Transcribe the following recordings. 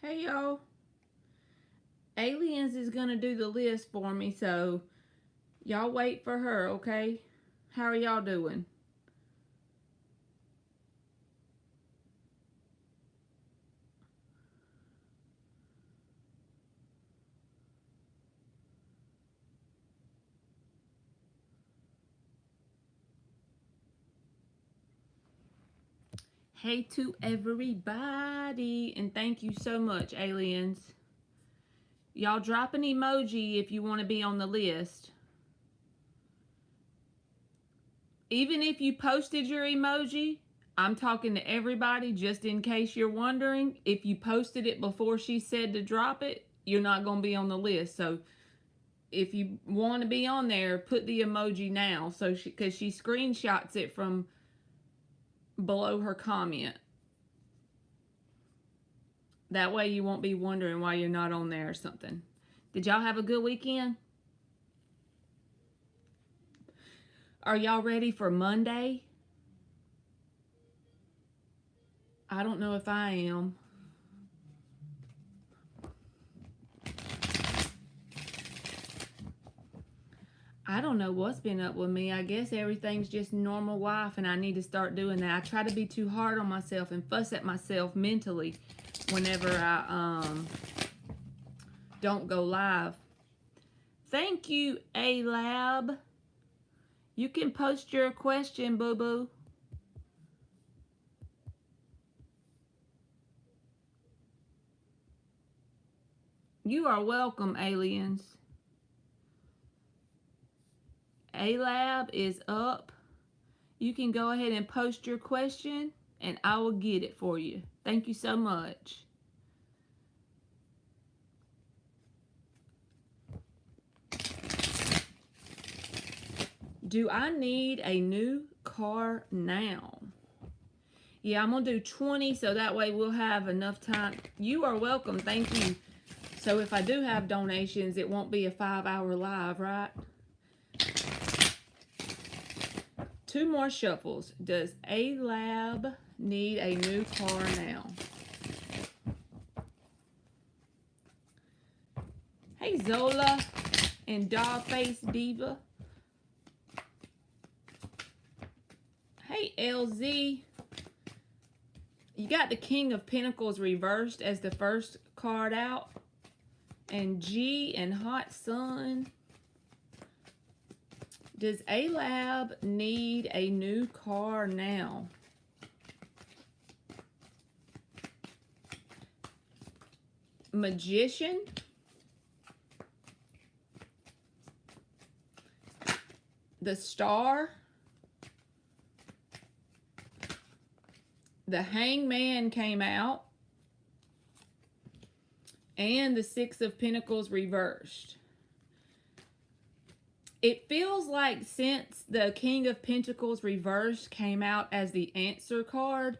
Hey y'all, Aliens is gonna do the list for me, so y'all wait for her, okay? How are y'all doing? Hey to everybody, and thank you so much, Aliens. Y'all drop an emoji if you want to be on the list. Even if you posted your emoji, I'm talking to everybody just in case you're wondering. If you posted it before she said to drop it, you're not going to be on the list. So if you want to be on there, put the emoji now. So because she screenshots it from below her comment. That way you won't be wondering why you're not on there or something. Did y'all have a good weekend? Are y'all ready for Monday? I don't know if I am. I don't know what's been up with me. I guess everything's just normal life and I need to start doing that. I try to be too hard on myself and fuss at myself mentally whenever I don't go live. Thank you, A-Lab. You can post your question, boo-boo. You are welcome, aliens. A-Lab is up. You can go ahead and post your question and I will get it for you. Thank you so much. Do I need a new car now? Yeah, I'm going to do 20 so that way we'll have enough time. You are welcome. Thank you. So if I do have donations, it won't be a 5-hour live, right? 2 more shuffles. Does A-Lab need a new car now? Hey, Zola and Dogface Diva. Hey, LZ. You got the King of Pentacles reversed as the first card out. And G and Hot Sun. Does A-Lab need a new car now? Magician. The Star. The Hangman came out. And the Six of Pentacles reversed. It feels like since the King of Pentacles reversed came out as the answer card,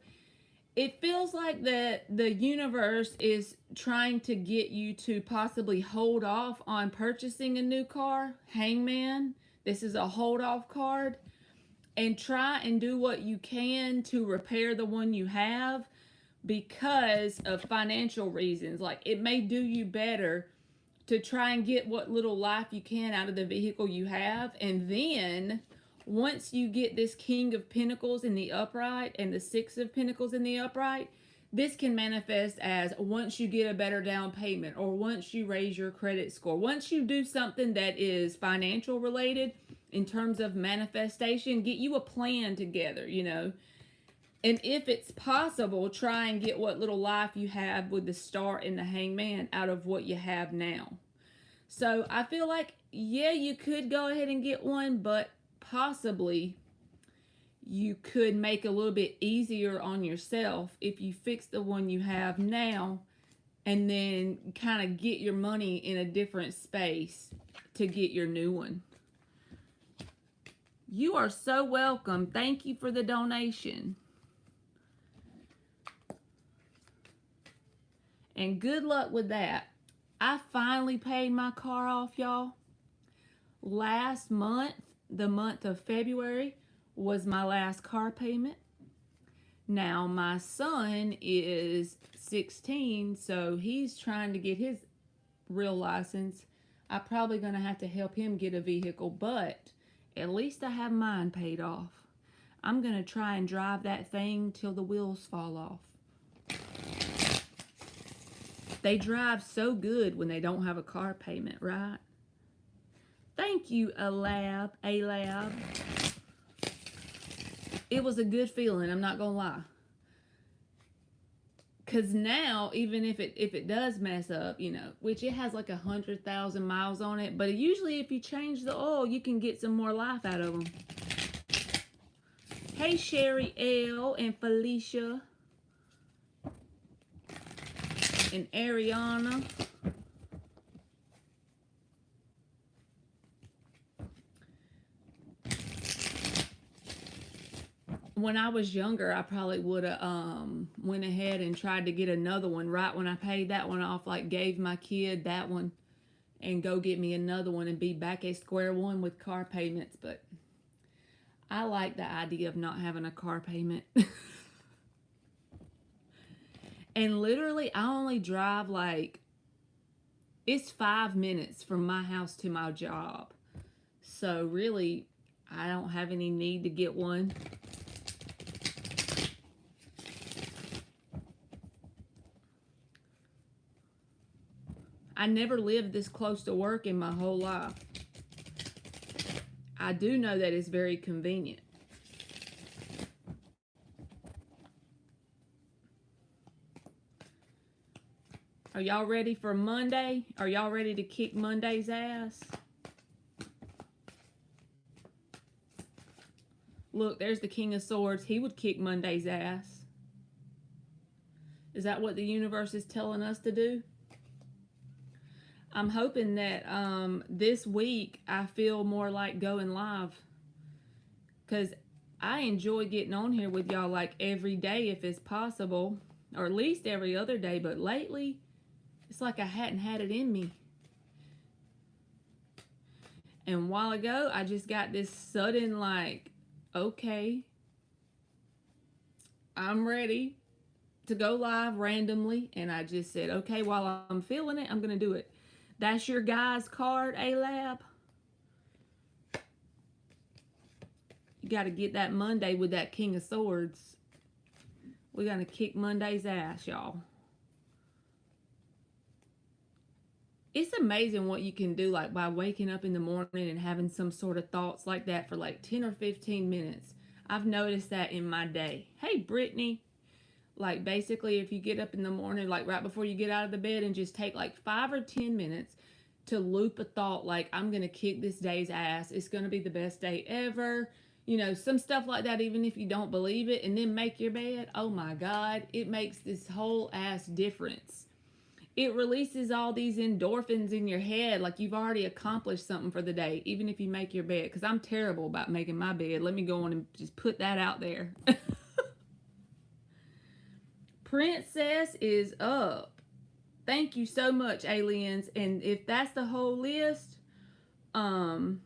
it feels like the universe is trying to get you to possibly hold off on purchasing a new car. Hangman, this is a hold off card. And try and do what you can to repair the one you have because of financial reasons. Like it may do you better to try and get what little life you can out of the vehicle you have. And then once you get this King of Pentacles in the upright and the Six of Pentacles in the upright, this can manifest as once you get a better down payment or once you raise your credit score. Once you do something that is financial related in terms of manifestation, get you a plan together, you know. And if it's possible, try and get what little life you have with the Star and the Hangman out of what you have now. So I feel like, yeah, you could go ahead and get one, but possibly you could make it a little bit easier on yourself if you fix the one you have now and then kind of get your money in a different space to get your new one. You are so welcome. Thank you for the donation. And good luck with that. I finally paid my car off, y'all. Last month, the month of February, was my last car payment. Now, my son is 16, so he's trying to get his real license. I'm probably going to have to help him get a vehicle, but at least I have mine paid off. I'm going to try and drive that thing till the wheels fall off. They drive so good when they don't have a car payment, right? Thank you, A-Lab. It was a good feeling, I'm not going to lie. Because now, even if it does mess up, you know, which it has like 100,000 miles on it, but usually if you change the oil, you can get some more life out of them. Hey, Sherry L. and Felicia. And Ariana. When I was younger, I probably would have went ahead and tried to get another one right when I paid that one off, like gave my kid that one and go get me another one and be back at square one with car payments. But I like the idea of not having a car payment. And literally, I only drive like, it's 5 minutes from my house to my job. So really, I don't have any need to get one. I never lived this close to work in my whole life. I do know that it's very convenient. Are y'all ready for Monday? Are y'all ready to kick Monday's ass? Look, there's the King of Swords. He would kick Monday's ass. Is that what the universe is telling us to do? I'm hoping that this week I feel more like going live. Because I enjoy getting on here with y'all like every day if it's possible. Or at least every other day. But lately, it's like I hadn't had it in me. And a while ago, I just got this sudden like, okay, I'm ready to go live randomly. And I just said, okay, while I'm feeling it, I'm going to do it. That's your guy's card, A-Lab. You got to get that Monday with that King of Swords. We're going to kick Monday's ass, y'all. It's amazing what you can do, like, by waking up in the morning and having some sort of thoughts like that for, like, 10 or 15 minutes. I've noticed that in my day. Hey, Brittany. Like, basically, if you get up in the morning, like, right before you get out of the bed and just take, like, 5 or 10 minutes to loop a thought, like, I'm going to kick this day's ass. It's going to be the best day ever. You know, some stuff like that, even if you don't believe it, and then make your bed. Oh, my God. It makes this whole ass difference. It releases all these endorphins in your head, like you've already accomplished something for the day, even if you make your bed. Because I'm terrible about making my bed. Let me go on and just put that out there. Princess is up. Thank you so much, aliens. And if that's the whole list, I'll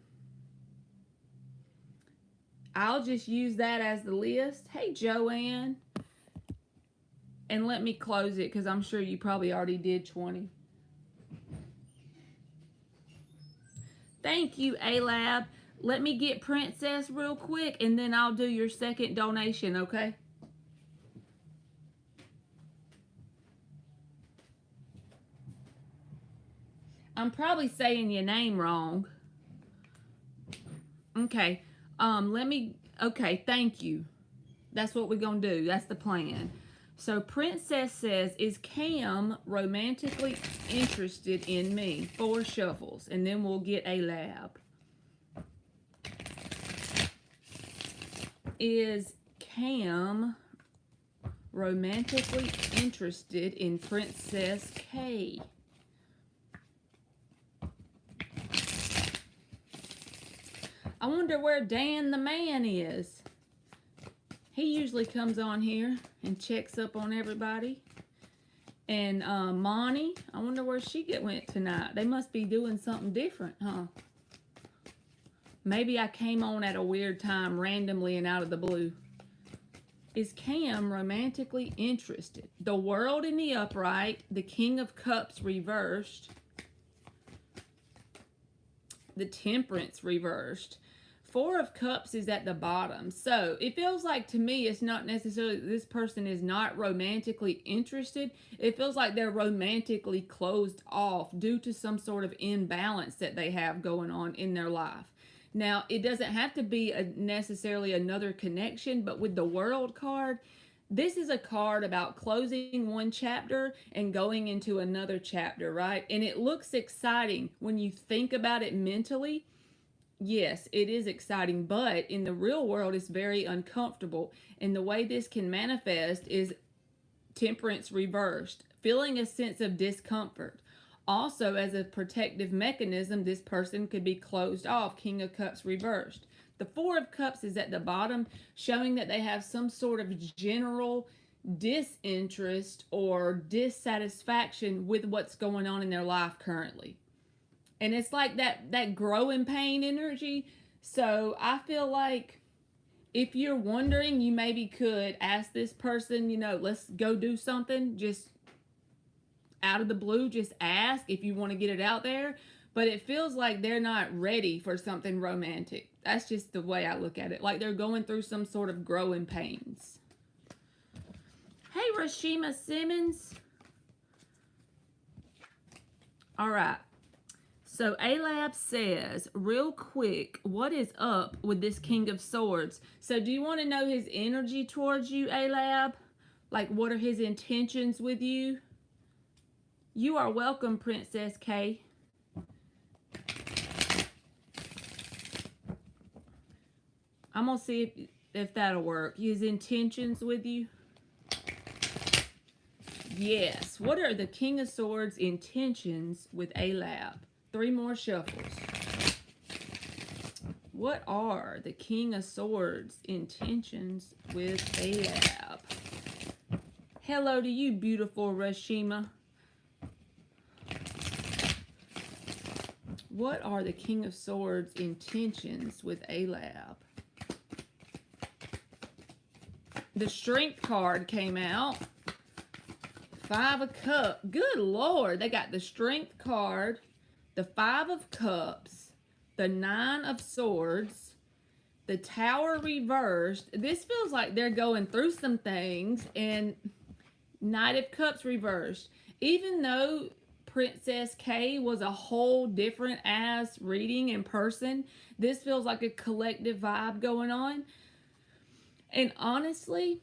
just use that as the list. Hey, Joanne. And let me close it because I'm sure you probably already did 20. Thank you, A-Lab. Let me get Princess real quick and then I'll do your second donation, okay? I'm probably saying your name wrong. Okay. Okay, thank you. That's what we're going to do. That's the plan. So Princess says, is Cam romantically interested in me? 4 shuffles. And then we'll get A-Lab. Is Cam romantically interested in Princess K? I wonder where Dan the man is. He usually comes on here and checks up on everybody. And Monty, I wonder where she went tonight. They must be doing something different, huh? Maybe I came on at a weird time randomly and out of the blue. Is Cam romantically interested? The World in the upright, the King of Cups reversed, the Temperance reversed. Four of Cups is at the bottom. So it feels like to me it's not necessarily this person is not romantically interested. It feels like they're romantically closed off due to some sort of imbalance that they have going on in their life. Now, it doesn't have to be necessarily another connection, but with the World card, this is a card about closing one chapter and going into another chapter, right? And it looks exciting when you think about it mentally. Yes, it is exciting, but in the real world, it's very uncomfortable. And the way this can manifest is Temperance reversed, feeling a sense of discomfort. Also, as a protective mechanism, this person could be closed off, King of Cups reversed. The Four of Cups is at the bottom, showing that they have some sort of general disinterest or dissatisfaction with what's going on in their life currently. And it's like that growing pain energy. So I feel like if you're wondering, you maybe could ask this person, let's go do something. Just out of the blue, just ask if you want to get it out there. But it feels like they're not ready for something romantic. That's just the way I look at it. Like they're going through some sort of growing pains. Hey, Rashima Simmons. All right. So Alab says, real quick, what is up with this King of Swords? So do you want to know his energy towards you, Alab? Like, what are his intentions with you? You are welcome, Princess K. I'm going to see if that'll work. His intentions with you? Yes. What are the King of Swords' intentions with Alab? 3 more shuffles. What are the King of Swords' intentions with Alab? Hello to you, beautiful Rashima. What are the King of Swords' intentions with Alab? The Strength card came out. 5 of Cups. Good Lord. They got the Strength card, the 5 of Cups, the 9 of Swords, the Tower reversed. This feels like they're going through some things, and Knight of Cups reversed. Even though Princess K was a whole different ass reading in person, this feels like a collective vibe going on. And honestly,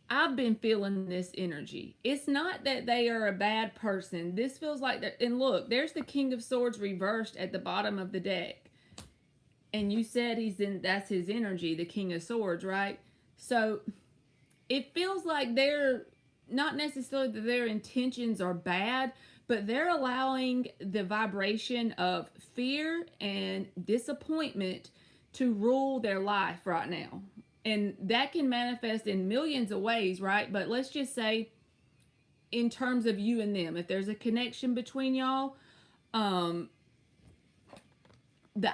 I've been feeling this energy. It's not that they are a bad person. This feels like that. And look, there's the King of Swords reversed at the bottom of the deck. And you said that's his energy, the King of Swords, right? So it feels like they're not necessarily that their intentions are bad, but they're allowing the vibration of fear and disappointment to rule their life right now. And that can manifest in millions of ways, right? But let's just say in terms of you and them, if there's a connection between y'all, the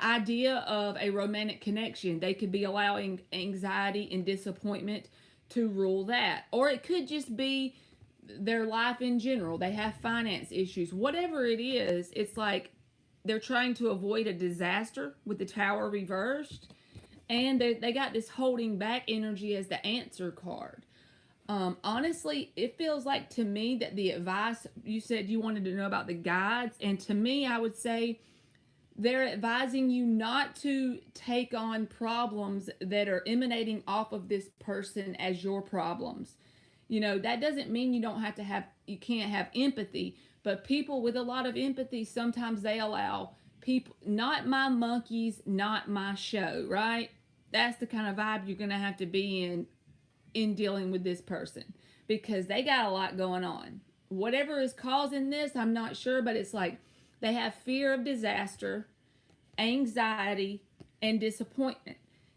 idea of a romantic connection, they could be allowing anxiety and disappointment to rule that. Or it could just be their life in general. They have finance issues. Whatever it is, it's like they're trying to avoid a disaster with the Tower reversed. And they got this holding back energy as the Answer card. Honestly, it feels like to me that the advice, you said you wanted to know about the guides. And to me, I would say they're advising you not to take on problems that are emanating off of this person as your problems. That doesn't mean you can't have empathy. But people with a lot of empathy, sometimes they allow people, not my monkeys, not my show, right? That's the kind of vibe you're going to have to be in dealing with this person, because they got a lot going on. Whatever is causing this, I'm not sure, but it's like they have fear of disaster, anxiety, and disappointment,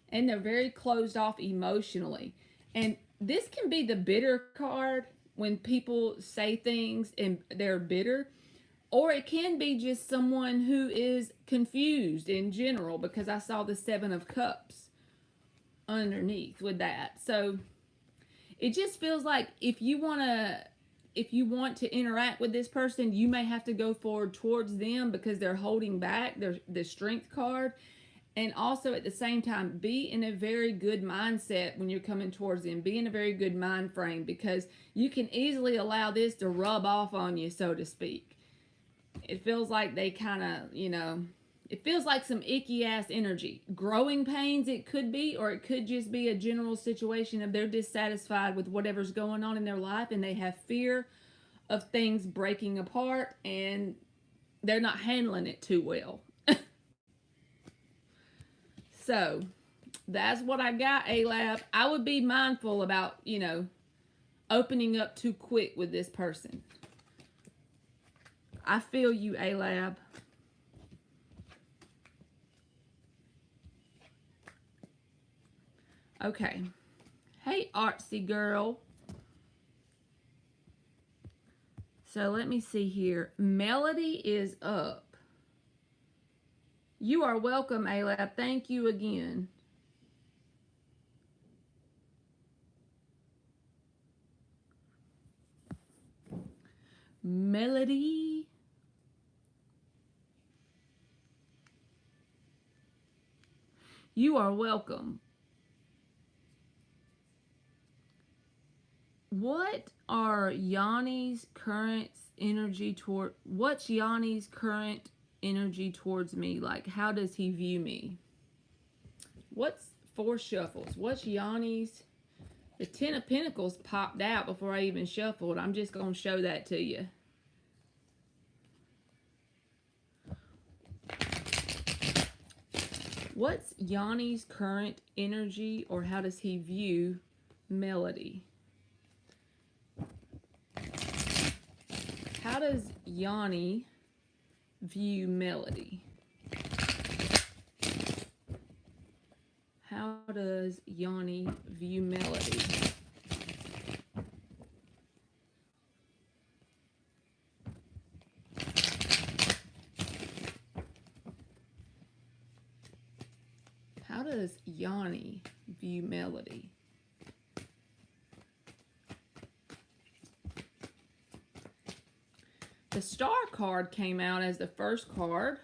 and they're very closed off emotionally. And this can be the bitter card when people say things and they're bitter. Or it can be just someone who is confused in general, because I saw the 7 of Cups underneath with that. So It just feels like if you want to interact with this person, you may have to go forward towards them because they're holding back. Their the strength card. And also at the same time, be in a very good mindset when you're coming towards them. Be in a very good mind frame, because you can easily allow this to rub off on you, so to speak. It feels like they kind of, it feels like some icky ass energy. Growing pains, it could be, or it could just be a general situation of they're dissatisfied with whatever's going on in their life and they have fear of things breaking apart and they're not handling it too well. So that's what I got, A-Lab. I would be mindful about, opening up too quick with this person. I feel you, A-Lab. Okay. Hey, artsy girl. So let me see here. Melody is up. You are welcome, A-Lab. Thank you again. Melody. You are welcome. What are Yanni's current energy toward, what's Yanni's current energy towards me? Like, how does he view me? What's 4 shuffles? What's Yanni's? The 10 of Pentacles popped out before I even shuffled. I'm just going to show that to you. What's Yanni's current energy, or how does he view Melody? How does Yanni view Melody? How does Yanni view Melody? How does Yanni view Melody? The Star card came out as the first card.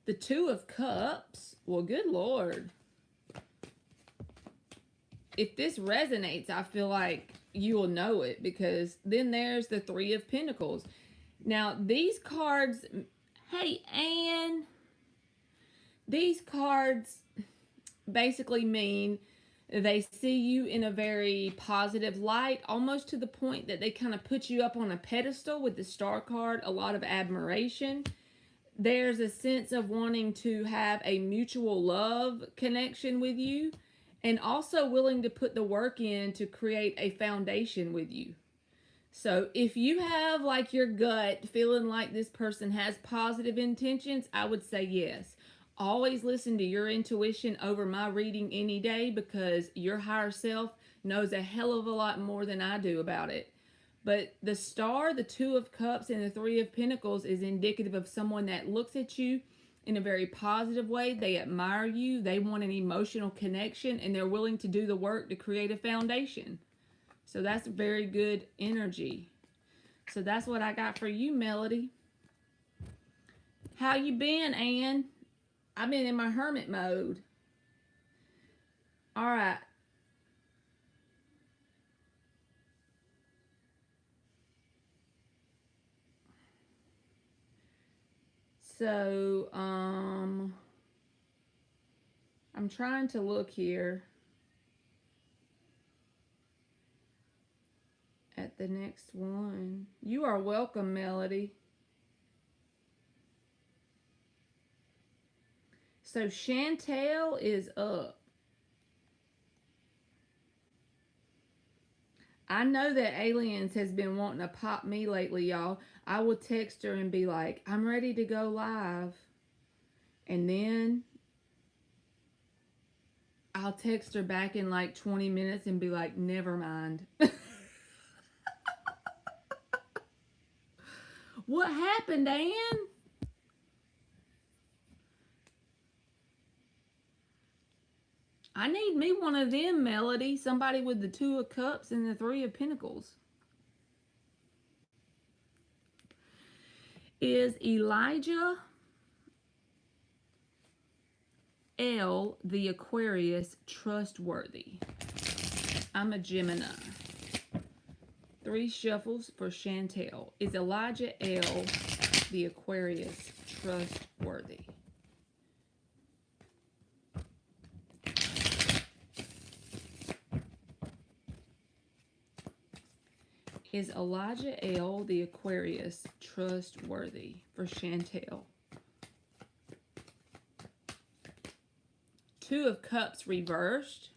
The 2 of Cups. Well, good Lord. If this resonates, I feel like you will know it, because then there's the 3 of Pentacles. Now, these cards, hey, Anne, these cards basically mean they see you in a very positive light, almost to the point that they kind of put you up on a pedestal with the Star card, a lot of admiration. There's a sense of wanting to have a mutual love connection with you, and also willing to put the work in to create a foundation with you. So if you have like your gut feeling like this person has positive intentions, I would say yes. Always listen to your intuition over my reading any day, because your higher self knows a hell of a lot more than I do about it. But the Star, the 2 of Cups, and the 3 of Pentacles is indicative of someone that looks at you in a very positive way. They admire you. They want an emotional connection, and they're willing to do the work to create a foundation. So that's very good energy. So that's what I got for you, Melody. How you been, Anne? I've been in my hermit mode. All right. So, I'm trying to look here at the next one. You are welcome, Melody. So Chantel is up. I know that Aliens has been wanting to pop me lately, y'all. I will text her and be like, I'm ready to go live. And then I'll text her back in like 20 minutes and be like, never mind. What happened, Anne? I need me one of them, Melody. Somebody with the Two of Cups and the Three of Pentacles. Is Elijah L, the Aquarius, trustworthy? I'm a Gemini. 3 shuffles for Chantel. Is Elijah L, the Aquarius, trustworthy? Is Elijah L, the Aquarius, trustworthy for Chantel? 2 of Cups reversed.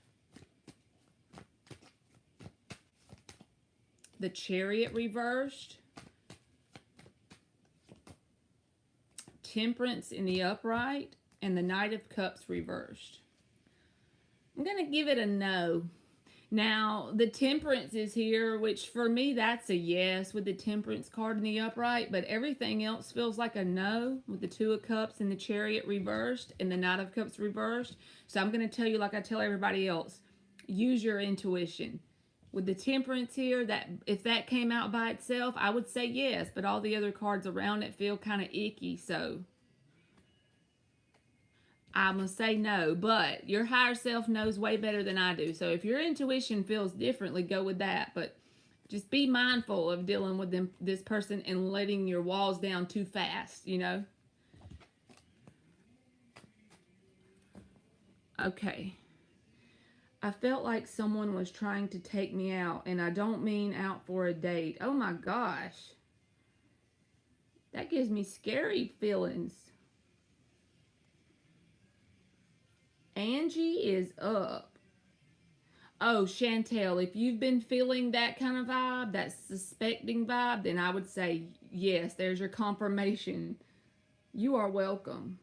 The Chariot reversed. Temperance in the upright. And the Knight of Cups reversed. I'm going to give it a no. Now, the Temperance is here, which for me, that's a yes with the Temperance card in the upright, but everything else feels like a no with the 2 of Cups and the Chariot reversed and the Knight of Cups reversed. So I'm going to tell you, like I tell everybody else, use your intuition. With the Temperance here, that if that came out by itself, I would say yes, but all the other cards around it feel kind of icky, so I'm going to say no, but your higher self knows way better than I do. So if your intuition feels differently, go with that. But just be mindful of dealing with this person and letting your walls down too fast, you know? Okay. I felt like someone was trying to take me out, and I don't mean out for a date. Oh my gosh. That gives me scary feelings. Angie is up. Oh, Chantel, if you've been feeling that kind of vibe, that suspecting vibe, then I would say yes, there's your confirmation. You are welcome.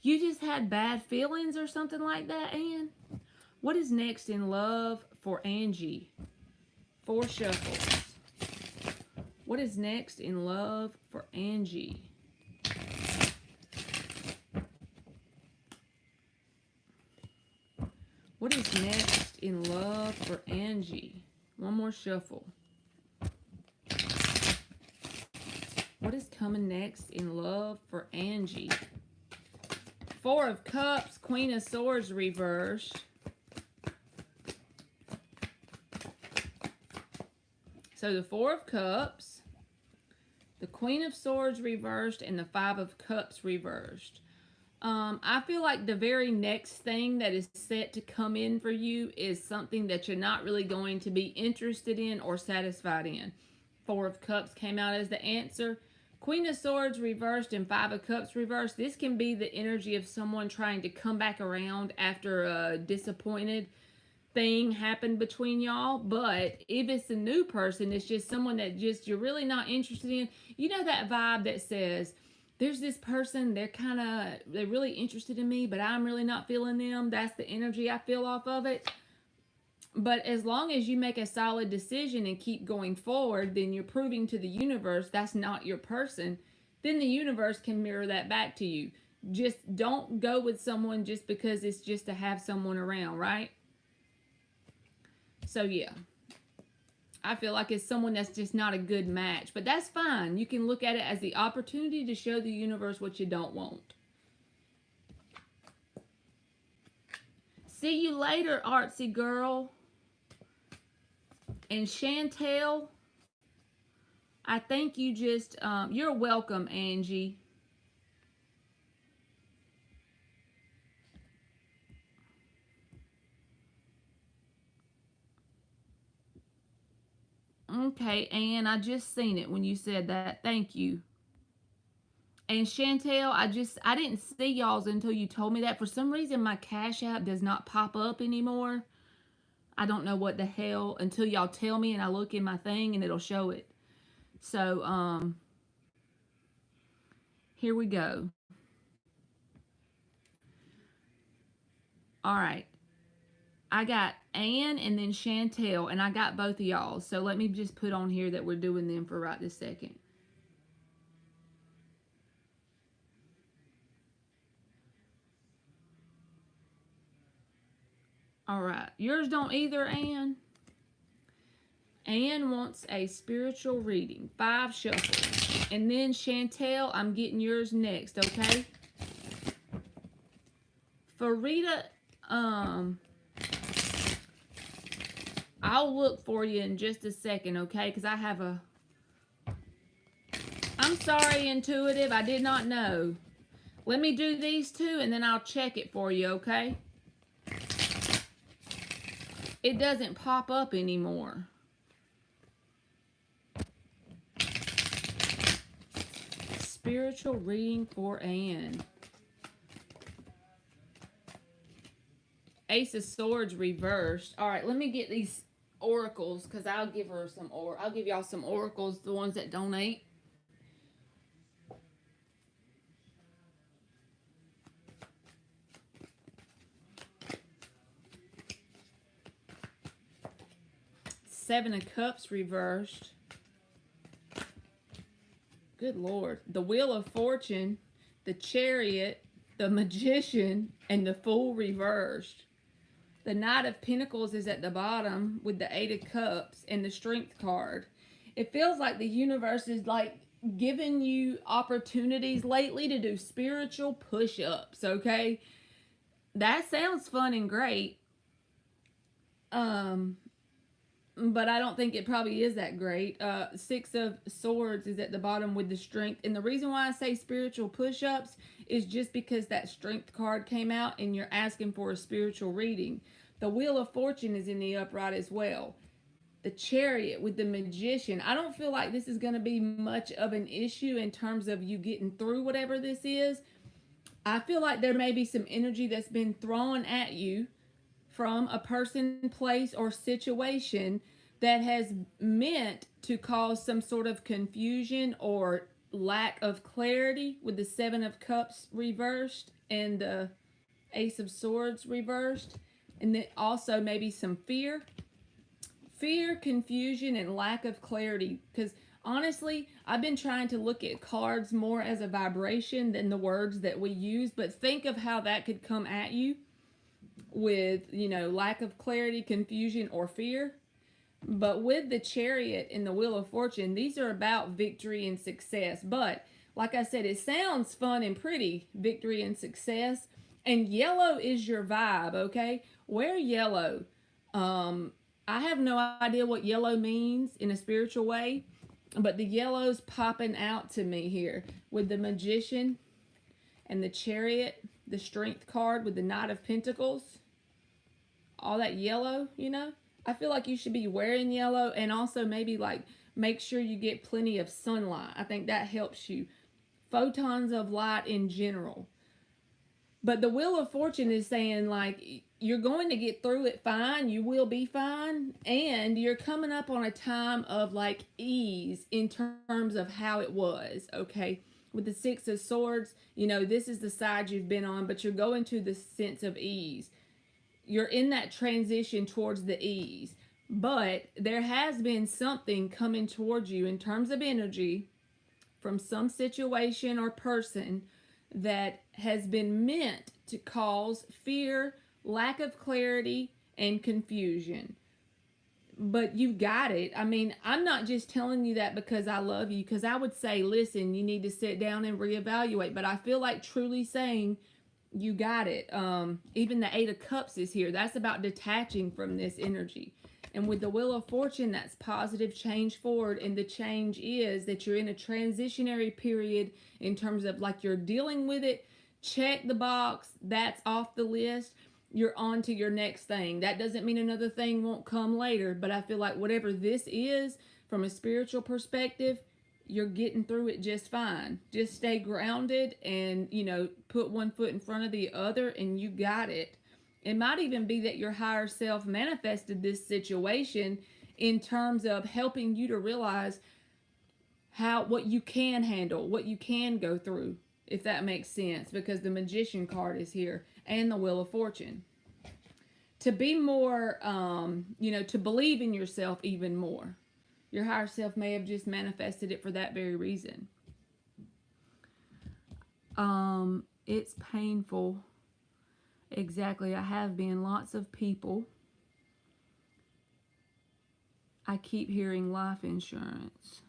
You just had bad feelings or something like that, Anne? What is next in love for Angie? 4 shuffles. What is next in love for Angie? What is next in love for Angie? 1 more shuffle. What is coming next in love for Angie? 4 of Cups, Queen of Swords reversed. So the 4 of Cups, the Queen of Swords reversed, and the 5 of Cups reversed. I feel like the very next thing that is set to come in for you is something that you're not really going to be interested in or satisfied in. 4 of Cups came out as the answer. Queen of Swords reversed and 5 of Cups reversed. This can be the energy of someone trying to come back around after a disappointed thing happened between y'all. But if it's a new person, it's just someone that just you're really not interested in. You know that vibe that says, there's this person, they're really interested in me, but I'm really not feeling them. That's the energy I feel off of it. But as long as you make a solid decision and keep going forward, then you're proving to the universe that's not your person. Then the universe can mirror that back to you. Just don't go with someone just because it's just to have someone around, right? So yeah, I feel like it's someone that's just not a good match, but that's fine. You can look at it as the opportunity to show the universe what you don't want. See you later, artsy girl. And Chantel, I think you just, you're welcome, Angie. Okay, Anne, I just seen it when you said that. Thank you. And Chantel, I didn't see y'all's until you told me that. For some reason, my Cash App does not pop up anymore. I don't know what the hell until y'all tell me and I look in my thing and it'll show it. So, here we go. All right. I got Anne and then Chantel, and I got both of y'all. So let me just put on here that we're doing them for right this second. All right. Yours don't either, Anne? Anne wants a spiritual reading. 5 shuffles. And then Chantel, I'm getting yours next, okay? For Rita, I'll look for you in just a second, okay? Because I have a... I'm sorry, Intuitive. I did not know. Let me do these two, and then I'll check it for you, okay? It doesn't pop up anymore. Spiritual reading for Anne. Ace of Swords reversed. All right, let me get these oracles because I'll give her some I'll give y'all some oracles, the ones that donate. Seven of Cups reversed. Good Lord. The Wheel of Fortune, the Chariot, the Magician, and the Fool reversed. The Knight of Pentacles is at the bottom with the Eight of Cups and the Strength card. It feels like the universe is like giving you opportunities lately to do spiritual push-ups, okay? That sounds fun and great. But I don't think it probably is that great. 6 of Swords is at the bottom with the Strength. And the reason why I say spiritual push-ups is just because that Strength card came out and you're asking for a spiritual reading. The Wheel of Fortune is in the upright as well. The Chariot with the Magician. I don't feel like this is going to be much of an issue in terms of you getting through whatever this is. I feel like there may be some energy that's been thrown at you from a person, place, or situation that has meant to cause some sort of confusion or lack of clarity with the Seven of Cups reversed and the Ace of Swords reversed. And then also maybe some fear, confusion, and lack of clarity. Because honestly, I've been trying to look at cards more as a vibration than the words that we use. But think of how that could come at you with, lack of clarity, confusion, or fear. But with the Chariot and the Wheel of Fortune, these are about victory and success. But like I said, it sounds fun and pretty, victory and success. And yellow is your vibe, okay? Wear yellow. I have no idea what yellow means in a spiritual way, but the yellow's popping out to me here with the Magician and the Chariot, the Strength card with the Knight of Pentacles. All that yellow, I feel like you should be wearing yellow, and also maybe like make sure you get plenty of sunlight. I think that helps you. Photons of light in general. But the Wheel of Fortune is saying like you're going to get through it fine. You will be fine. And you're coming up on a time of like ease in terms of how it was. Okay. With the Six of Swords, this is the side you've been on, but you're going to the sense of ease. You're in that transition towards the ease. But there has been something coming towards you in terms of energy from some situation or person that has been meant to cause fear, lack of clarity, and confusion. But you got it. I mean, I'm not just telling you that because I love you, because I would say, listen, you need to sit down and reevaluate. But I feel like truly saying, you got it. Even the Eight of Cups is here. That's about detaching from this energy. And with the Wheel of Fortune, that's positive change forward. And the change is that you're in a transitionary period in terms of like you're dealing with it. Check the box. That's off the list. You're on to your next thing. That doesn't mean another thing won't come later. But I feel like whatever this is from a spiritual perspective, you're getting through it just fine. Just stay grounded and, put one foot in front of the other and you got it. It might even be that your higher self manifested this situation in terms of helping you to realize what you can handle, what you can go through, if that makes sense, because the Magician card is here and the Wheel of Fortune. To be more, to believe in yourself even more. Your higher self may have just manifested it for that very reason. It's painful. Exactly. I have been. Lots of people. I keep hearing life insurance.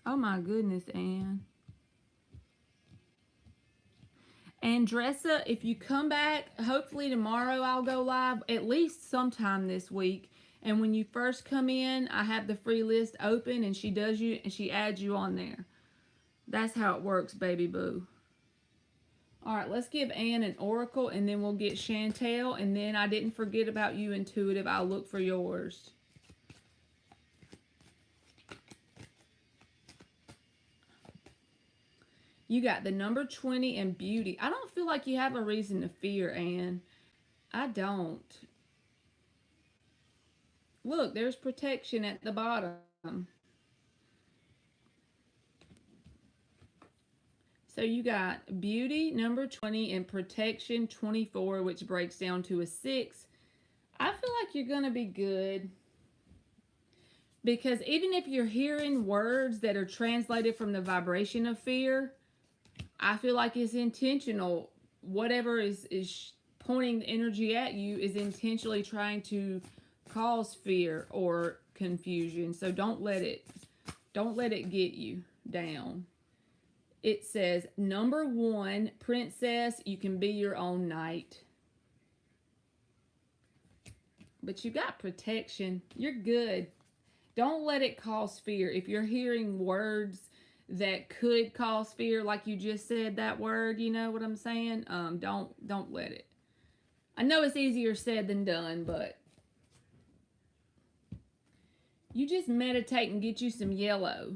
Oh my goodness, Anne. Andressa, if you come back, hopefully tomorrow I'll go live, at least sometime this week. And when you first come in, I have the free list open and she adds you on there. That's how it works, baby boo. All right, let's give Anne an oracle and then we'll get Chantel. And then I didn't forget about you, Intuitive. I'll look for yours. You got the number 20 and beauty. I don't feel like you have a reason to fear, Anne. I don't. Look, there's protection at the bottom. So you got beauty, number 20, and protection, 24, which breaks down to a 6. I feel like you're going to be good. Because even if you're hearing words that are translated from the vibration of fear, I feel like it's intentional. Whatever is pointing the energy at you is intentionally trying to cause fear or confusion. So don't let it get you down. It says, number 1, princess, you can be your own knight. But you got protection. You're good. Don't let it cause fear. If you're hearing words that could cause fear, like you just said that word, you know what I'm saying? Don't let it. I know it's easier said than done, but you just meditate and get you some yellow.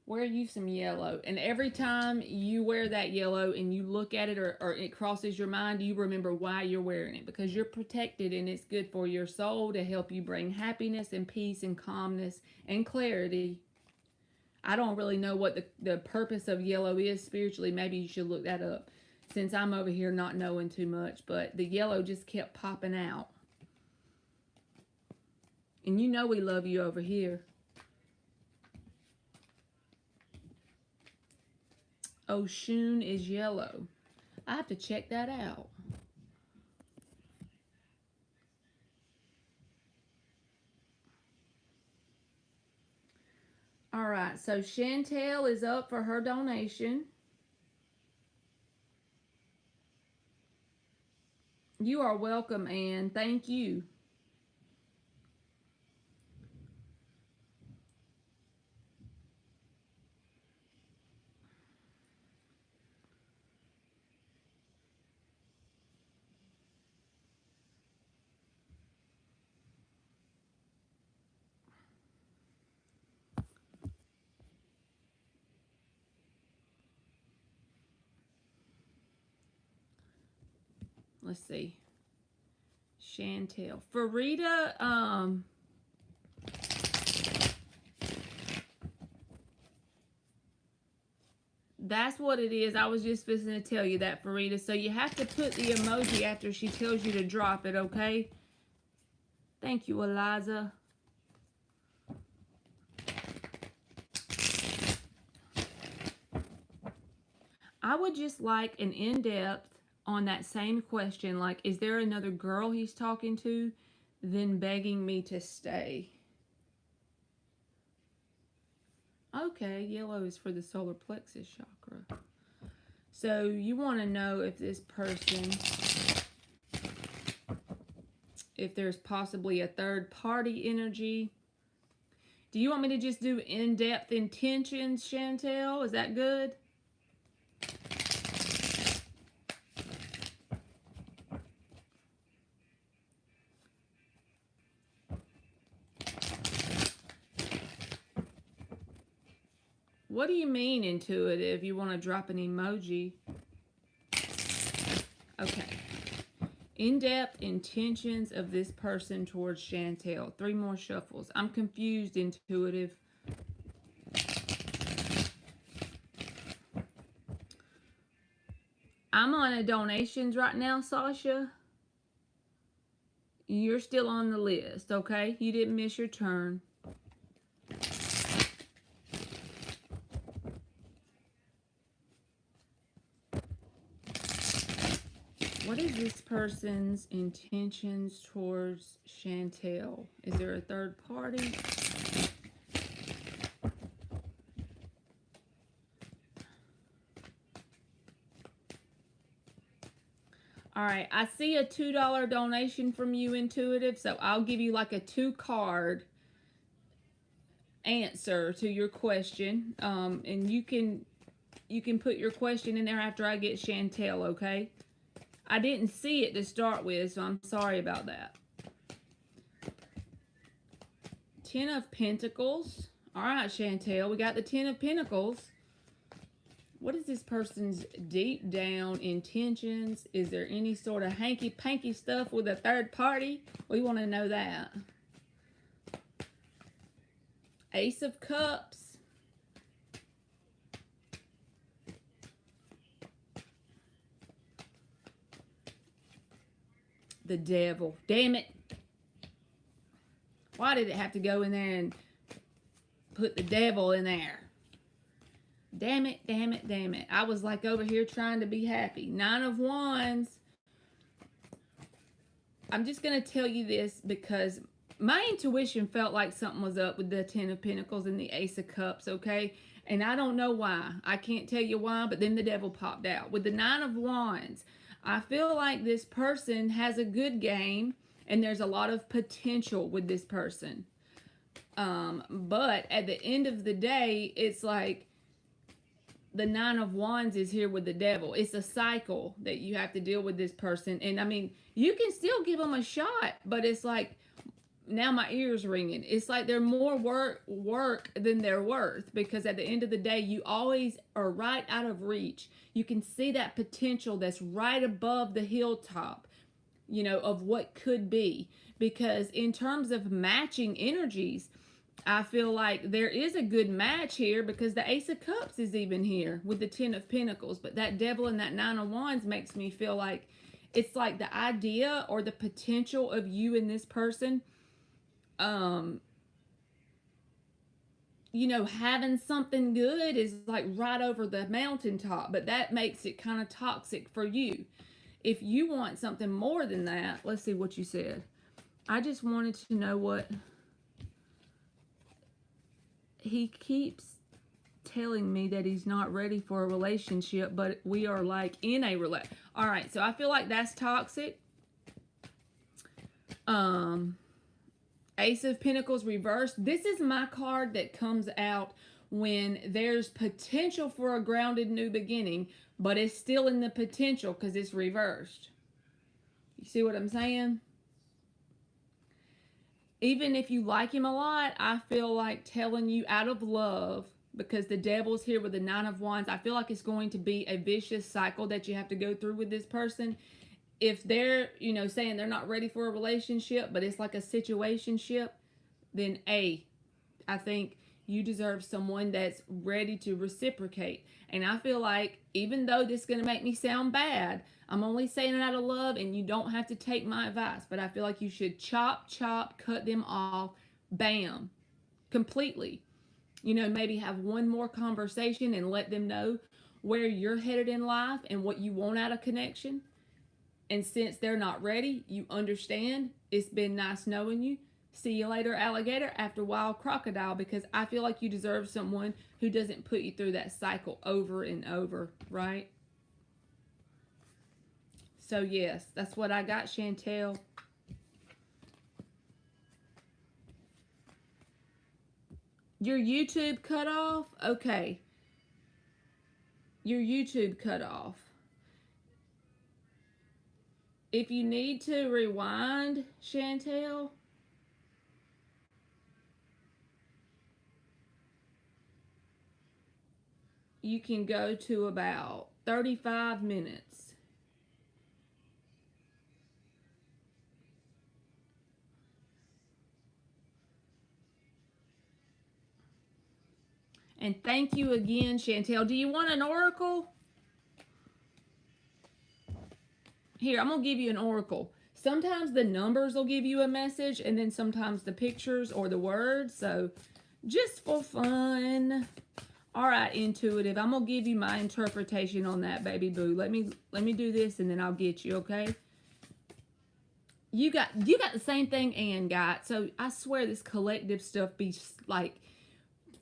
Wear you some yellow. And every time you wear that yellow and you look at it or it crosses your mind, you remember why you're wearing it. Because you're protected and it's good for your soul to help you bring happiness and peace and calmness and clarity. I don't really know what the purpose of yellow is spiritually. Maybe you should look that up since I'm over here not knowing too much. But the yellow just kept popping out. And you know we love you over here. Oshun is yellow. I have to check that out. All right, so Chantel is up for her donation. You are welcome, Anne. Thank you. Let's see. Chantel. Farida, that's what it is. I was just supposed to tell you that, Farida. So you have to put the emoji after she tells you to drop it, okay? Thank you, Eliza. I would just like an in-depth on that same question. Like, is there another girl he's talking to? Then begging me to stay. Okay, yellow is for the solar plexus chakra. So you want to know if this person, if there's possibly a third party energy. Do you want me to just do in-depth intentions, Chantel? Is that good? What do you mean intuitive? You want to drop an emoji? Okay. In-depth intentions of this person towards Chantel. 3 more shuffles. I'm confused, intuitive. I'm on a donations right now, Sasha. You're still on the list, okay? You didn't miss your turn. What is this person's intentions towards Chantel? Is there a third party? All right, I see a $2 donation from you, Intuitive, so I'll give you like a 2-card answer to your question. And you can put your question in there after I get Chantel, okay? I didn't see it to start with, so I'm sorry about that. 10 of Pentacles. All right, Chantel, we got the 10 of Pentacles. What is this person's deep down intentions? Is there any sort of hanky-panky stuff with a third party? We want to know that. Ace of Cups. The Devil. Damn it. Why did it have to go in there and put the Devil in there? Damn it, damn it, damn it. I was like over here trying to be happy. 9 of Wands. I'm just going to tell you this because my intuition felt like something was up with the 10 of Pentacles and the Ace of Cups, okay? And I don't know why. I can't tell you why, but then the Devil popped out. With the 9 of Wands, I feel like this person has a good game and there's a lot of potential with this person. But at the end of the day, it's like the 9 of Wands is here with the Devil. It's a cycle that you have to deal with this person. And I mean, you can still give them a shot, but it's like, now my ears ringing. It's like they're more work than they're worth, because at the end of the day, you always are right out of reach. You can see that potential that's right above the hilltop, you know, of what could be. Because in terms of matching energies, I feel like there is a good match here, because the Ace of Cups is even here with the 10 of Pentacles. But that Devil and that 9 of Wands makes me feel like it's like the idea or the potential of you and this person, you know, having something good is like right over the mountaintop, but that makes it kind of toxic for you. If you want something more than that, let's see what you said. I just wanted to know what he keeps telling me, that he's not ready for a relationship, but we are like in a relationship. All right, so I feel like that's toxic. Ace of Pentacles reversed. This is my card that comes out when there's potential for a grounded new beginning, but it's still in the potential because it's reversed. You see what I'm saying? Even if you like him a lot, I feel like telling you out of love, because the Devil's here with the 9 of Wands. I feel like it's going to be a vicious cycle that you have to go through with this person. If they're, you know, saying they're not ready for a relationship, but it's like a situationship, then I think you deserve someone that's ready to reciprocate. And I feel like, even though this is going to make me sound bad, I'm only saying it out of love, and you don't have to take my advice, but I feel like you should chop, cut them off, bam, completely. You know, maybe have one more conversation and let them know where you're headed in life and what you want out of connection. And since they're not ready, you understand. It's been nice knowing you. See you later, alligator, after a while, crocodile, because I feel like you deserve someone who doesn't put you through that cycle over and over, right? So yes, that's what I got, Chantel. Your YouTube cut off? Okay. Your YouTube cut off. If you need to rewind, Chantel, you can go to about 35 minutes. And thank you again, Chantel. Do you want an oracle? Here, I'm going to give you an oracle. Sometimes the numbers will give you a message, and then sometimes the pictures or the words. So just for fun. All right, intuitive. I'm gonna give you my interpretation on that, baby boo. Let me do this, and then I'll get you. Okay. You got the same thing Ann got. So I swear this collective stuff be like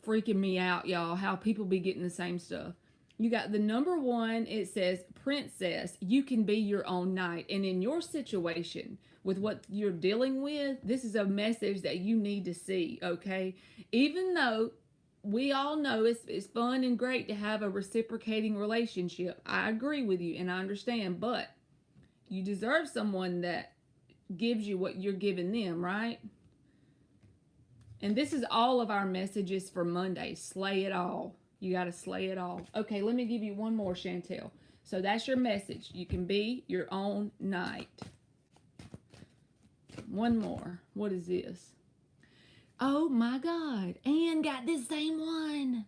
freaking me out, y'all. How people be getting the same stuff. You got the number one. It says, Princess, you can be your own knight. And in your situation, with what you're dealing with, this is a message that you need to see, okay? Even though we all know it's fun and great to have a reciprocating relationship, I agree with you and I understand, but you deserve someone that gives you what you're giving them, right? And this is all of our messages for Monday. Slay it all. You got to slay it all. Okay, let me give you one more, Chantel. So that's your message. You can be your own knight. One more. What is this? Oh my God. Ann got this same one.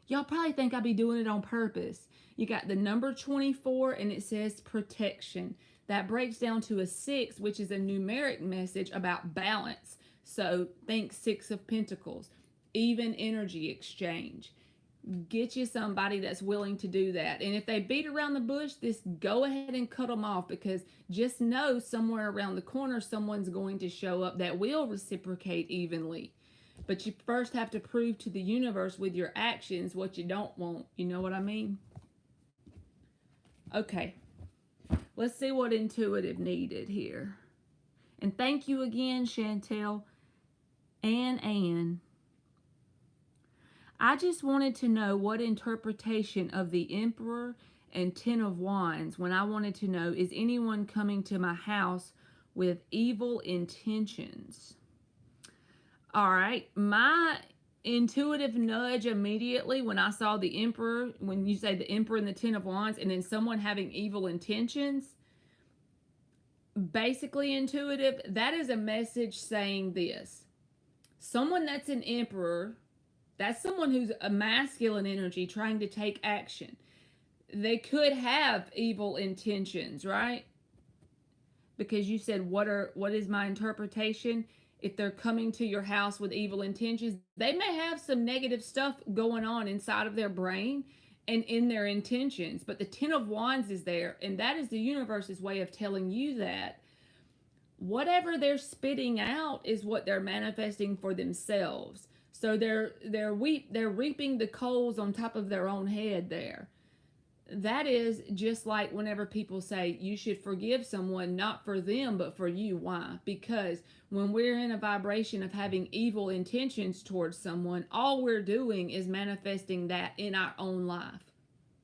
Y'all probably think I be doing it on purpose. You got the number 24 and it says protection. That breaks down to a 6, which is a numeric message about balance. So think 6 of Pentacles, even energy exchange. Get you somebody that's willing to do that. And if they beat around the bush, just go ahead and cut them off, because just know somewhere around the corner someone's going to show up that will reciprocate evenly. But you first have to prove to the universe with your actions what you don't want. You know what I mean? Okay. Let's see what intuitive needed here. And thank you again, Chantel and Ann. I just wanted to know what interpretation of the Emperor and Ten of Wands, when I wanted to know, is anyone coming to my house with evil intentions? All right, my intuitive nudge immediately when I saw the Emperor, when you say the Emperor and the Ten of Wands, and then someone having evil intentions, basically intuitive, that is a message saying this. Someone that's an Emperor, that's someone who's a masculine energy trying to take action. They could have evil intentions, right? Because you said, what is my interpretation? If they're coming to your house with evil intentions, they may have some negative stuff going on inside of their brain and in their intentions. But the Ten of Wands is there, and that is the universe's way of telling you that whatever they're spitting out is what they're manifesting for themselves. So they're reaping the coals on top of their own head there. That is just like whenever people say you should forgive someone, not for them, but for you. Why? Because when we're in a vibration of having evil intentions towards someone, all we're doing is manifesting that in our own life.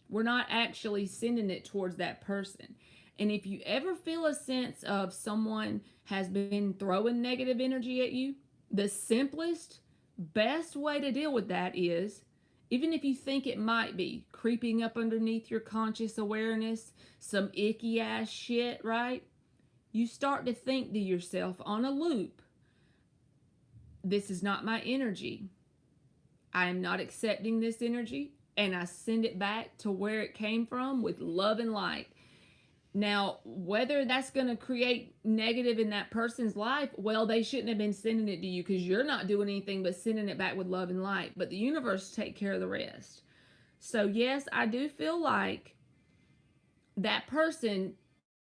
We're not actually sending it towards that person. And if you ever feel a sense of someone has been throwing negative energy at you, the simplest, best way to deal with that is, even if you think it might be creeping up underneath your conscious awareness, some icky ass shit, right? You start to think to yourself on a loop, this is not my energy. I am not accepting this energy, and I send it back to where it came from with love and light. Now, whether that's going to create negative in that person's life, well, they shouldn't have been sending it to you, because you're not doing anything but sending it back with love and light. But the universe take care of the rest. So yes, I do feel like that person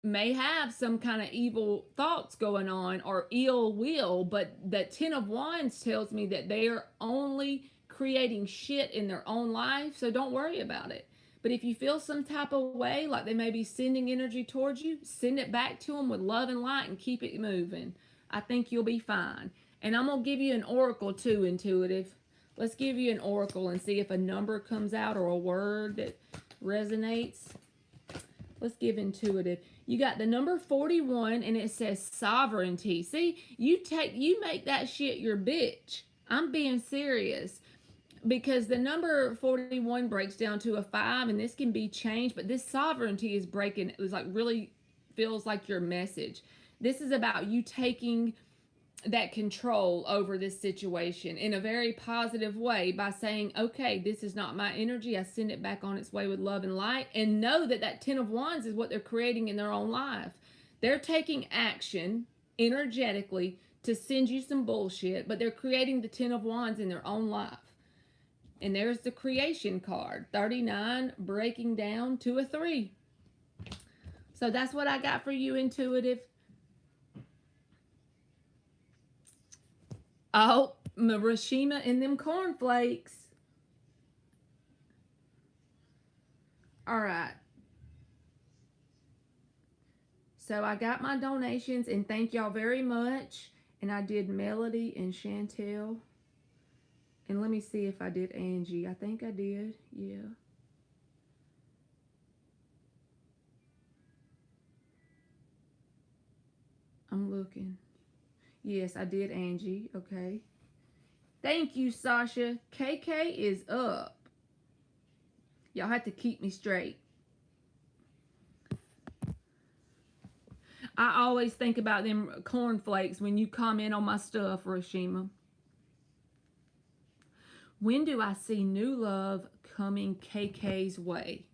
may have some kind of evil thoughts going on or ill will, but that Ten of Wands tells me that they are only creating shit in their own life. So don't worry about it. But if you feel some type of way, like they may be sending energy towards you, send it back to them with love and light and keep it moving. I think you'll be fine. And I'm going to give you an oracle too, intuitive. Let's give you an oracle and see if a number comes out or a word that resonates. Let's give intuitive. You got the number 41 and it says sovereignty. See, you make that shit your bitch. I'm being serious. Because the number 41 breaks down to a 5, and this can be changed, but this sovereignty is breaking. It was like really feels like your message. This is about you taking that control over this situation in a very positive way by saying, okay, this is not my energy. I send it back on its way with love and light, and know that that Ten of Wands is what they're creating in their own life. They're taking action energetically to send you some bullshit, but they're creating the Ten of Wands in their own life. And there's the creation card, 39 breaking down to a 3. So that's what I got for you, intuitive. Oh, Marashima and them cornflakes. All right. So I got my donations, and thank y'all very much. And I did Melody and Chantel. And let me see if I did Angie. I think I did. Yeah. I'm looking. Yes, I did Angie. Okay. Thank you, Sasha. KK is up. Y'all have to keep me straight. I always think about them cornflakes when you comment on my stuff, Rashima. When do I see new love coming KK's way?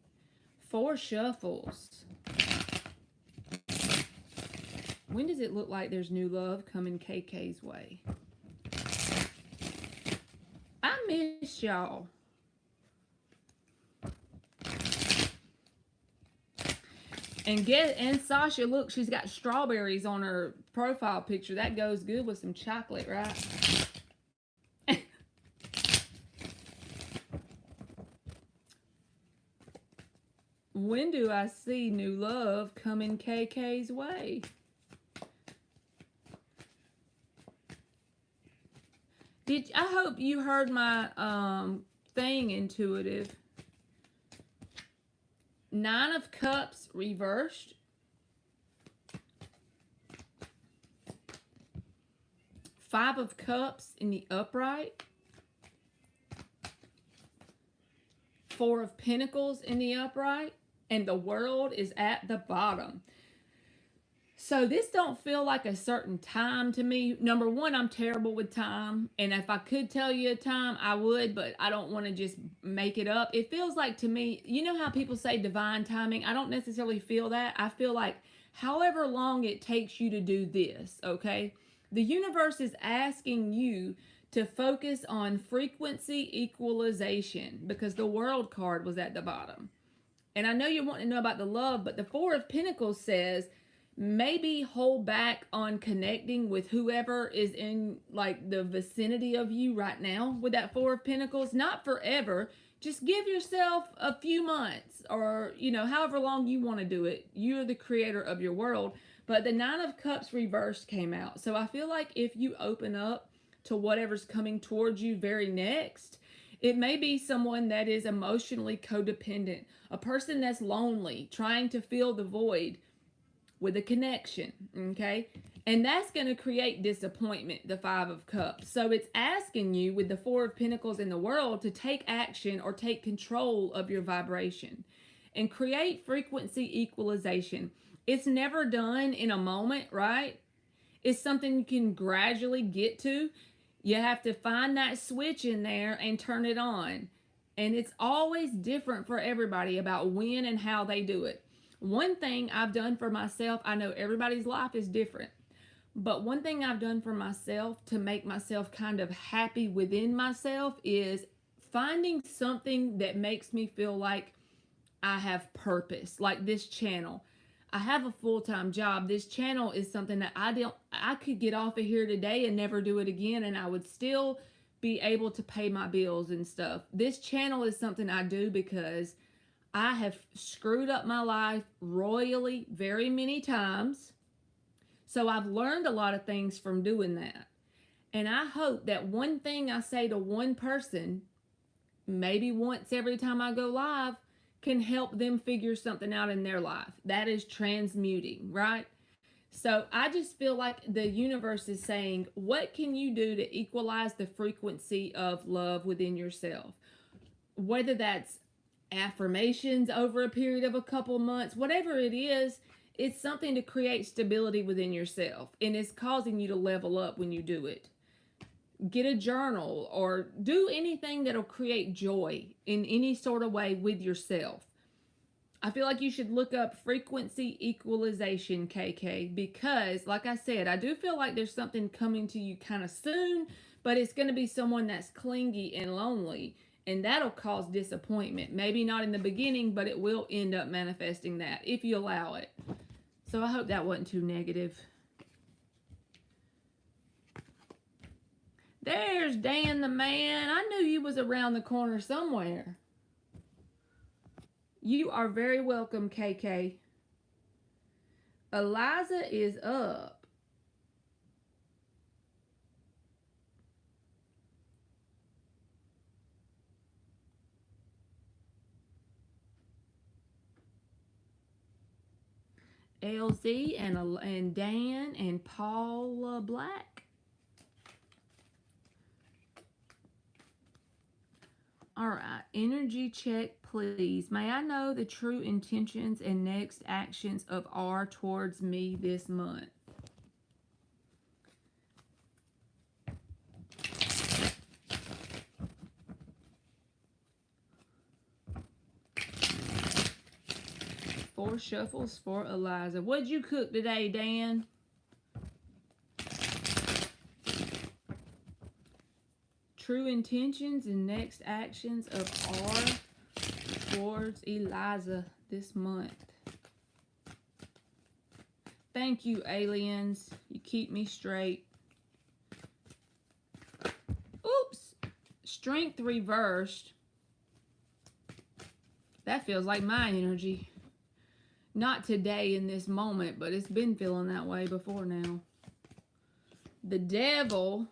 4 shuffles. When does it look like there's new love coming KK's way? I miss y'all. And Sasha, look, she's got strawberries on her profile picture. That goes good with some chocolate, right? When do I see new love coming KK's way? I hope you heard my thing, intuitive. 9 of Cups reversed. 5 of Cups in the upright. 4 of Pentacles in the upright. And the World is at the bottom. So this don't feel like a certain time to me. Number one, I'm terrible with time. And if I could tell you a time, I would, but I don't want to just make it up. It feels like to me, you know how people say divine timing? I don't necessarily feel that. I feel like however long it takes you to do this, okay? The universe is asking you to focus on frequency equalization because the World card was at the bottom. And I know you want to know about the love, but the 4 of Pentacles says maybe hold back on connecting with whoever is in like the vicinity of you right now with that 4 of Pentacles. Not forever. Just give yourself a few months or, you know, however long you want to do it. You're the creator of your world. But the 9 of Cups reversed came out. So I feel like if you open up to whatever's coming towards you very next, it may be someone that is emotionally codependent, a person that's lonely, trying to fill the void with a connection, okay? And that's going to create disappointment, the 5 of Cups. So it's asking you with the 4 of Pentacles in the World to take action or take control of your vibration and create frequency equalization. It's never done in a moment, right? It's something you can gradually get to. You have to find that switch in there and turn it on. And it's always different for everybody about when and how they do it. One thing I've done for myself, I know everybody's life is different, but one thing I've done for myself to make myself kind of happy within myself is finding something that makes me feel like I have purpose, like this channel. I have a full-time job. This channel is something that I could get off of here today and never do it again, and I would still be able to pay my bills and stuff. This channel is something I do because I have screwed up my life royally very many times. So I've learned a lot of things from doing that. And I hope that one thing I say to one person, maybe once every time I go live, can help them figure something out in their life. That is transmuting, right? So I just feel like the universe is saying, what can you do to equalize the frequency of love within yourself? Whether that's affirmations over a period of a couple months, whatever it is, it's something to create stability within yourself. And it's causing you to level up when you do it. Get a journal or do anything that'll create joy in any sort of way with yourself. I feel like you should look up frequency equalization, KK, because like I said, I do feel like there's something coming to you kind of soon, but it's going to be someone that's clingy and lonely. And that'll cause disappointment. Maybe not in the beginning, but it will end up manifesting that if you allow it. So I hope that wasn't too negative. There's Dan the man. I knew you was around the corner somewhere. You are very welcome, KK. Eliza is up. LZ and Dan and Paula Black. All right, energy check, please. May I know the true intentions and next actions of R towards me this month? Four shuffles for Eliza. What'd you cook today, Dan? True intentions and next actions of R towards Eliza this month. Thank you, aliens. You keep me straight. Oops. Strength reversed. That feels like my energy. Not today in this moment, but it's been feeling that way before now. The Devil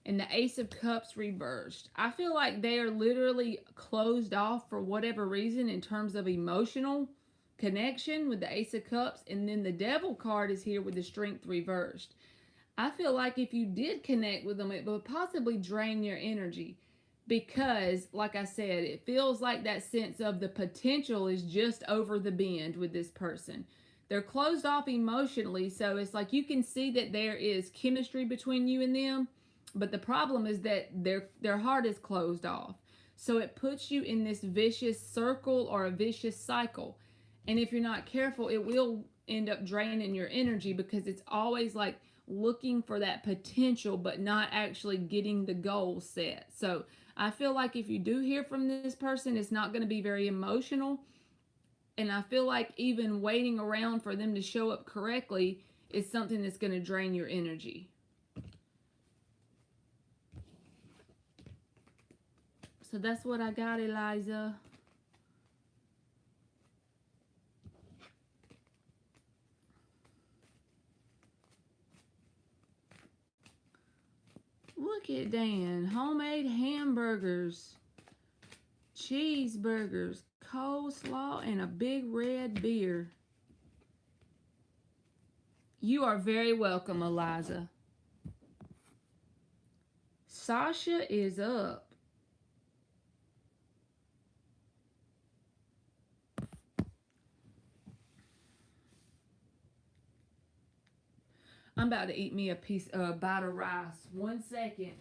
and the Ace of Cups reversed. I feel like they are literally closed off for whatever reason in terms of emotional connection with the Ace of Cups. And then the Devil card is here with the Strength reversed. I feel like if you did connect with them, it would possibly drain your energy. Because, like I said, it feels like that sense of the potential is just over the bend with this person. They're closed off emotionally, so it's like you can see that there is chemistry between you and them, but the problem is that their heart is closed off. So it puts you in this vicious circle or a vicious cycle. And if you're not careful, it will end up draining your energy because it's always like looking for that potential, but not actually getting the goal set. So I feel like if you do hear from this person, it's not going to be very emotional. And I feel like even waiting around for them to show up correctly is something that's going to drain your energy. So that's what I got, Eliza. Look at Dan. Homemade hamburgers, cheeseburgers, coleslaw, and a big red beer. You are very welcome, Eliza. Sasha is up. I'm about to eat me a bite of rice. 1 second.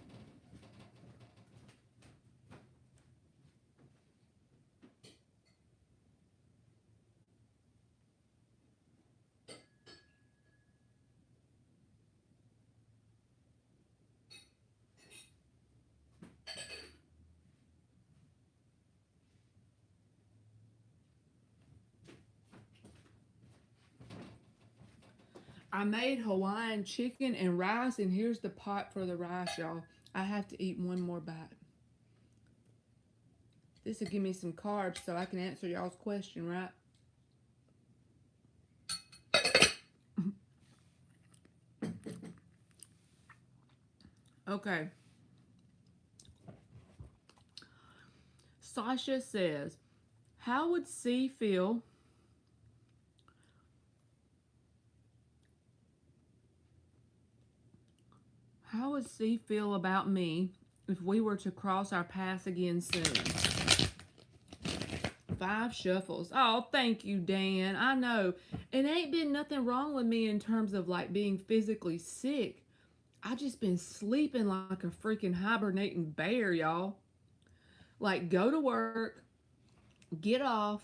I made Hawaiian chicken and rice, and here's the pot for the rice, y'all. I have to eat one more bite. This will give me some carbs so I can answer y'all's question, right? Okay. Sasha says, how would C feel about me if we were to cross our paths again soon? 5 shuffles. Oh, thank you, Dan. I know. It ain't been nothing wrong with me in terms of like being physically sick. I just been sleeping like a freaking hibernating bear, y'all. Like, go to work, get off,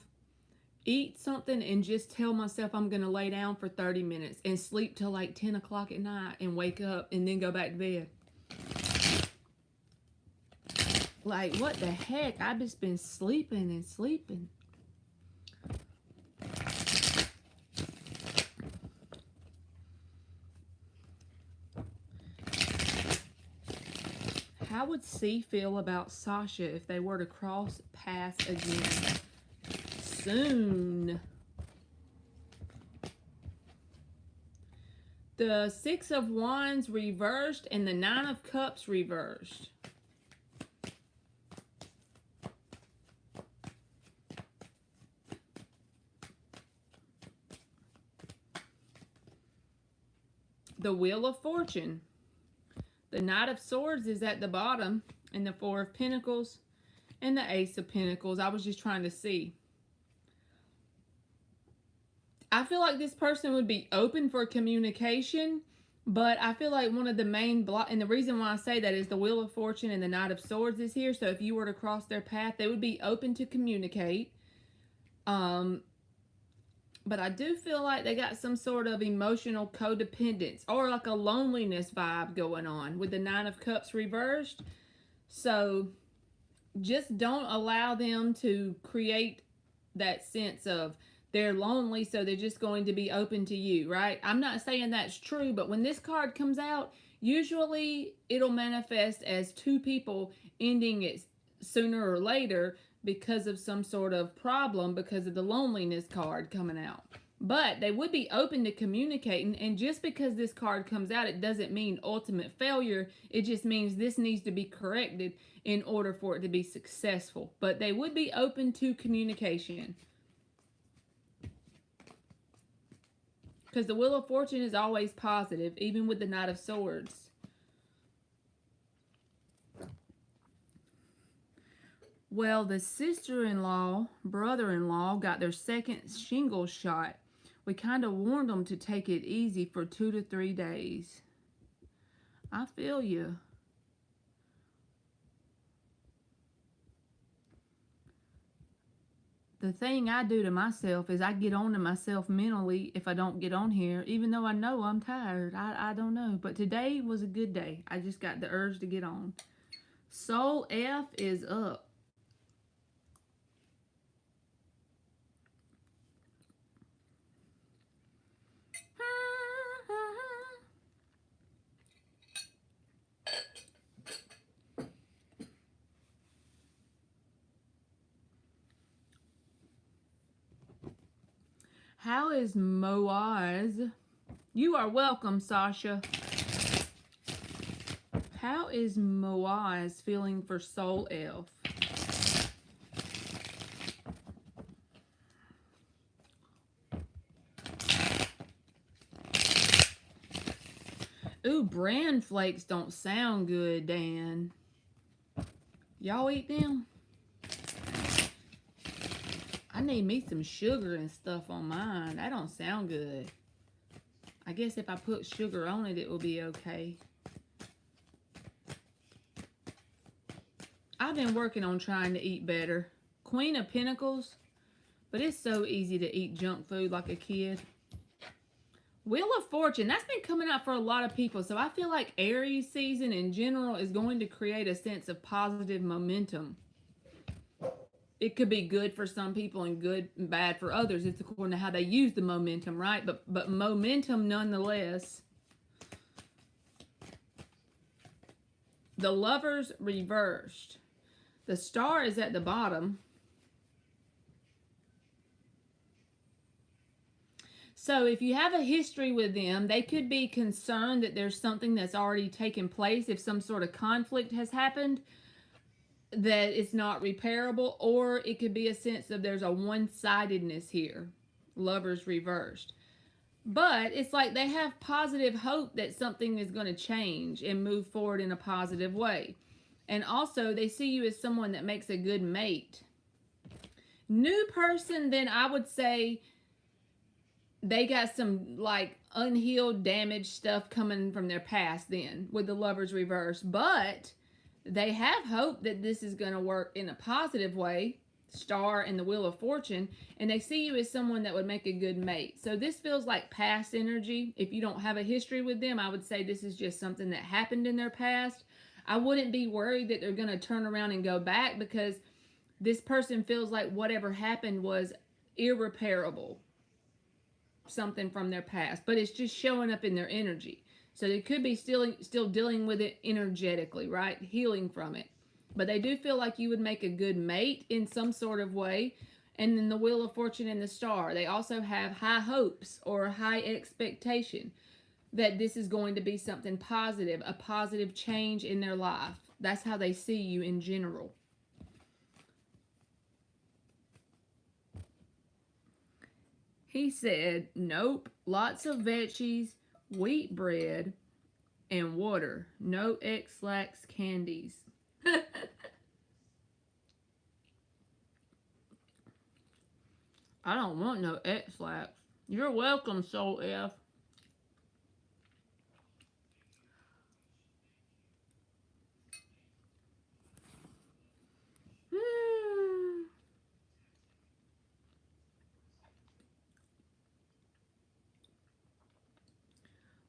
eat something, and just tell myself I'm going to lay down for 30 minutes and sleep till like 10 o'clock at night and wake up and then go back to bed. Like, what the heck? I've just been sleeping and sleeping. How would C feel about Sasha if they were to cross paths again soon? The Six of Wands reversed and the Nine of Cups reversed. The Wheel of Fortune. The Knight of Swords is at the bottom, and the Four of Pentacles, and the Ace of Pentacles. I was just trying to see. I feel like this person would be open for communication, but I feel like one of the main and the reason why I say that is the Wheel of Fortune and the Knight of Swords is here. So if you were to cross their path, they would be open to communicate. But I do feel like they got some sort of emotional codependence or like a loneliness vibe going on with the Nine of Cups reversed. So just don't allow them to create that sense of they're lonely, so they're just going to be open to you, right? I'm not saying that's true, but when this card comes out, usually it'll manifest as two people ending it sooner or later because of some sort of problem because of the loneliness card coming out. But they would be open to communicating, and just because this card comes out, it doesn't mean ultimate failure. It just means this needs to be corrected in order for it to be successful. But they would be open to communication. Because the Wheel of Fortune is always positive, even with the Knight of Swords. Well, the sister-in-law, brother-in-law got their second shingles shot. We kind of warned them to take it easy for 2 to 3 days. I feel you. The thing I do to myself is I get on to myself mentally if I don't get on here, even though I know I'm tired. I don't know. But today was a good day. I just got the urge to get on. Soul F is up. How is Moaz? You are welcome, Sasha. How is Moaz feeling for Soul Elf? Ooh, bran flakes don't sound good, Dan. Y'all eat them? I need me some sugar and stuff on mine. That don't sound good. I guess if I put sugar on it, it will be okay. I've been working on trying to eat better. Queen of Pentacles, but it's so easy to eat junk food like a kid. Wheel of Fortune, that's been coming out for a lot of people. So I feel like Aries season in general is going to create a sense of positive momentum. It could be good for some people and good and bad for others. It's according to how they use the momentum, right? But momentum nonetheless. The Lovers reversed. The Star is at the bottom. So if you have a history with them, they could be concerned that there's something that's already taken place. If some sort of conflict has happened, that it's not repairable, or it could be a sense of there's a one-sidedness here. Lovers reversed. But it's like they have positive hope that something is going to change and move forward in a positive way. And also, they see you as someone that makes a good mate. New person, then I would say they got some like unhealed, damaged stuff coming from their past then with the Lovers reversed. But they have hope that this is going to work in a positive way. Star and the Wheel of Fortune, and they see you as someone that would make a good mate. So this feels like past energy. If you don't have a history with them, I would say this is just something that happened in their past. I wouldn't be worried that they're going to turn around and go back, because this person feels like whatever happened was irreparable, something from their past, but it's just showing up in their energy. So they could be still dealing with it energetically, right? Healing from it. But they do feel like you would make a good mate in some sort of way. And then the Wheel of Fortune and the Star. They also have high hopes or high expectation that this is going to be something positive, a positive change in their life. That's how they see you in general. He said, nope, lots of veggies, wheat bread, and water. No X-Lax candies. I don't want no X-Lax. You're welcome, Soul F.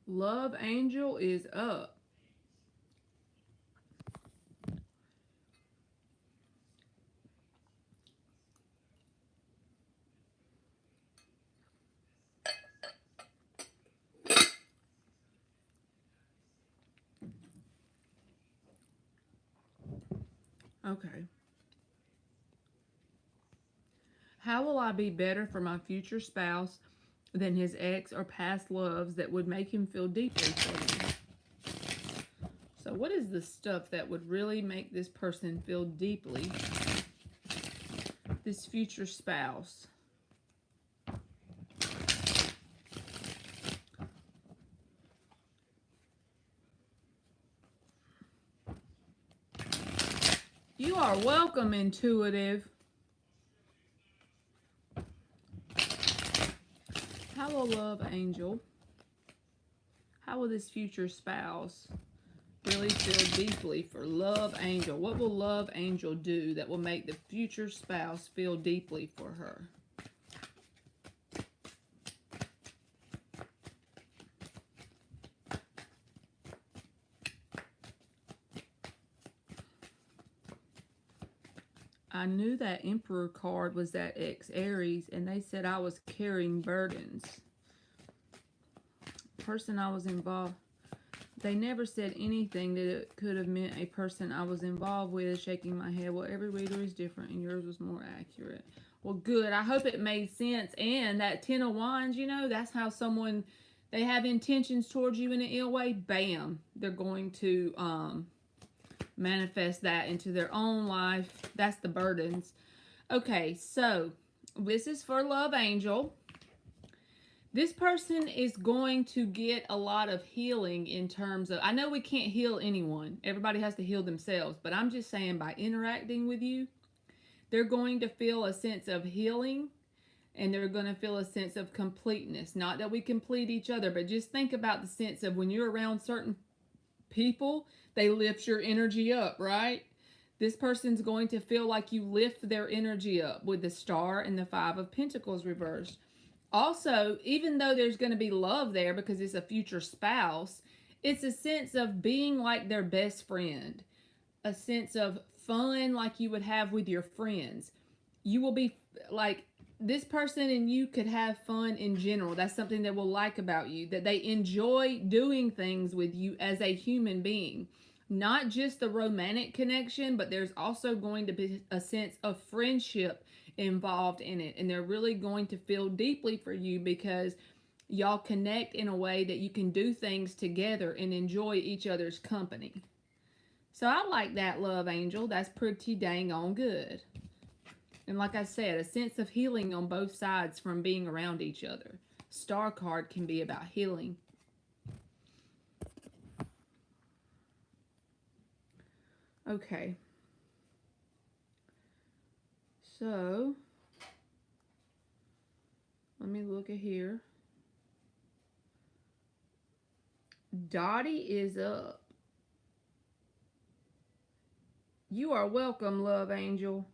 Love Angel is up. Okay. How will I be better for my future spouse than his ex or past loves that would make him feel deeply for me? So what is the stuff that would really make this person feel deeply? This future spouse. You are welcome, intuitive. How will Love Angel, how will this future spouse really feel deeply for Love Angel? What will Love Angel do that will make the future spouse feel deeply for her? I knew that Emperor card was that ex-Aries, and they said I was carrying burdens. Person I was involved, they never said anything that it could have meant a person I was involved with. Shaking my head. Well, every reader is different, and yours was more accurate. Well, good. I hope it made sense. And that Ten of Wands, you know, that's how someone, they have intentions towards you in an ill way. Bam, they're going to manifest that into their own life. That's the burdens. Okay, so this is for Love Angel. This person is going to get a lot of healing in terms of, I know we can't heal anyone. Everybody has to heal themselves. But I'm just saying, by interacting with you, they're going to feel a sense of healing, and they're going to feel a sense of completeness. Not that we complete each other, but just think about the sense of when you're around certain people, they lift your energy up, right? This person's going to feel like you lift their energy up with the Star and the Five of Pentacles reversed. Also, even though there's going to be love there because it's a future spouse, it's a sense of being like their best friend, a sense of fun like you would have with your friends. You will be like, this person and you could have fun in general. That's something they will like about you, that they enjoy doing things with you as a human being. Not just the romantic connection, but there's also going to be a sense of friendship involved in it. And they're really going to feel deeply for you because y'all connect in a way that you can do things together and enjoy each other's company. So I like that, Love Angel. That's pretty dang on good. And like I said, a sense of healing on both sides from being around each other. Star card can be about healing. Okay. So, let me look at here. Dottie is up. You are welcome, Love Angel.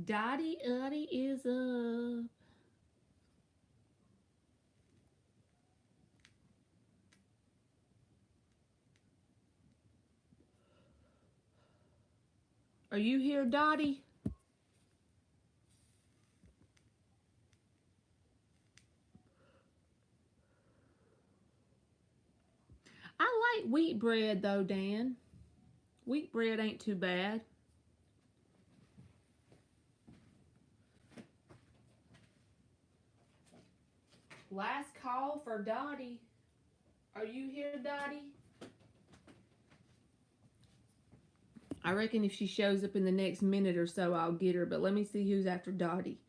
Dottie is up. Are you here, Dottie? I like wheat bread though, Dan. Wheat bread ain't too bad. Last call for Dottie. Are you here, Dottie? I reckon if she shows up in the next minute or so, I'll get her. But let me see who's after Dottie.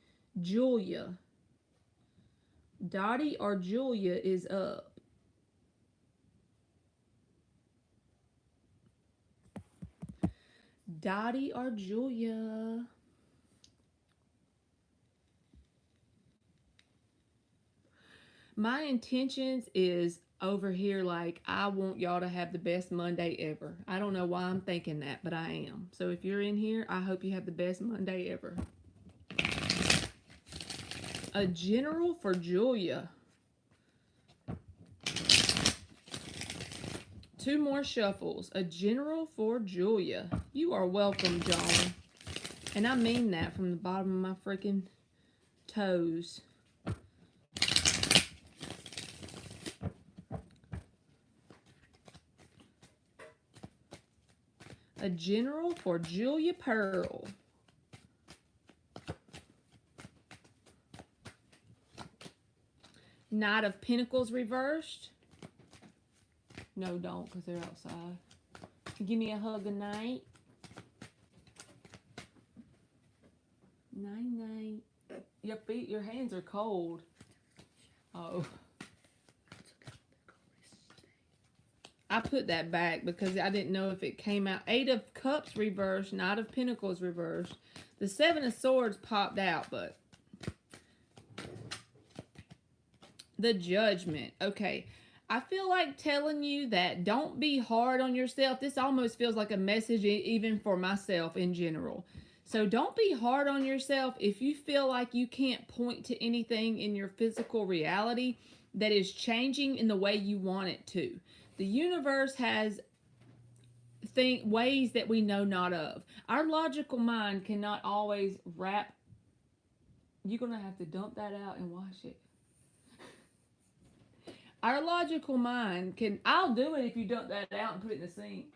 Julia. Dottie or Julia is up. Dottie or Julia. My intentions is over here like I want y'all to have the best Monday ever. I don't know why I'm thinking that, but I am. So if you're in here, I hope you have the best Monday ever. A general for Julia. 2 more shuffles. A general for Julia. You are welcome, John. And I mean that from the bottom of my freaking toes. A general for Julia Pearl. Knight of Pentacles reversed. No, don't, because they're outside. Give me a hug a night. Night. Your feet, your hands are cold. Oh. I put that back because I didn't know if it came out. 8 of Cups reversed, Knight of Pentacles reversed. The 7 of Swords popped out, but the Judgment. Okay. I feel like telling you that don't be hard on yourself. This almost feels like a message even for myself in general. So don't be hard on yourself if you feel like you can't point to anything in your physical reality that is changing in the way you want it to. The universe has ways that we know not of. Our logical mind cannot always wrap. You're going to have to dump that out and wash it. Our logical mind can, I'll do it if you dump that out and put it in the sink.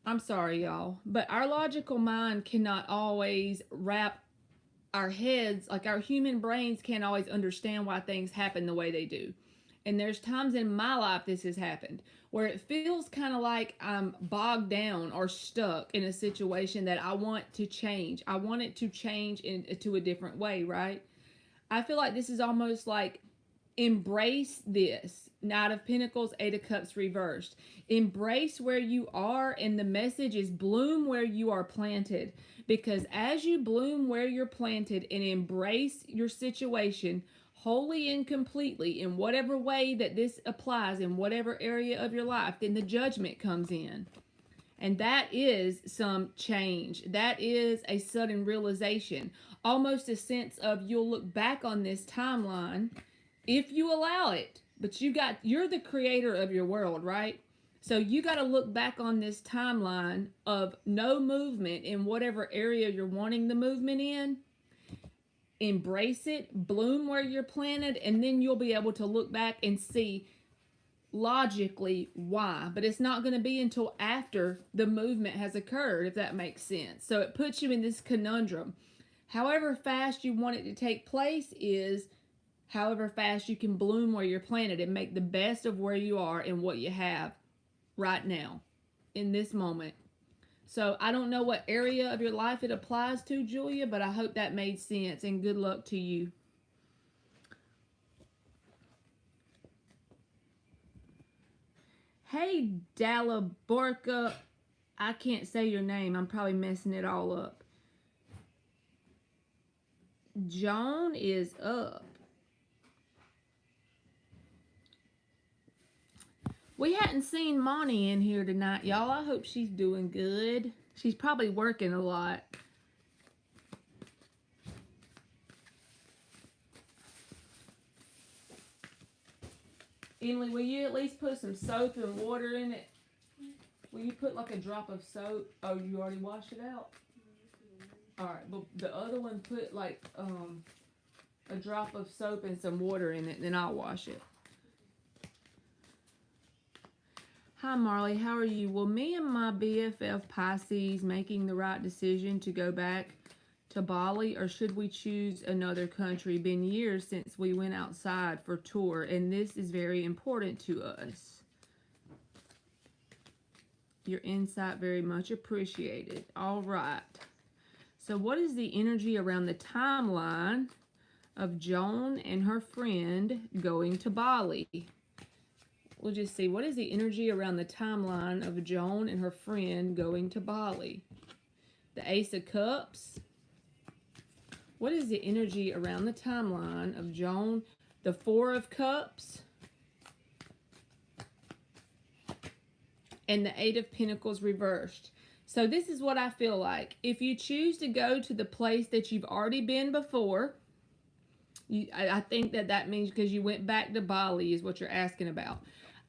I'm sorry, y'all. But our logical mind cannot always wrap our heads, like our human brains can't always understand why things happen the way they do. And there's times in my life this has happened where it feels kind of like I'm bogged down or stuck in a situation that I want to change. I want it to change into a different way, right? I feel like this is almost like embrace this. Knight of Pentacles, 8 of Cups reversed. Embrace where you are, and the message is bloom where you are planted. Because as you bloom where you're planted and embrace your situation wholly and completely in whatever way that this applies in whatever area of your life, then the Judgment comes in. And that is some change. That is a sudden realization. Almost a sense of you'll look back on this timeline if you allow it. But you're the creator of your world, right? So you got to look back on this timeline of no movement in whatever area you're wanting the movement in. Embrace it, bloom where you're planted, and then you'll be able to look back and see logically why. But it's not going to be until after the movement has occurred, if that makes sense. So it puts you in this conundrum. However fast you want it to take place is however fast you can bloom where you're planted and make the best of where you are and what you have right now in this moment. So I don't know what area of your life it applies to, Julia, but I hope that made sense, and good luck to you. Hey, Dalaborka. I can't say your name. I'm probably messing it all up. Joan is up. We hadn't seen Monty in here tonight, y'all. I hope she's doing good. She's probably working a lot. Emily, will you at least put some soap and water in it? Will Will you put like a drop of soap? Oh, you already washed it out? Alright, but the other one put like a drop of soap and some water in it, and then I'll wash it. Hi Marley, how are you? Well, me and my BFF Pisces making the right decision to go back to Bali, or should we choose another country? Been years since we went outside for tour, and this is very important to us. Your insight very much appreciated. All right. So what is the energy around the timeline of Joan and her friend going to Bali? We'll just see, what is the energy around the timeline of Joan and her friend going to Bali? The Ace of Cups. What is the energy around the timeline of Joan? The Four of Cups. And the Eight of Pentacles reversed. So this is what I feel like. If you choose to go to the place that you've already been before, I think that means because you went back to Bali is what you're asking about.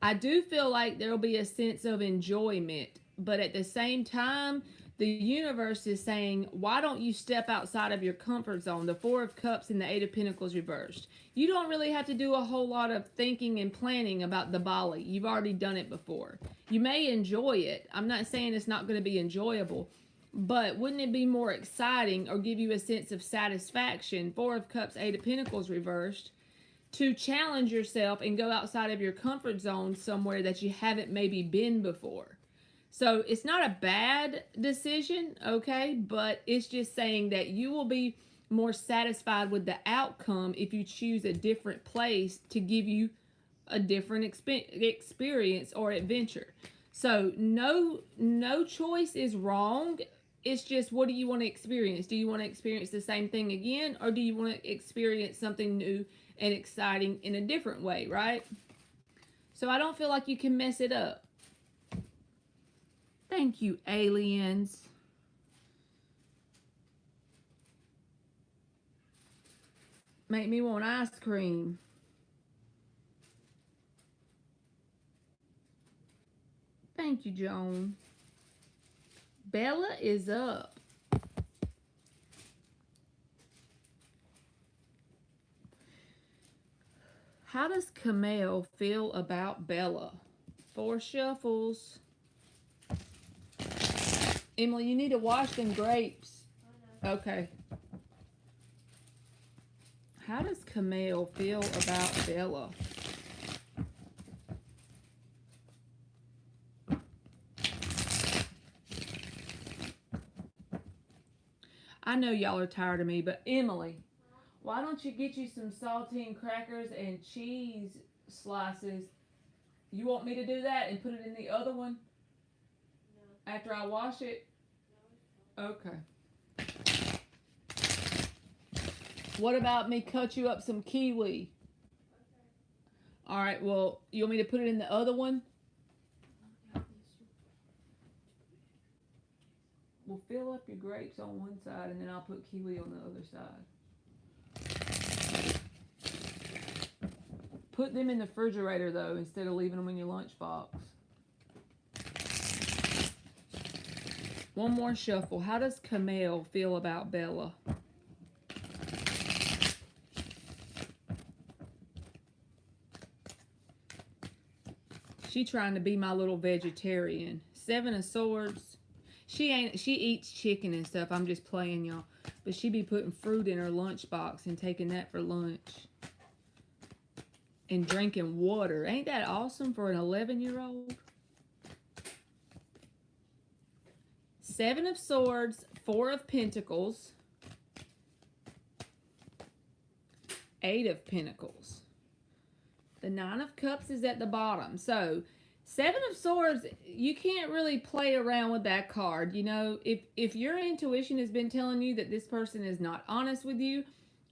I do feel like there'll be a sense of enjoyment, but at the same time, the universe is saying, why don't you step outside of your comfort zone? The Four of Cups and the Eight of Pentacles reversed. You don't really have to do a whole lot of thinking and planning about the Bali. You've already done it before. You may enjoy it. I'm not saying it's not going to be enjoyable, but wouldn't it be more exciting or give you a sense of satisfaction? Four of Cups, Eight of Pentacles reversed. To challenge yourself and go outside of your comfort zone somewhere that you haven't maybe been before. So it's not a bad decision, okay? But it's just saying that you will be more satisfied with the outcome if you choose a different place to give you a different experience or adventure. So no choice is wrong. It's just, what do you want to experience? Do you want to experience the same thing again, or do you want to experience something new and exciting in a different way, right? So I don't feel like you can mess it up. Thank you, aliens. Make me want ice cream. Thank you, Joan. Bella is up. How does Camille feel about Bella? 4 shuffles. Emily, you need to wash them grapes. Okay. How does Camille feel about Bella? I know y'all are tired of me, but Emily, why don't you get you some saltine crackers and cheese slices? You want me to do that and put it in the other one? No. After I wash it? No. Okay. What about me cut you up some kiwi? Okay. Alright, well, you want me to put it in the other one? We'll fill up your grapes on one side, and then I'll put kiwi on the other side. Put them in the refrigerator, though, instead of leaving them in your lunchbox. One more shuffle. How does Camille feel about Bella? She trying to be my little vegetarian. 7 of Swords. She eats chicken and stuff. I'm just playing, y'all. But she be putting fruit in her lunchbox and taking that for lunch. And drinking water. Ain't that awesome for an 11-year-old? 7 of Swords, 4 of Pentacles, 8 of Pentacles. The 9 of Cups is at the bottom. So 7 of Swords, you can't really play around with that card. You know, if your intuition has been telling you that this person is not honest with you,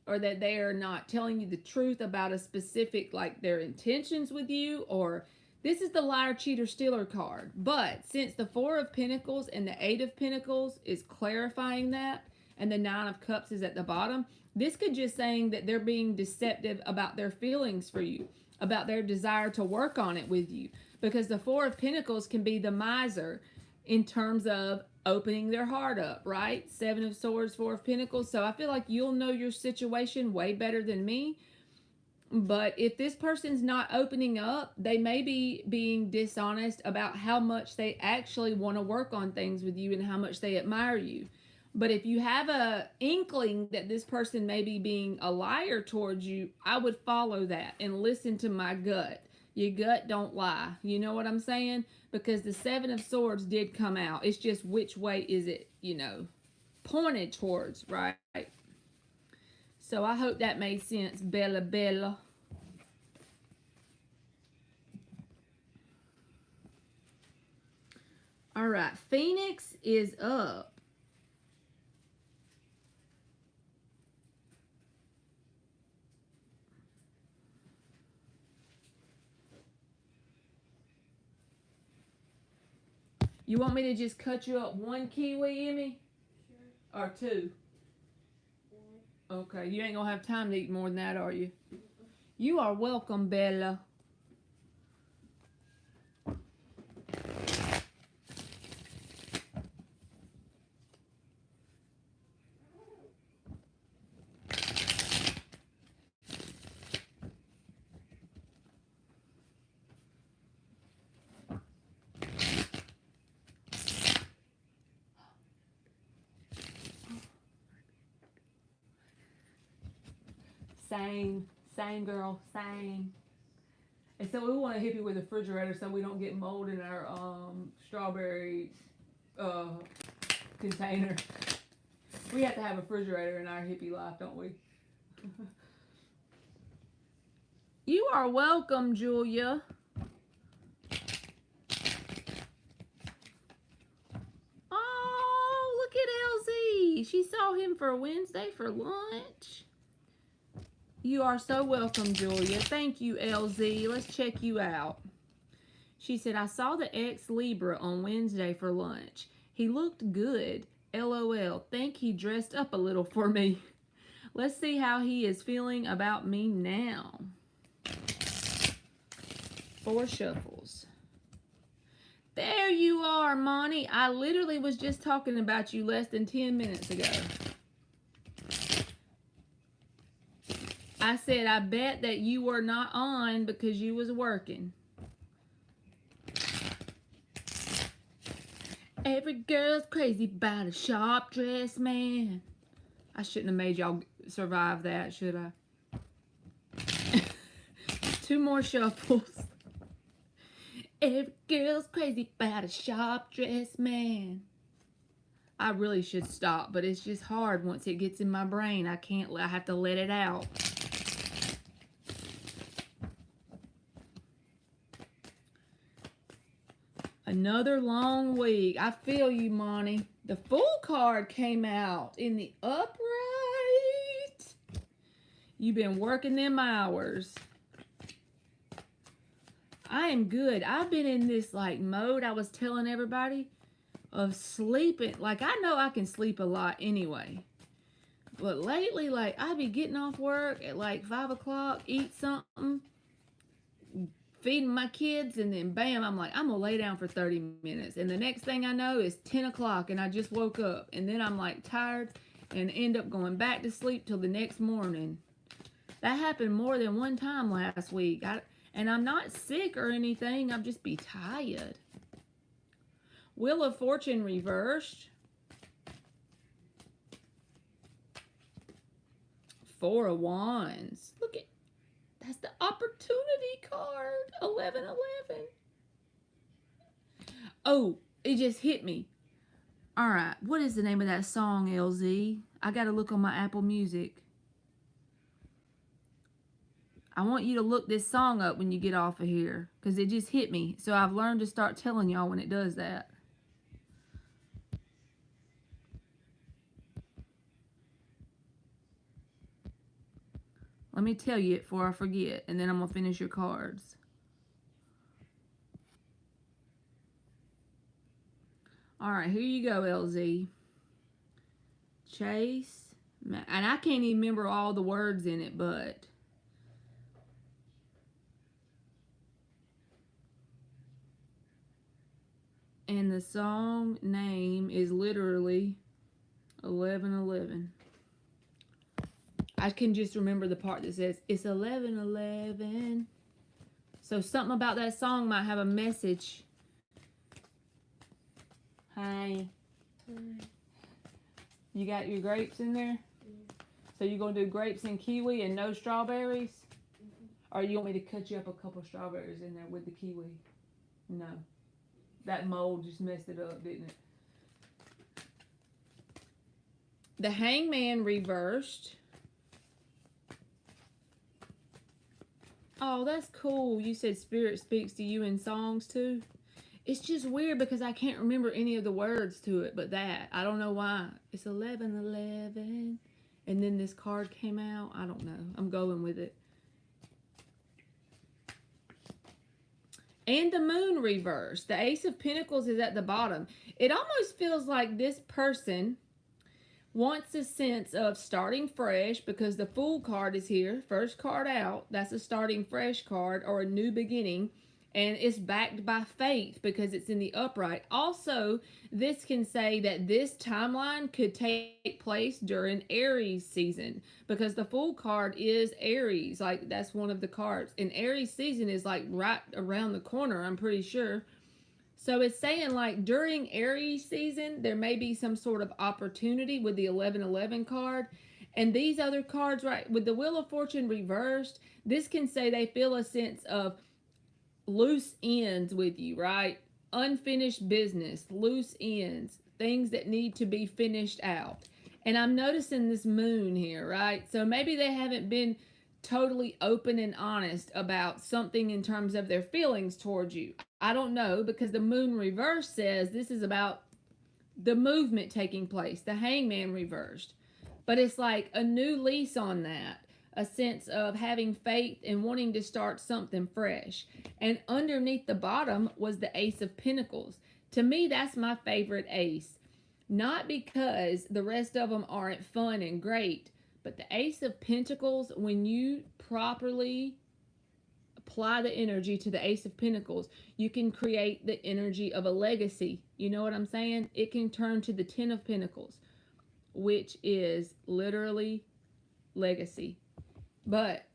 or that they are not telling you the truth about a specific, like their intentions with you, or this is the liar, cheater, stealer card. But since the 4 of Pentacles and the 8 of Pentacles is clarifying that, and the 9 of Cups is at the bottom, this could just saying that they're being deceptive about their feelings for you, about their desire to work on it with you. because the Four of Pentacles can be the miser in terms of opening their heart up, right? Seven of Swords, Four of Pentacles. So I feel like you'll know your situation way better than me. But if this person's not opening up, they may be being dishonest about how much they actually want to work on things with you and how much they admire you. But if you have a inkling that this person may be being a liar towards you, I would follow that and listen to my gut. Your gut don't lie. You know what I'm saying? Because the Seven of Swords did come out. It's just which way is it, pointed towards, right? So I hope that made sense, Bella Bella. All right, Phoenix is up. You want me to just cut you up one kiwi, Emmy? Sure. Or two? One. Okay, you ain't gonna have time to eat more than that, are you? You are welcome, Bella. Same girl, same. And so we want to hit you with a refrigerator so we don't get mold in our strawberry container. We have to have a refrigerator in our hippie life, don't we? You are welcome, Julia. Oh, look at LZ. She saw him for Wednesday for lunch. You are so welcome, Julia. Thank you, LZ. Let's check you out. She said, I saw the ex-Libra on Wednesday for lunch. He looked good. LOL. Think he dressed up a little for me. Let's see how he is feeling about me now. 4 shuffles. There you are, Monty. I literally was just talking about you less than 10 minutes ago. I said, I bet that you were not on because you was working. Every girl's crazy about a sharp dressed man. I shouldn't have made y'all survive that, should I? 2 more shuffles. Every girl's crazy about a sharp dressed man. I really should stop, but it's just hard once it gets in my brain. I have to let it out. Another long week. I feel you, Monty. The Fool card came out in the upright. You've been working them hours. I am good. I've been in this mode I was telling everybody of sleeping. I know I can sleep a lot anyway. But lately, I be getting off work at 5 o'clock, eat something, feeding my kids, and then bam, I'm I'm gonna lay down for 30 minutes. And the next thing I know is 10 o'clock and I just woke up. And then I'm tired and end up going back to sleep till the next morning. That happened more than one time last week. And I'm not sick or anything. I'm just be tired. Wheel of Fortune reversed. 4 of Wands. Look at, that's the opportunity card. 1111. Oh, it just hit me. All right. What is the name of that song, LZ? I got to look on my Apple Music. I want you to look this song up when you get off of here, because it just hit me. So I've learned to start telling y'all when it does that. Let me tell you it before I forget, and then I'm going to finish your cards. All right, here you go, LZ. Chase. And I can't even remember all the words in it, but... And the song name is literally 11:11. I can just remember the part that says, it's 11:11. So something about that song might have a message. Hi. You got your grapes in there? So you going to do grapes and kiwi and no strawberries? Or you want me to cut you up a couple strawberries in there with the kiwi? No. That mold just messed it up, didn't it? The Hangman reversed. Oh, that's cool. You said Spirit speaks to you in songs too? It's just weird because I can't remember any of the words to it but that. I don't know why. It's 11:11. And then this card came out. I don't know. I'm going with it. And the Moon reversed. The Ace of Pentacles is at the bottom. It almost feels like this person wants a sense of starting fresh because the Fool card is here. First card out. That's a starting fresh card or a new beginning. And it's backed by faith because it's in the upright. Also, this can say that this timeline could take place during Aries season because the Fool card is Aries. Like, that's one of the cards. And Aries season is like right around the corner, I'm pretty sure. So it's saying like during Aries season, there may be some sort of opportunity with the 11:11 card. And these other cards, right, with the Wheel of Fortune reversed, this can say they feel a sense of loose ends with you, right? Unfinished business, loose ends, things that need to be finished out. And I'm noticing this Moon here, right? So maybe they haven't been totally open and honest about something in terms of their feelings towards you. I don't know, because the Moon reverse says this is about the movement taking place, the Hangman reversed. But it's like a new lease on that. A sense of having faith and wanting to start something fresh. And underneath the bottom was the Ace of Pentacles. To me, that's my favorite ace. Not because the rest of them aren't fun and great, but the Ace of Pentacles, when you properly apply the energy to the Ace of Pentacles, you can create the energy of a legacy. You know what I'm saying? It can turn to the Ten of Pentacles, which is literally legacy. But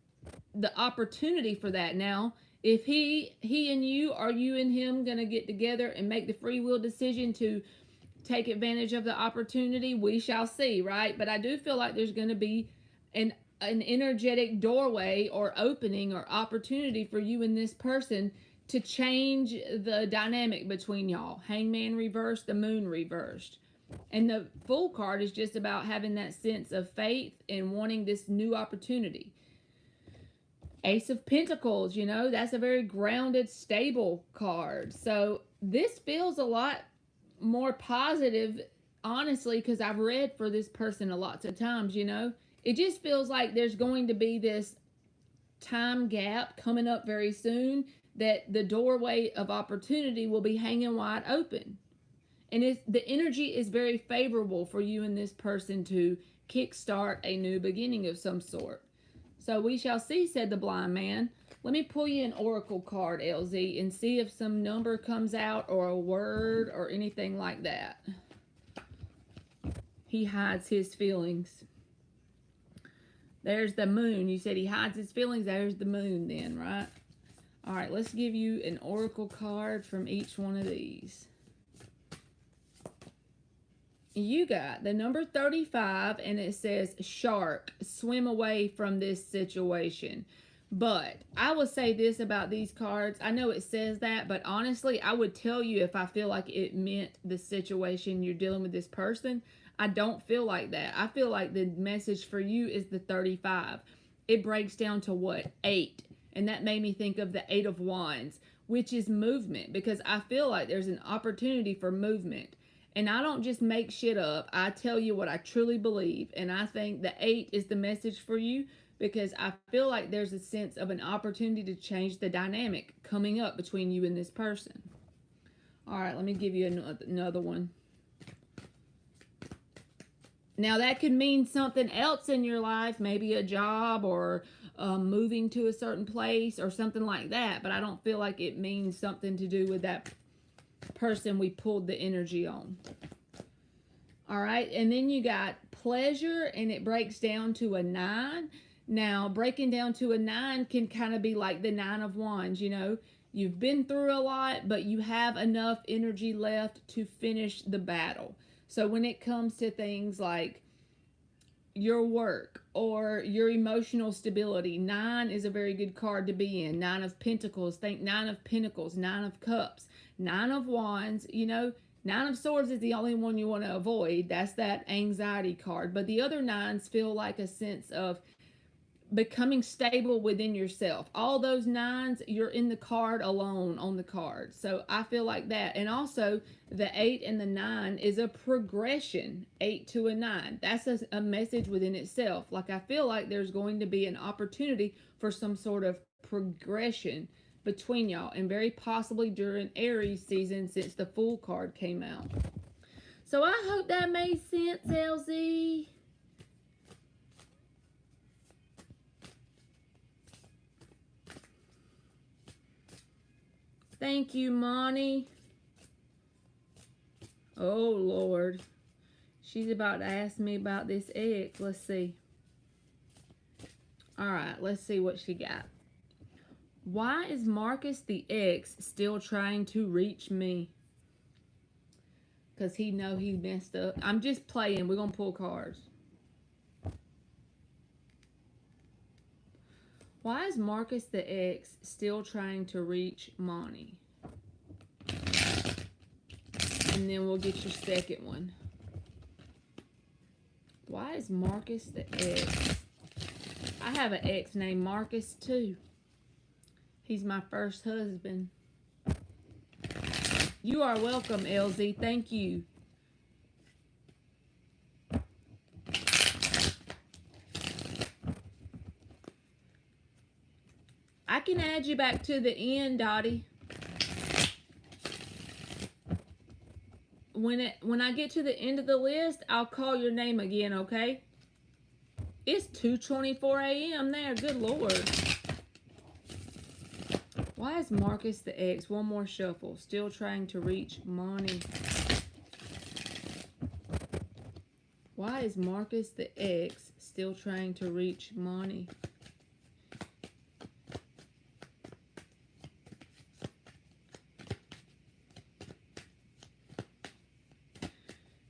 the opportunity for that now, if he and you, are you and him going to get together and make the free will decision to take advantage of the opportunity? We shall see, right? But I do feel like there's going to be an energetic doorway or opening or opportunity for you and this person to change the dynamic between y'all. Hangman reversed, the Moon reversed. And the Fool card is just about having that sense of faith and wanting this new opportunity. Ace of Pentacles, you know, that's a very grounded, stable card. So this feels a lot more positive, honestly, because I've read for this person a lot of times, you know. It just feels like there's going to be this time gap coming up very soon that the doorway of opportunity will be hanging wide open. And the energy is very favorable for you and this person to kickstart a new beginning of some sort. So we shall see, said the blind man. Let me pull you an oracle card, LZ, and see if some number comes out or a word or anything like that. He hides his feelings. There's the Moon. You said he hides his feelings. There's the Moon then, right? All right, let's give you an oracle card from each one of these. You got the number 35, and it says shark, swim away from this situation. But I will say this about these cards. I know it says that, but honestly, I would tell you if I feel like it meant the situation you're dealing with this person. I don't feel like that. I feel like the message for you is the 35. It breaks down to what? 8. And that made me think of the 8 of Wands, which is movement, because I feel like there's an opportunity for movement. And I don't just make shit up. I tell you what I truly believe. And I think the 8 is the message for you because I feel like there's a sense of an opportunity to change the dynamic coming up between you and this person. All right, let me give you another one. Now, that could mean something else in your life, maybe a job or moving to a certain place or something like that. But I don't feel like it means something to do with that person we pulled the energy on. All right, and then you got pleasure, and it breaks down to a 9. Now, breaking down to a 9 can kind of be like the 9 of Wands, you know. You've been through a lot, but you have enough energy left to finish the battle. So when it comes to things like your work or your emotional stability, 9 is a very good card to be in. 9 of Pentacles, think 9 of Pentacles, 9 of Cups, 9 of Wands, you know. 9 of Swords is the only one you want to avoid. That's that anxiety card. But the other 9s feel like a sense of becoming stable within yourself. All those 9s, you're in the card alone on the card. So I feel like that. And also the 8 and the 9 is a progression, 8 to a 9. That's a message within itself. Like I feel like there's going to be an opportunity for some sort of progression between y'all, and very possibly during Aries season since the Fool card came out. So I hope that made sense, LZ. Thank you, Monty. Oh, Lord. She's about to ask me about this ex. Let's see. All right, let's see what she got. Why is Marcus the ex still trying to reach me? Because he know he messed up. I'm just playing. We're going to pull cards. Why is Marcus the ex still trying to reach Monty? And then we'll get your second one. Why is Marcus the ex? I have an ex named Marcus too. He's my first husband. You are welcome, LZ. Thank you. I can add you back to the end, Dottie. When I get to the end of the list, I'll call your name again, okay? It's 2:24 a.m. there. Good Lord. Why is Marcus the ex? One more shuffle. Still trying to reach Monty. Why is Marcus the ex still trying to reach Monty?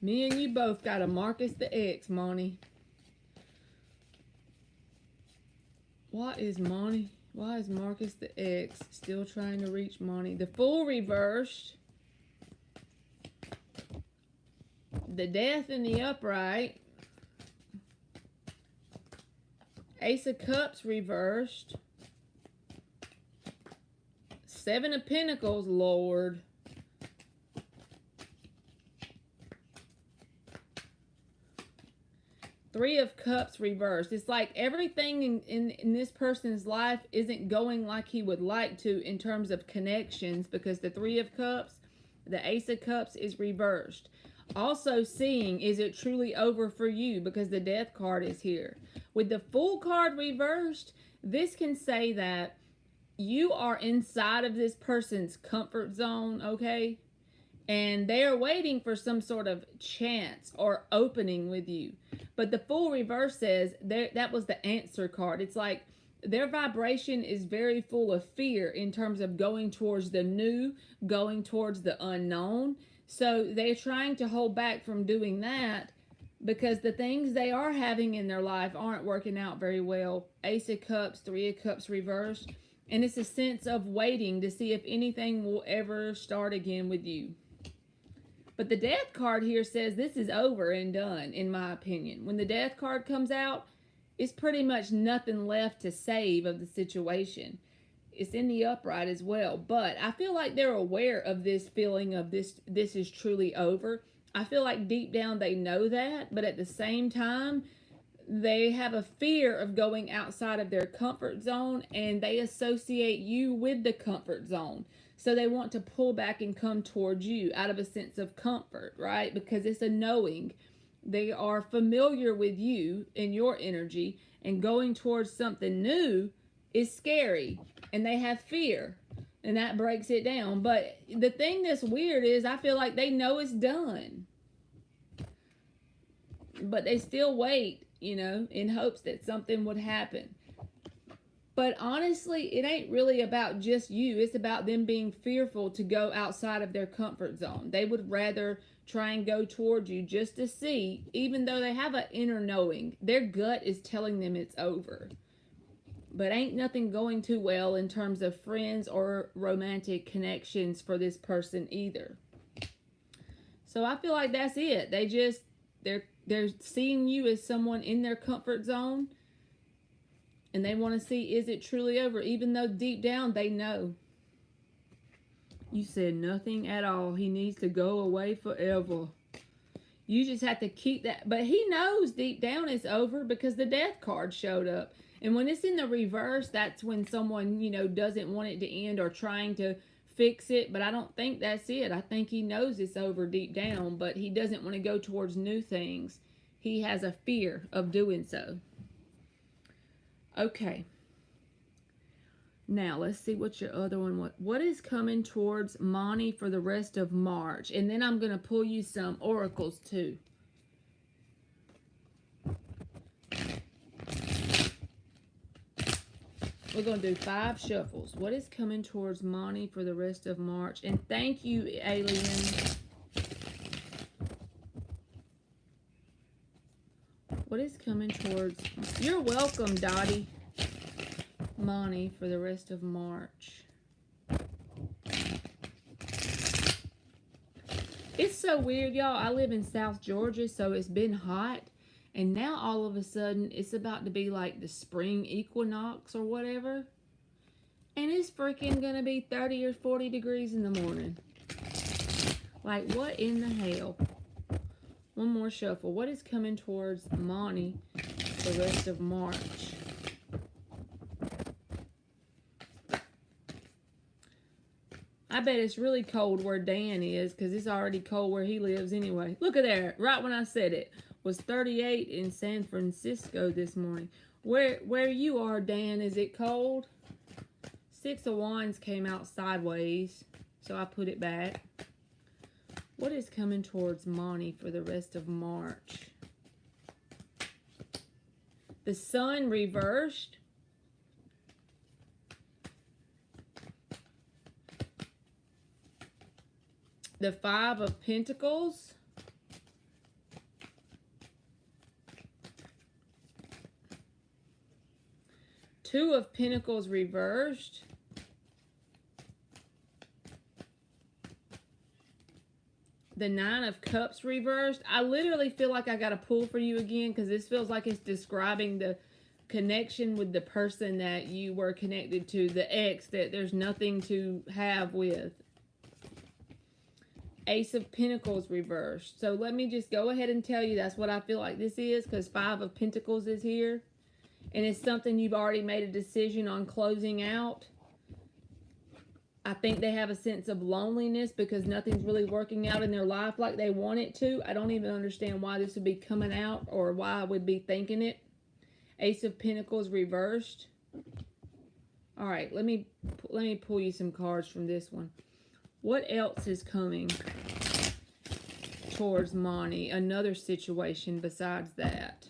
Me and you both got a Marcus the ex, Monty. Why is Marcus the ex still trying to reach Monty? The Fool reversed. The Death in the upright. Ace of Cups reversed. 7 of Pentacles, Lord. Three of Cups reversed. It's like everything in this person's life isn't going like he would like to in terms of connections, because the Three of Cups, the Ace of Cups is reversed. Also seeing, is it truly over for you? Because the Death card is here. With the Fool card reversed, this can say that you are inside of this person's comfort zone, okay? And they are waiting for some sort of chance or opening with you. But the Fool reverse says that was the answer card. It's like their vibration is very full of fear in terms of going towards the new, going towards the unknown. So they're trying to hold back from doing that because the things they are having in their life aren't working out very well. Ace of Cups, Three of Cups reversed. And it's a sense of waiting to see if anything will ever start again with you. But the Death card here says this is over and done, in my opinion. When the Death card comes out, it's pretty much nothing left to save of the situation. It's in the upright as well. But I feel like they're aware of this feeling of this is truly over. I feel like deep down they know that. But at the same time, they have a fear of going outside of their comfort zone. And they associate you with the comfort zone. So they want to pull back and come towards you out of a sense of comfort, right? Because it's a knowing. They are familiar with you and your energy, and going towards something new is scary, and they have fear. And that breaks it down. But the thing that's weird is I feel like they know it's done. But they still wait, in hopes that something would happen. But honestly, it ain't really about just you. It's about them being fearful to go outside of their comfort zone. They would rather try and go towards you just to see, even though they have an inner knowing. Their gut is telling them it's over. But ain't nothing going too well in terms of friends or romantic connections for this person either. So I feel like that's it. They're seeing you as someone in their comfort zone. And they want to see, is it truly over? Even though deep down they know. You said nothing at all. He needs to go away forever. You just have to keep that. But he knows deep down it's over because the death card showed up. And when it's in the reverse, that's when someone, doesn't want it to end or trying to fix it. But I don't think that's it. I think he knows it's over deep down, but he doesn't want to go towards new things. He has a fear of doing so. Okay. Now, let's see what your other one, what is coming towards Monty for the rest of March? And then I'm going to pull you some oracles, too. We're going to do 5 shuffles. What is coming towards Monty for the rest of March? And thank you, Alien. What is coming towards... You're welcome, Dottie. Monty for the rest of March. It's so weird, y'all. I live in South Georgia, so it's been hot. And now all of a sudden, it's about to be like the spring equinox or whatever. And it's freaking going to be 30 or 40 degrees in the morning. Like, what in the hell? One more shuffle. What is coming towards Monty the rest of March? I bet it's really cold where Dan is because it's already cold where he lives anyway. Look at there. Right when I said it was 38 in San Francisco this morning. Where you are, Dan, is it cold? 6 of Wands came out sideways, so I put it back. What is coming towards Monty for the rest of March? The Sun reversed. The 5 of Pentacles. Two of Pentacles reversed. The 9 of Cups reversed. I literally feel like I got to pull for you again because this feels like it's describing the connection with the person that you were connected to, the ex that there's nothing to have with. Ace of Pentacles reversed. So let me just go ahead and tell you that's what I feel like this is because 5 of Pentacles is here. And it's something you've already made a decision on closing out. I think they have a sense of loneliness because nothing's really working out in their life like they want it to. I don't even understand why this would be coming out or why I would be thinking it. Ace of Pentacles reversed. All right, let me pull you some cards from this one. What else is coming towards Monty? Another situation besides that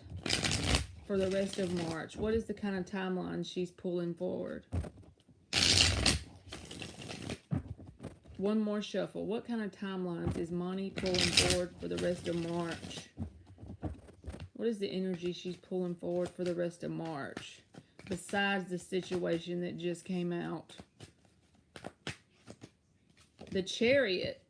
for the rest of March. What is the kind of timeline she's pulling forward? One more shuffle. What kind of timelines is Monty pulling forward for the rest of March? What is the energy she's pulling forward for the rest of March? Besides the situation that just came out. The Chariot.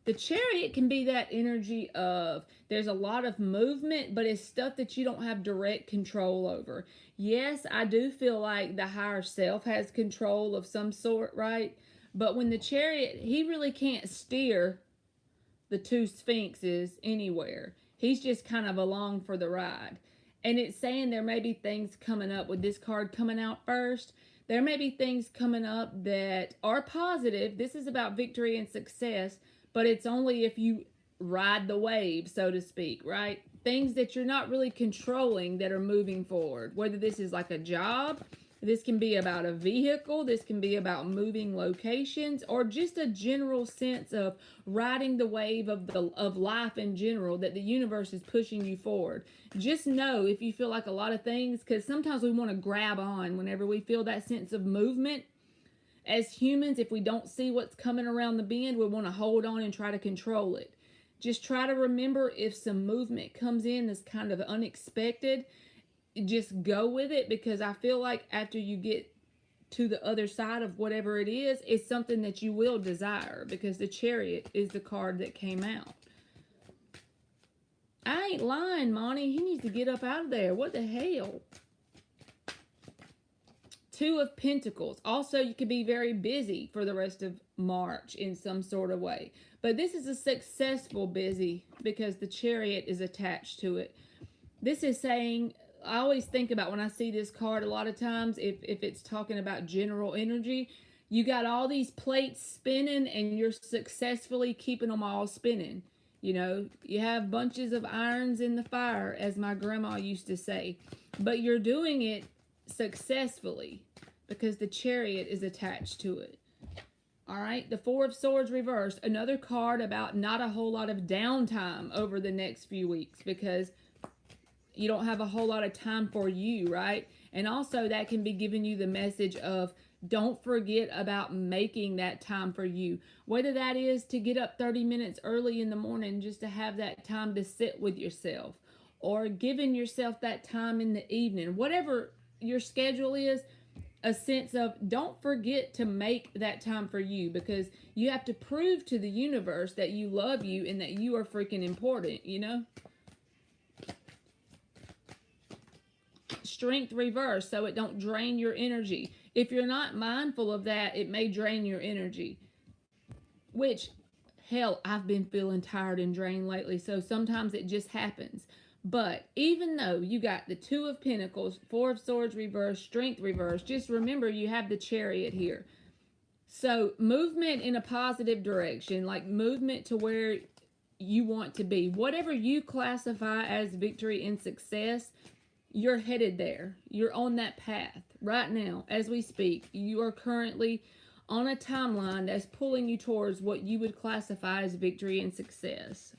The Chariot can be that energy of there's a lot of movement, but it's stuff that you don't have direct control over. Yes, I do feel like the higher self has control of some sort, right? But when the Chariot, he really can't steer the 2 Sphinxes anywhere. He's just kind of along for the ride. And it's saying there may be things coming up with this card coming out first. There may be things coming up that are positive. This is about victory and success, but it's only if you ride the wave, so to speak, right? Things that you're not really controlling that are moving forward. Whether this is like a job, This can be about a vehicle, this can be about moving locations, or just a general sense of riding the wave of life in general, that the universe is pushing you forward. Just know if you feel like a lot of things, because sometimes we want to grab on whenever we feel that sense of movement. As humans, if we don't see what's coming around the bend, we want to hold on and try to control it. Just try to remember, if some movement comes in that's kind of unexpected, just go with it, because I feel like after you get to the other side of whatever it is, it's something that you will desire, because the Chariot is the card that came out. I ain't lying, Monty. He needs to get up out of there. What the hell? Two of Pentacles. Also, you could be very busy for the rest of March in some sort of way. But this is a successful busy, because the Chariot is attached to it. This is saying, I always think about when I see this card a lot of times, if it's talking about general energy, you got all these plates spinning and you're successfully keeping them all spinning. You know, you have bunches of irons in the fire, as my grandma used to say, but you're doing it successfully because the Chariot is attached to it. All right, the Four of Swords reversed, another card about not a whole lot of downtime over the next few weeks, because you don't have a whole lot of time for you, right? And also that can be giving you the message of, don't forget about making that time for you. Whether that is to get up 30 minutes early in the morning just to have that time to sit with yourself, or giving yourself that time in the evening, whatever your schedule is, a sense of, don't forget to make that time for you, because you have to prove to the universe that you love you and that you are freaking important, you know? Strength reverse, so it don't drain your energy. If you're not mindful of that, it may drain your energy. Which, hell, I've been feeling tired and drained lately, so sometimes it just happens. But even though you got the Two of Pentacles, Four of Swords reverse, Strength reverse, just remember you have the Chariot here. So movement in a positive direction, like movement to where you want to be. Whatever you classify as victory and success, you're headed there. You're on that path right now as we speak. You are currently on a timeline that's pulling you towards what you would classify as victory and success.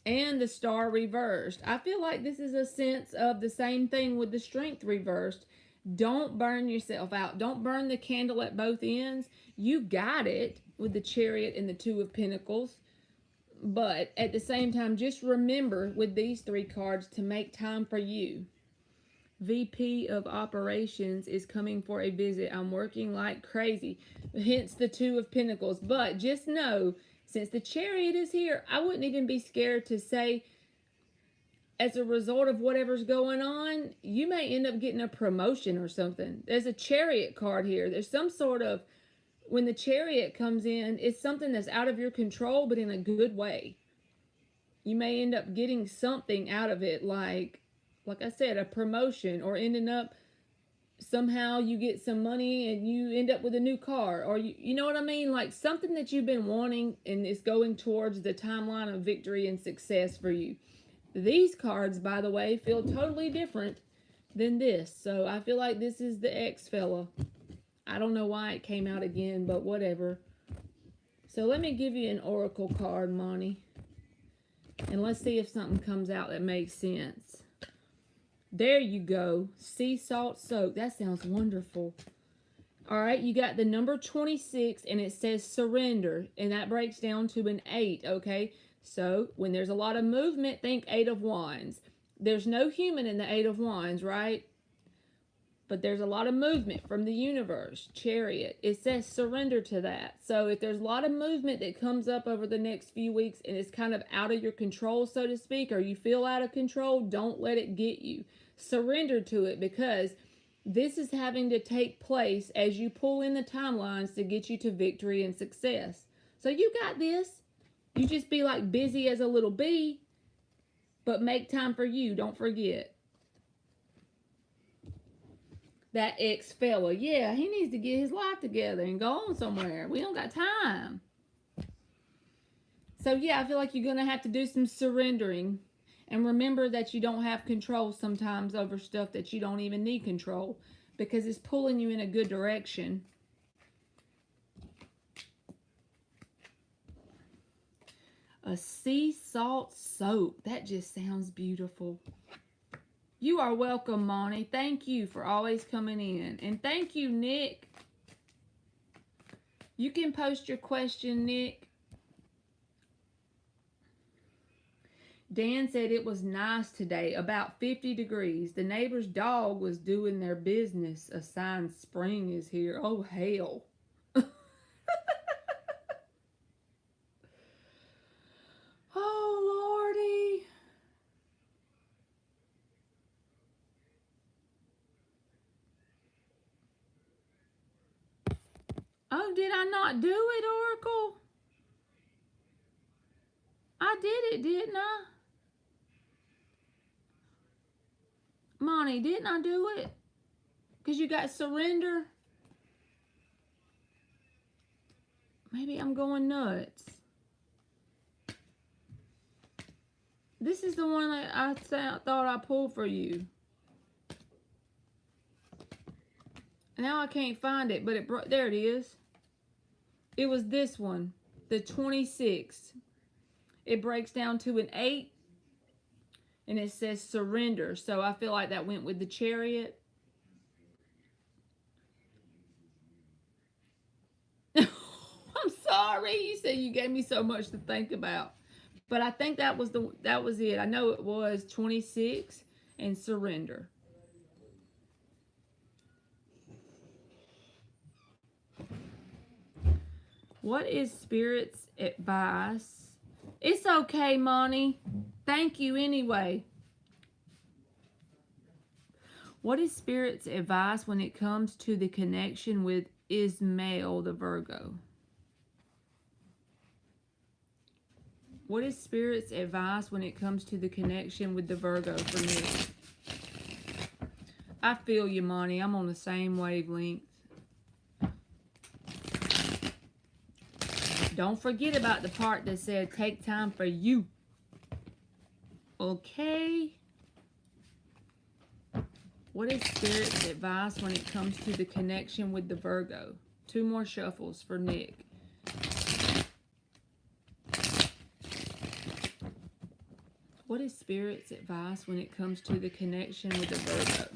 And the Star reversed. I feel like this is a sense of the same thing with the Strength reversed. Don't burn yourself out. Don't burn the candle at both ends. You got it with the Chariot and the Two of Pentacles. But at the same time, just remember with these three cards to make time for you. VP of Operations is coming for a visit. I'm working like crazy. Hence the Two of Pentacles. But just know, since the Chariot is here, I wouldn't even be scared to say, as a result of whatever's going on, you may end up getting a promotion or something. There's a Chariot card here. There's some sort of, when the Chariot comes in, it's something that's out of your control, but in a good way. You may end up getting something out of it, like I said, a promotion, or ending up, somehow you get some money and you end up with a new car, or you know what I mean? Like something that you've been wanting and is going towards the timeline of victory and success for you. These cards, by the way, feel totally different than this. So I feel like this is the X fella. I don't know why it came out again, but whatever. So let me give you an oracle card, Monty. And let's see if something comes out that makes sense. There you go. Sea salt soak. That sounds wonderful. All right, you got the number 26, and it says surrender. And that breaks down to an 8, okay? So when there's a lot of movement, think 8 of Wands. There's no human in the 8 of Wands, right? But there's a lot of movement from the universe. Chariot. It says surrender to that. So if there's a lot of movement that comes up over the next few weeks and it's kind of out of your control, so to speak, or you feel out of control, don't let it get you. Surrender to it, because this is having to take place as you pull in the timelines to get you to victory and success. So you got this. You just be like busy as a little bee, but make time for you. Don't forget. That ex fella, yeah, he needs to get his life together and go on somewhere. We don't got time. So yeah, I feel like you're going to have to do some surrendering. And remember that you don't have control sometimes over stuff that you don't even need control, because it's pulling you in a good direction. A sea salt soap. That just sounds beautiful. You are welcome, Monty. Thank you for always coming in. And thank you, Nick. You can post your question, Nick. Dan said it was nice today, about 50 degrees. The neighbor's dog was doing their business. A sign spring is here. Oh, hell. Oh, Lordy. Oh, did I not do it, Oracle? I did it, didn't I? Monty, didn't I do it? Because you got surrender. Maybe I'm going nuts. This is the one that I thought I pulled for you. Now I can't find it, but there it is. It was this one, the 26. It breaks down to an 8, and it says surrender. So I feel like that went with the Chariot. I'm sorry. You said you gave me so much to think about. But I think that was it. I know it was 26 and surrender. What is Spirit's advice? It's okay, Monty. Thank you anyway. What is Spirit's advice when it comes to the connection with Ismail, the Virgo? What is Spirit's advice when it comes to the connection with the Virgo for me? I feel you, Monty. I'm on the same wavelength. Don't forget about the part that said take time for you. Okay? What is Spirit's advice when it comes to the connection with the Virgo? 2 more shuffles for Nick. What is Spirit's advice when it comes to the connection with the Virgo?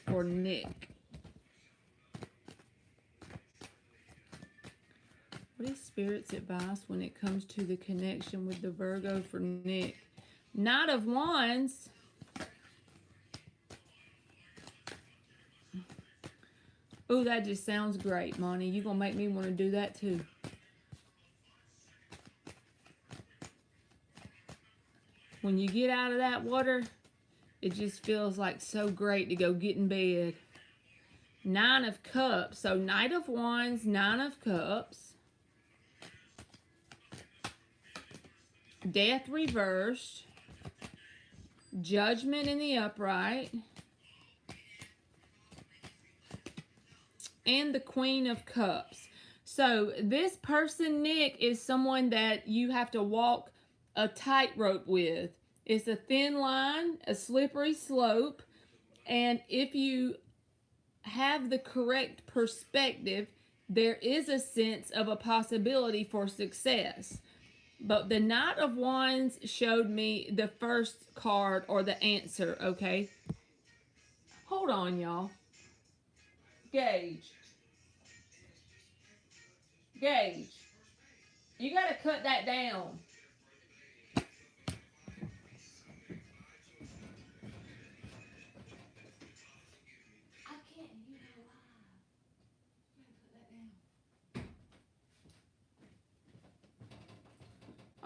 For Nick. What is Spirit's advice when it comes to the connection with the Virgo for Nick? Knight of Wands. Oh, that just sounds great, Monty. You're going to make me want to do that too. When you get out of that water, it just feels like so great to go get in bed. 9 of Cups. So Knight of Wands, 9 of Cups. Death reversed. Judgment in the upright. And the Queen of Cups. So this person, Nick, is someone that you have to walk a tightrope with. It's a thin line, a slippery slope, and if you have the correct perspective, there is a sense of a possibility for success. But the Knight of Wands showed me the first card or the answer, okay? Hold on, y'all. Gage. You gotta cut that down.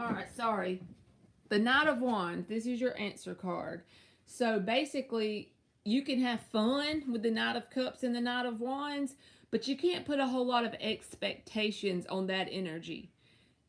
Alright, sorry. The Knight of Wands. This is your answer card. So basically, you can have fun with the Knight of Cups and the Knight of Wands, but you can't put a whole lot of expectations on that energy.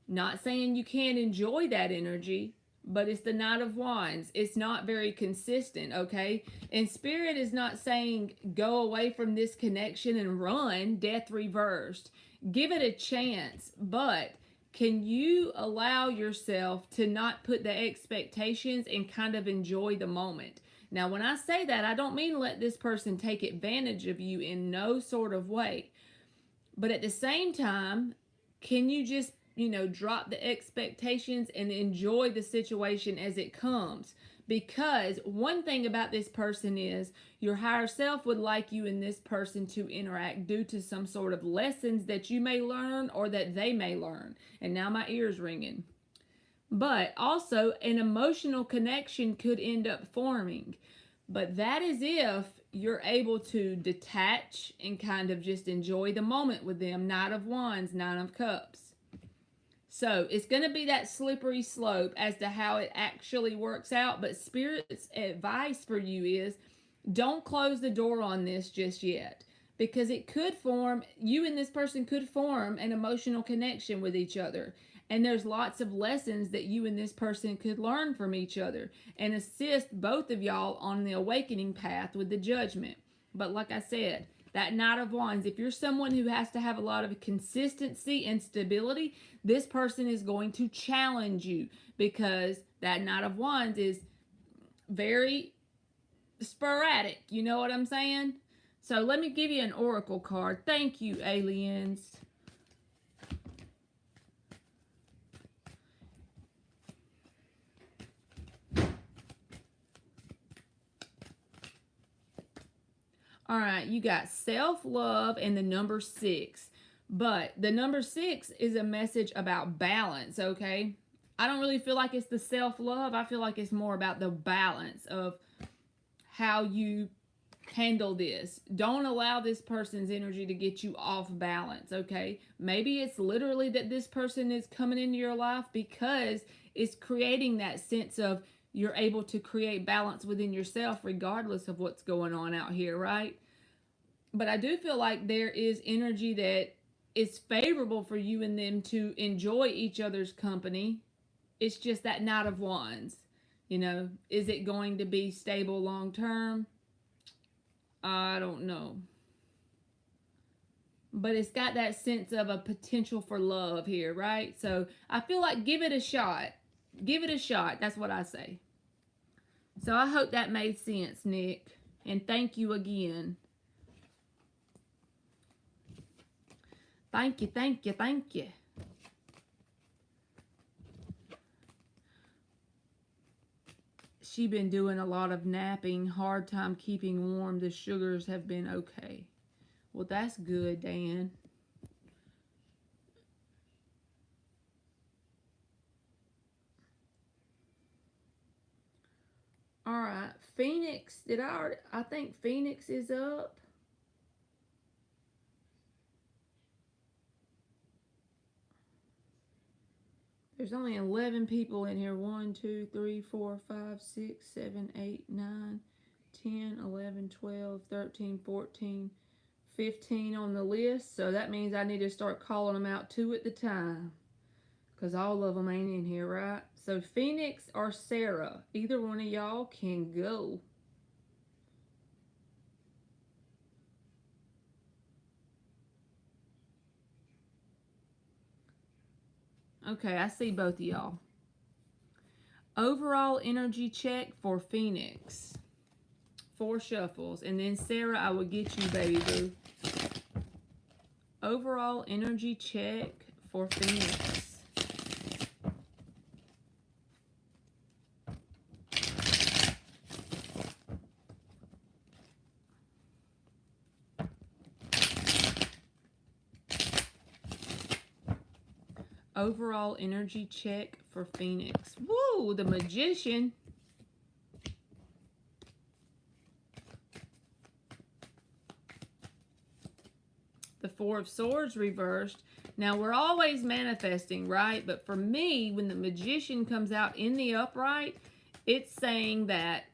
Not saying you can't enjoy that energy, but it's the Knight of Wands. It's not very consistent, okay? And Spirit is not saying go away from this connection and run, death reversed. Give it a chance, but Can you allow yourself to not put the expectations and kind of enjoy the moment? Now, when I say that, I don't mean let this person take advantage of you in no sort of way. But at the same time, can you just, drop the expectations and enjoy the situation as it comes? Because one thing about this person is your higher self would like you and this person to interact due to some sort of lessons that you may learn or that they may learn. And now my ear's ringing. But also, an emotional connection could end up forming. But that is if you're able to detach and kind of just enjoy the moment with them. Knight of Wands, Nine of Cups. So it's going to be that slippery slope as to how it actually works out. But Spirit's advice for you is don't close the door on this just yet. Because it could form, you and this person could form an emotional connection with each other. And there's lots of lessons that you and this person could learn from each other and assist both of y'all on the awakening path with the Judgment. But like I said, that Knight of Wands, if you're someone who has to have a lot of consistency and stability, this person is going to challenge you because that Knight of Wands is very sporadic. You know what I'm saying? So let me give you an oracle card. Thank you, aliens. All right, you got self-love and the number 6. But the number 6 is a message about balance, okay? I don't really feel like it's the self-love. I feel like it's more about the balance of how you handle this. Don't allow this person's energy to get you off balance, okay? Maybe it's literally that this person is coming into your life because it's creating that sense of you're able to create balance within yourself regardless of what's going on out here, right? But I do feel like there is energy that is favorable for you and them to enjoy each other's company. It's just that Knight of Wands. Is it going to be stable long term? I don't know. But it's got that sense of a potential for love here, right? So I feel like give it a shot. Give it a shot. That's what I say. So I hope that made sense, Nick. And thank you again. Thank you, thank you, thank you. She been doing a lot of napping, hard time keeping warm. The sugars have been okay. Well, that's good, Dan. All right, Phoenix, I think Phoenix is up. There's only 11 people in here. 1, 2, 3, 4, 5, 6, 7, 8, 9, 10, 11, 12, 13, 14, 15 on the list. So that means I need to start calling them out 2 at the time. Because all of them ain't in here, right? So Phoenix or Sarah, either one of y'all can go. Okay, I see both of y'all. Overall energy check for Phoenix. 4 shuffles. And then Sarah, I will get you, baby boo. Overall energy check for Phoenix. Overall energy check for Phoenix. Woo, the Magician. The 4 of Swords reversed. Now, we're always manifesting, right? But for me, when the Magician comes out in the upright, it's saying that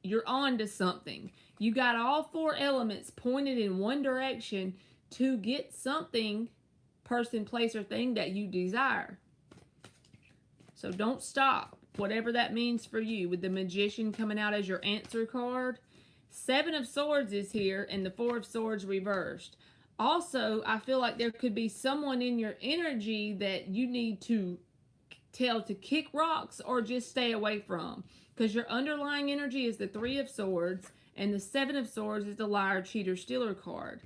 you're on to something. You got all 4 elements pointed in one direction to get something, person, place, or thing that you desire. So don't stop, whatever that means for you, with the Magician coming out as your answer card. 7 of Swords is here and the 4 of Swords reversed. Also, I feel like there could be someone in your energy that you need to tell to kick rocks or just stay away from, because your underlying energy is the Three of Swords, and the Seven of Swords is the liar, cheater, stealer card.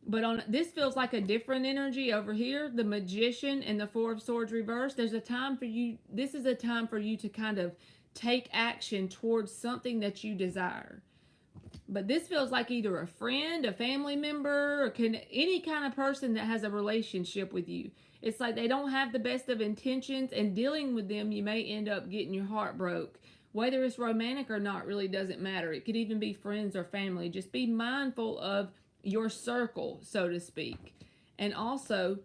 But on this feels like a different energy over here, the Magician and the Four of Swords reversed. There's a time for you. This is a time for you to kind of take action towards something that you desire. But this feels like either a friend, a family member, or any kind of person that has a relationship with you. It's like they don't have the best of intentions, and dealing with them, you may end up getting your heart broke. Whether it's romantic or not really doesn't matter. It could even be friends or family. Just be mindful of your circle, so to speak. And also,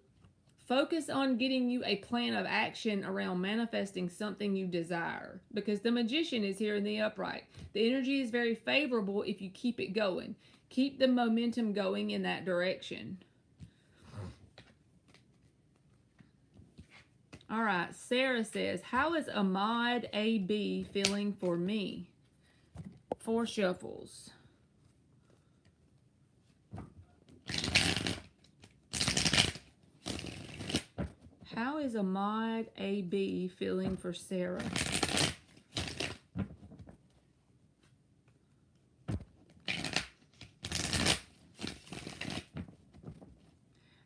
focus on getting you a plan of action around manifesting something you desire, because the Magician is here in the upright. The energy is very favorable if you keep it going. Keep the momentum going in that direction. All right, Sarah says, how is Ahmad AB feeling for me? 4 shuffles. How is Ahmad AB feeling for Sarah?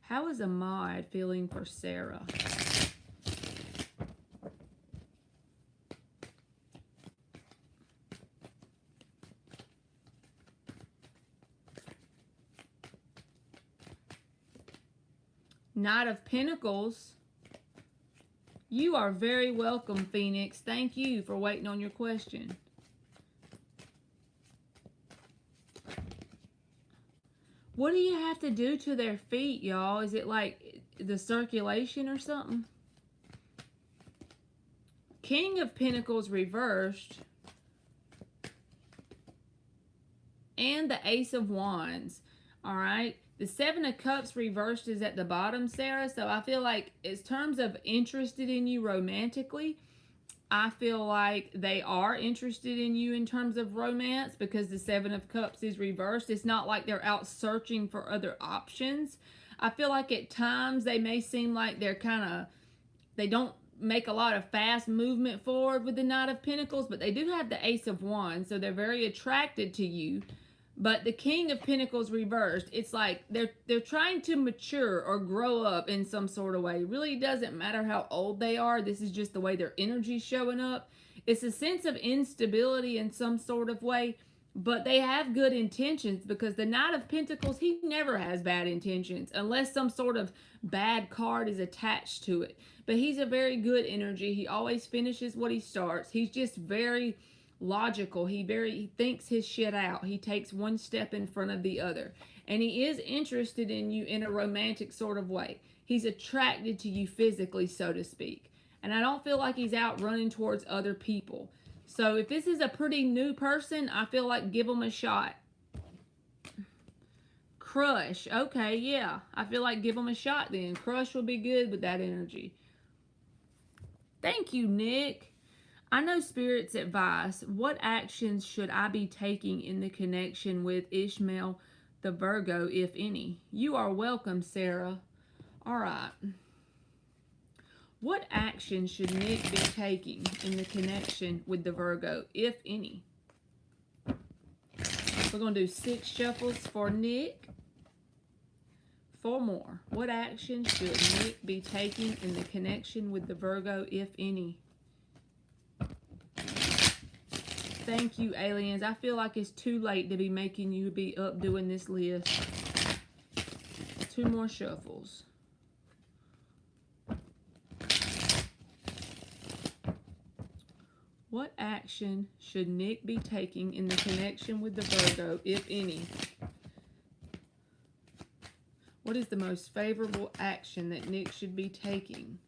How is Ahmad feeling for Sarah? Knight of Pentacles. You are very welcome, Phoenix. Thank you for waiting on your question. What do you have to do to their feet, y'all? Is it like the circulation or something? King of Pentacles reversed. And the Ace of Wands. All right. The Seven of Cups reversed is at the bottom, Sarah. So I feel like in terms of interested in you romantically, I feel like they are interested in you in terms of romance, because the Seven of Cups is reversed. It's not like they're out searching for other options. I feel like at times they may seem like they don't make a lot of fast movement forward with the Knight of Pentacles, but they do have the Ace of Wands, so they're very attracted to you. But the King of Pentacles reversed, it's like they're trying to mature or grow up in some sort of way. It really doesn't matter how old they are. This is just the way their energy's showing up. It's a sense of instability in some sort of way, but they have good intentions, because the Knight of Pentacles, he never has bad intentions unless some sort of bad card is attached to it. But he's a very good energy. He always finishes what he starts. He's just very logical. He thinks his shit out. He takes one step in front of the other. And he is interested in you in a romantic sort of way. He's attracted to you physically, so to speak. And I don't feel like he's out running towards other people. So if this is a pretty new person, I feel like give him a shot. Crush. Okay, yeah. I feel like give him a shot then. Crush will be good with that energy. Thank you, Nick. I know Spirit's advice. What actions should I be taking in the connection with Ishmael the Virgo, if any? You are welcome, Sarah. All right. What action should Nick be taking in the connection with the Virgo, if any? We're going to do 6 shuffles for Nick. 4 more. What action should Nick be taking in the connection with the Virgo, if any? Thank you, aliens. I feel like it's too late to be making you be up doing this list. 2 more shuffles. What action should Nick be taking in the connection with the Virgo, if any? What is the most favorable action that Nick should be taking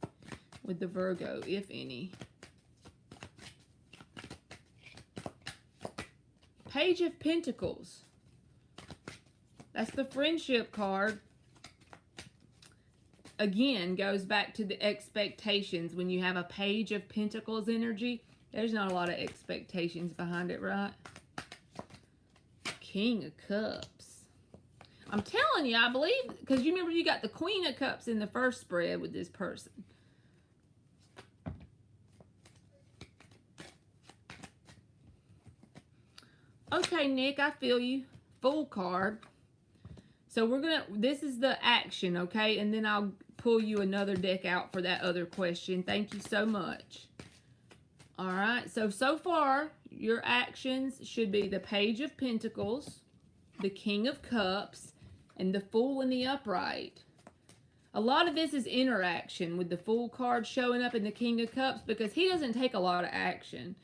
with the Virgo, if any? Page of Pentacles. That's the friendship card. Again, goes back to the expectations. When you have a Page of Pentacles energy, there's not a lot of expectations behind it, right? King of Cups. I'm telling you, I believe, because you remember you got the Queen of Cups in the first spread with this person. Okay, Nick, I feel you. Fool card. So we're going to, this is the action, okay? And then I'll pull you another deck out for that other question. Thank you so much. All right, so far, your actions should be the Page of Pentacles, the King of Cups, and the Fool in the upright. A lot of this is interaction with the Fool card showing up in the King of Cups because he doesn't take a lot of action.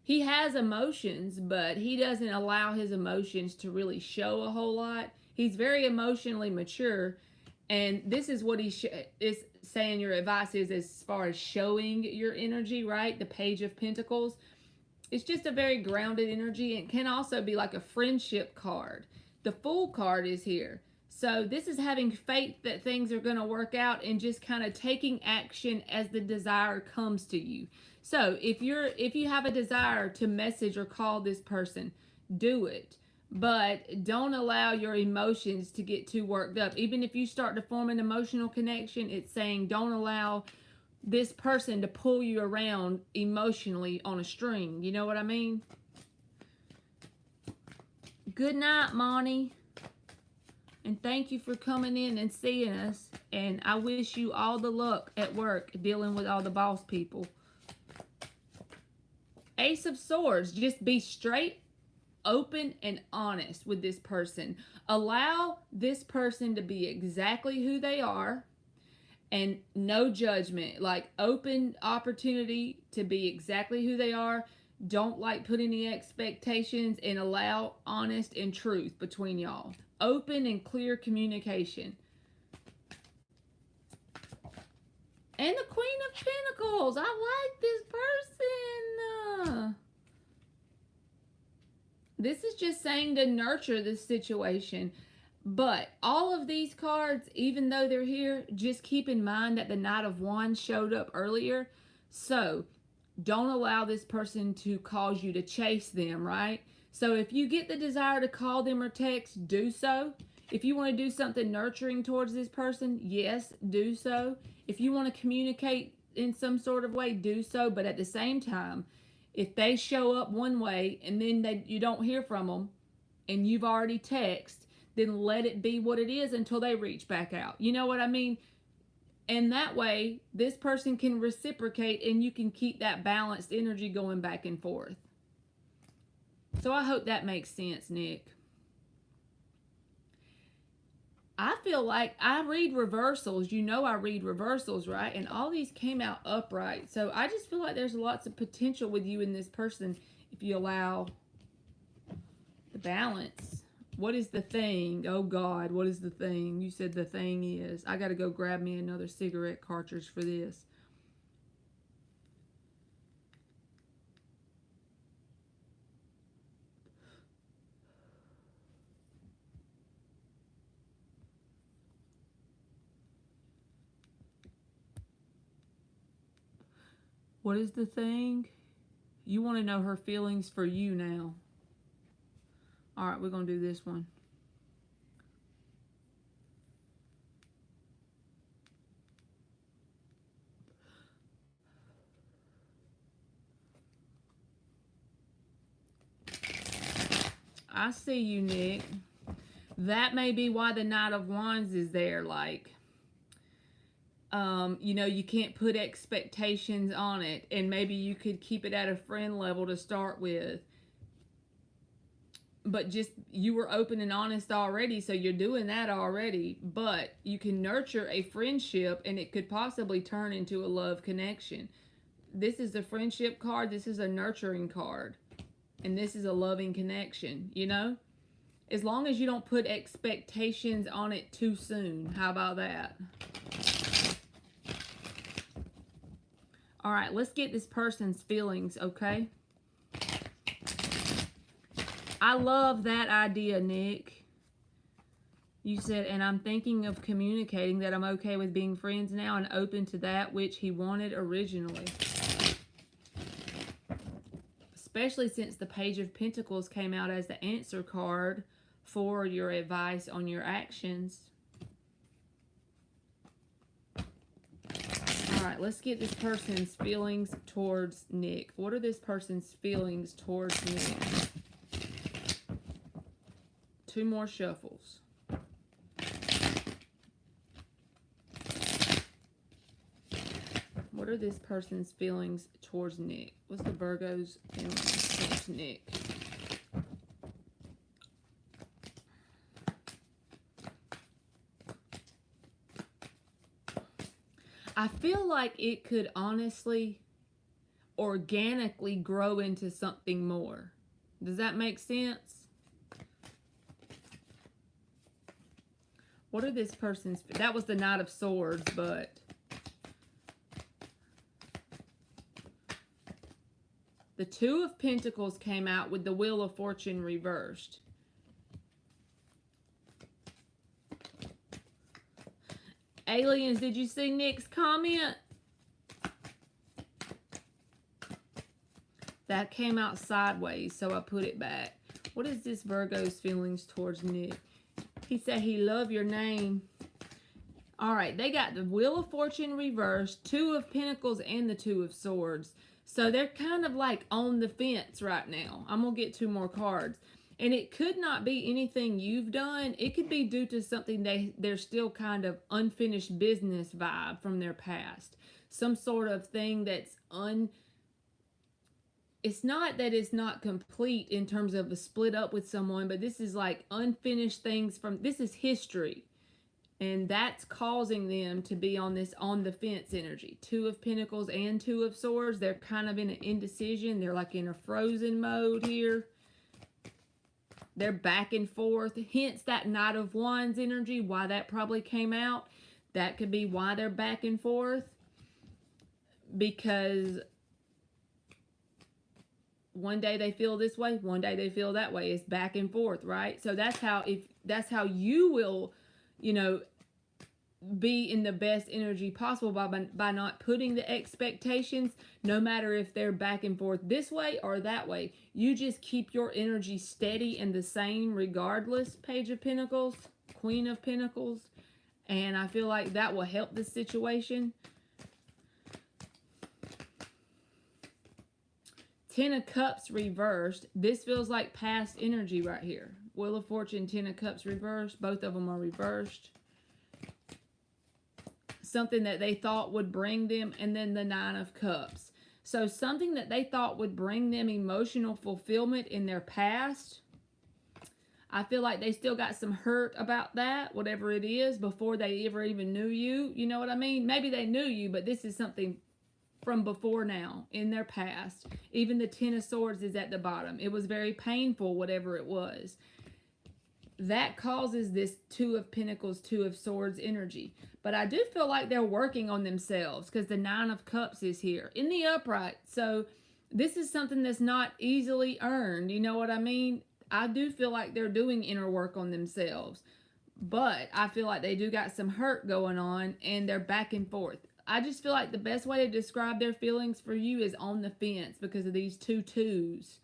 He has emotions, but he doesn't allow his emotions to really show a whole lot. He's very emotionally mature, and this is what he is saying your advice is as far as showing your energy, right? The Page of Pentacles. It's just a very grounded energy. It can also be like a friendship card. The Fool card is here. So this is having faith that things are going to work out and just kind of taking action as the desire comes to you. So if you have a desire to message or call this person, do it. But don't allow your emotions to get too worked up. Even if you start to form an emotional connection, it's saying don't allow this person to pull you around emotionally on a string. You know what I mean? Good night, Monty. And thank you for coming in and seeing us. And I wish you all the luck at work dealing with all the boss people. Ace of Swords. Just be straight, open, and honest with this person. Allow this person to be exactly who they are. And no judgment. Like open opportunity to be exactly who they are. Don't like put any expectations and allow honest and truth between y'all. Open and clear communication. And the Queen of Pentacles. I like this person. This is just saying to nurture this situation. But all of these cards, even though they're here, just keep in mind that the Knight of Wands showed up earlier. So don't allow this person to cause you to chase them, right? So if you get the desire to call them or text, do so. If you want to do something nurturing towards this person, yes, do so. If you want to communicate in some sort of way, do so. But at the same time, if they show up one way and then you don't hear from them and you've already texted, then let it be what it is until they reach back out. You know what I mean? And that way, this person can reciprocate and you can keep that balanced energy going back and forth. So I hope that makes sense, Nick. I feel like I read reversals. You know I read reversals, right? And all these came out upright. So I just feel like there's lots of potential with you and this person if you allow the balance. What is the thing? Oh, God, what is the thing? You said the thing is. I got to go grab me another cigarette cartridge for this. What is the thing? You want to know her feelings for you now. All right, we're going to do this one. I see you, Nick. That may be why the Knight of Wands is there. Like, you know, you can't put expectations on it. And maybe you could keep it at a friend level to start with. But just, you were open and honest already, so you're doing that already. But you can nurture a friendship, and it could possibly turn into a love connection. This is a friendship card. This is a nurturing card. And this is a loving connection, you know? As long as you don't put expectations on it too soon. How about that? All right, let's get this person's feelings, okay? I love that idea, Nick. You said, and I'm thinking of communicating that I'm okay with being friends now and open to that which he wanted originally. Especially since the Page of Pentacles came out as the answer card for your advice on your actions. All right, let's get this person's feelings towards Nick. What are this person's feelings towards Nick? 2 more shuffles. What are this person's feelings towards Nick? What's the Virgo's feelings towards Nick? I feel like it could honestly, organically grow into something more. Does that make sense? What are this person's... That was the Knight of Swords, but... The 2 of Pentacles came out with the Wheel of Fortune reversed. Aliens, did you see Nick's comment? That came out sideways, so I put it back. What is this Virgo's feelings towards Nick? He said he loved your name. All right, they got the Wheel of Fortune reversed, 2 of Pentacles, and the 2 of Swords. So they're kind of like on the fence right now. I'm going to get 2 more cards. And it could not be anything you've done. It could be due to something they're still kind of unfinished business vibe from their past. Some sort of thing that's it's not that it's not complete in terms of a split up with someone, but this is like unfinished things this is history. And that's causing them to be on this on the fence energy. 2 of Pentacles and 2 of Swords. They're kind of in an indecision. They're like in a frozen mode here. They're back and forth. Hence that Knight of Wands energy, why that probably came out. That could be why they're back and forth. Because one day they feel this way, one day they feel that way. It's back and forth, right? So that's how you will, you know, be in the best energy possible by not putting the expectations, no matter if they're back and forth this way or that way. You just keep your energy steady and the same regardless. Page of Pentacles, Queen of Pentacles. And I feel like that will help the situation. 10 of Cups reversed. This feels like past energy right here. Wheel of Fortune, 10 of Cups reversed. Both of them are reversed. Something that they thought would bring them, and then the 9 of Cups. So something that they thought would bring them emotional fulfillment in their past. I feel like they still got some hurt about that, whatever it is, before they ever even knew you. You know what I mean? Maybe they knew you, but this is something from before now, in their past. Even the 10 of Swords is at the bottom. It was very painful, whatever it was. That causes this 2 of Pentacles, 2 of Swords energy. But I do feel like they're working on themselves because the 9 of Cups is here in the upright. So this is something that's not easily earned. You know what I mean? I do feel like they're doing inner work on themselves. But I feel like they do got some hurt going on and they're back and forth. I just feel like the best way to describe their feelings for you is on the fence because of these 2 twos.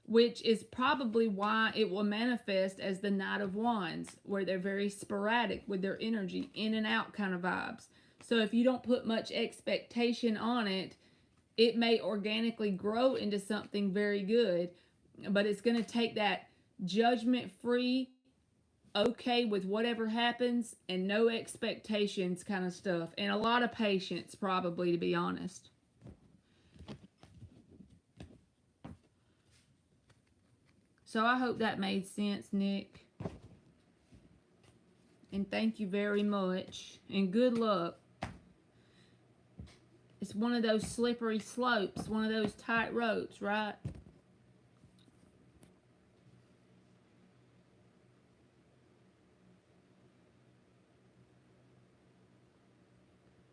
Which is probably why it will manifest as the Knight of Wands, where they're very sporadic with their energy, in and out kind of vibes. So if you don't put much expectation on it, it may organically grow into something very good, but it's going to take that judgment-free, okay with whatever happens, and no expectations kind of stuff, and a lot of patience probably, to be honest. So I hope that made sense, Nick. And thank you very much. And good luck. It's one of those slippery slopes, one of those tight ropes, right?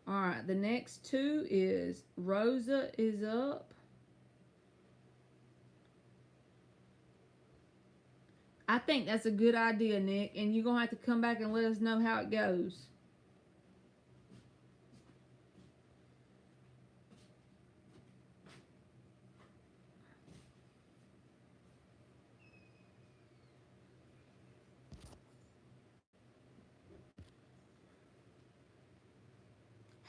All right, the next 2 is Rosa is up. I think that's a good idea, Nick, and you're going to have to come back and let us know how it goes.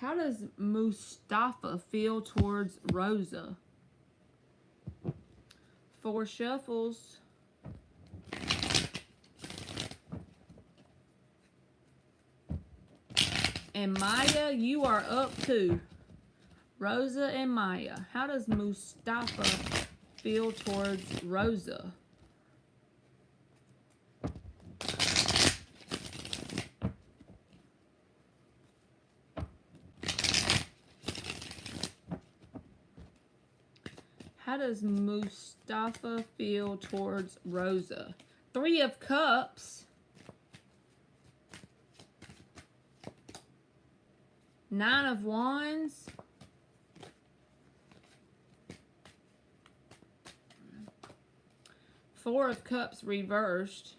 How does Mustafa feel towards Rosa? 4 shuffles. And Maya, you are up too. Rosa and Maya. How does Mustafa feel towards Rosa? How does Mustafa feel towards Rosa? 3 of Cups. 9 of Wands. Four of Cups reversed.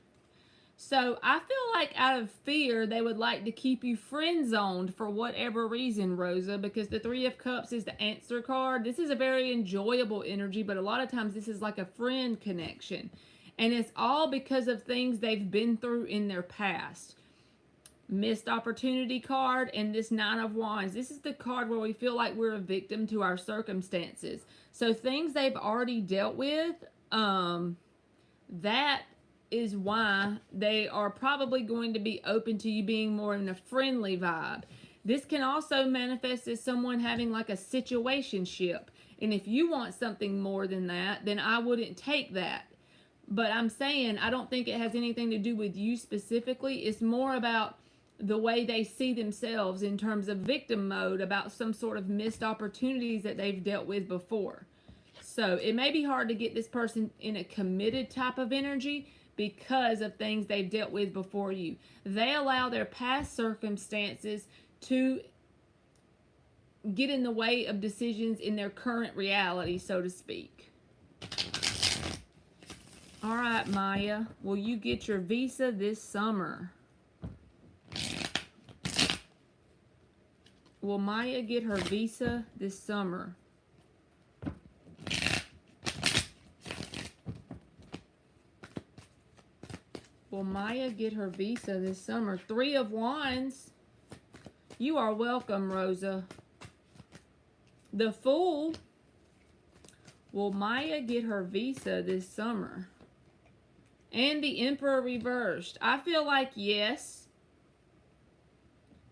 So I feel like out of fear, they would like to keep you friend zoned for whatever reason, Rosa, because the 3 of Cups is the answer card. This is a very enjoyable energy, but a lot of times this is like a friend connection. And it's all because of things they've been through in their past. Missed opportunity card and this 9 of Wands. This is the card where we feel like we're a victim to our circumstances. So things they've already dealt with, that is why they are probably going to be open to you being more in a friendly vibe. This can also manifest as someone having like a situationship. And if you want something more than that, then I wouldn't take that. But I'm saying I don't think it has anything to do with you specifically. It's more about the way they see themselves in terms of victim mode about some sort of missed opportunities that they've dealt with before. So it may be hard to get this person in a committed type of energy because of things they've dealt with before you. They allow their past circumstances to get in the way of decisions in their current reality, so to speak. All right, Maya, will you get your visa this summer? Will Maya get her visa this summer? Will Maya get her visa this summer? 3 of Wands. You are welcome, Rosa. The Fool. Will Maya get her visa this summer? And the Emperor reversed. I feel like yes.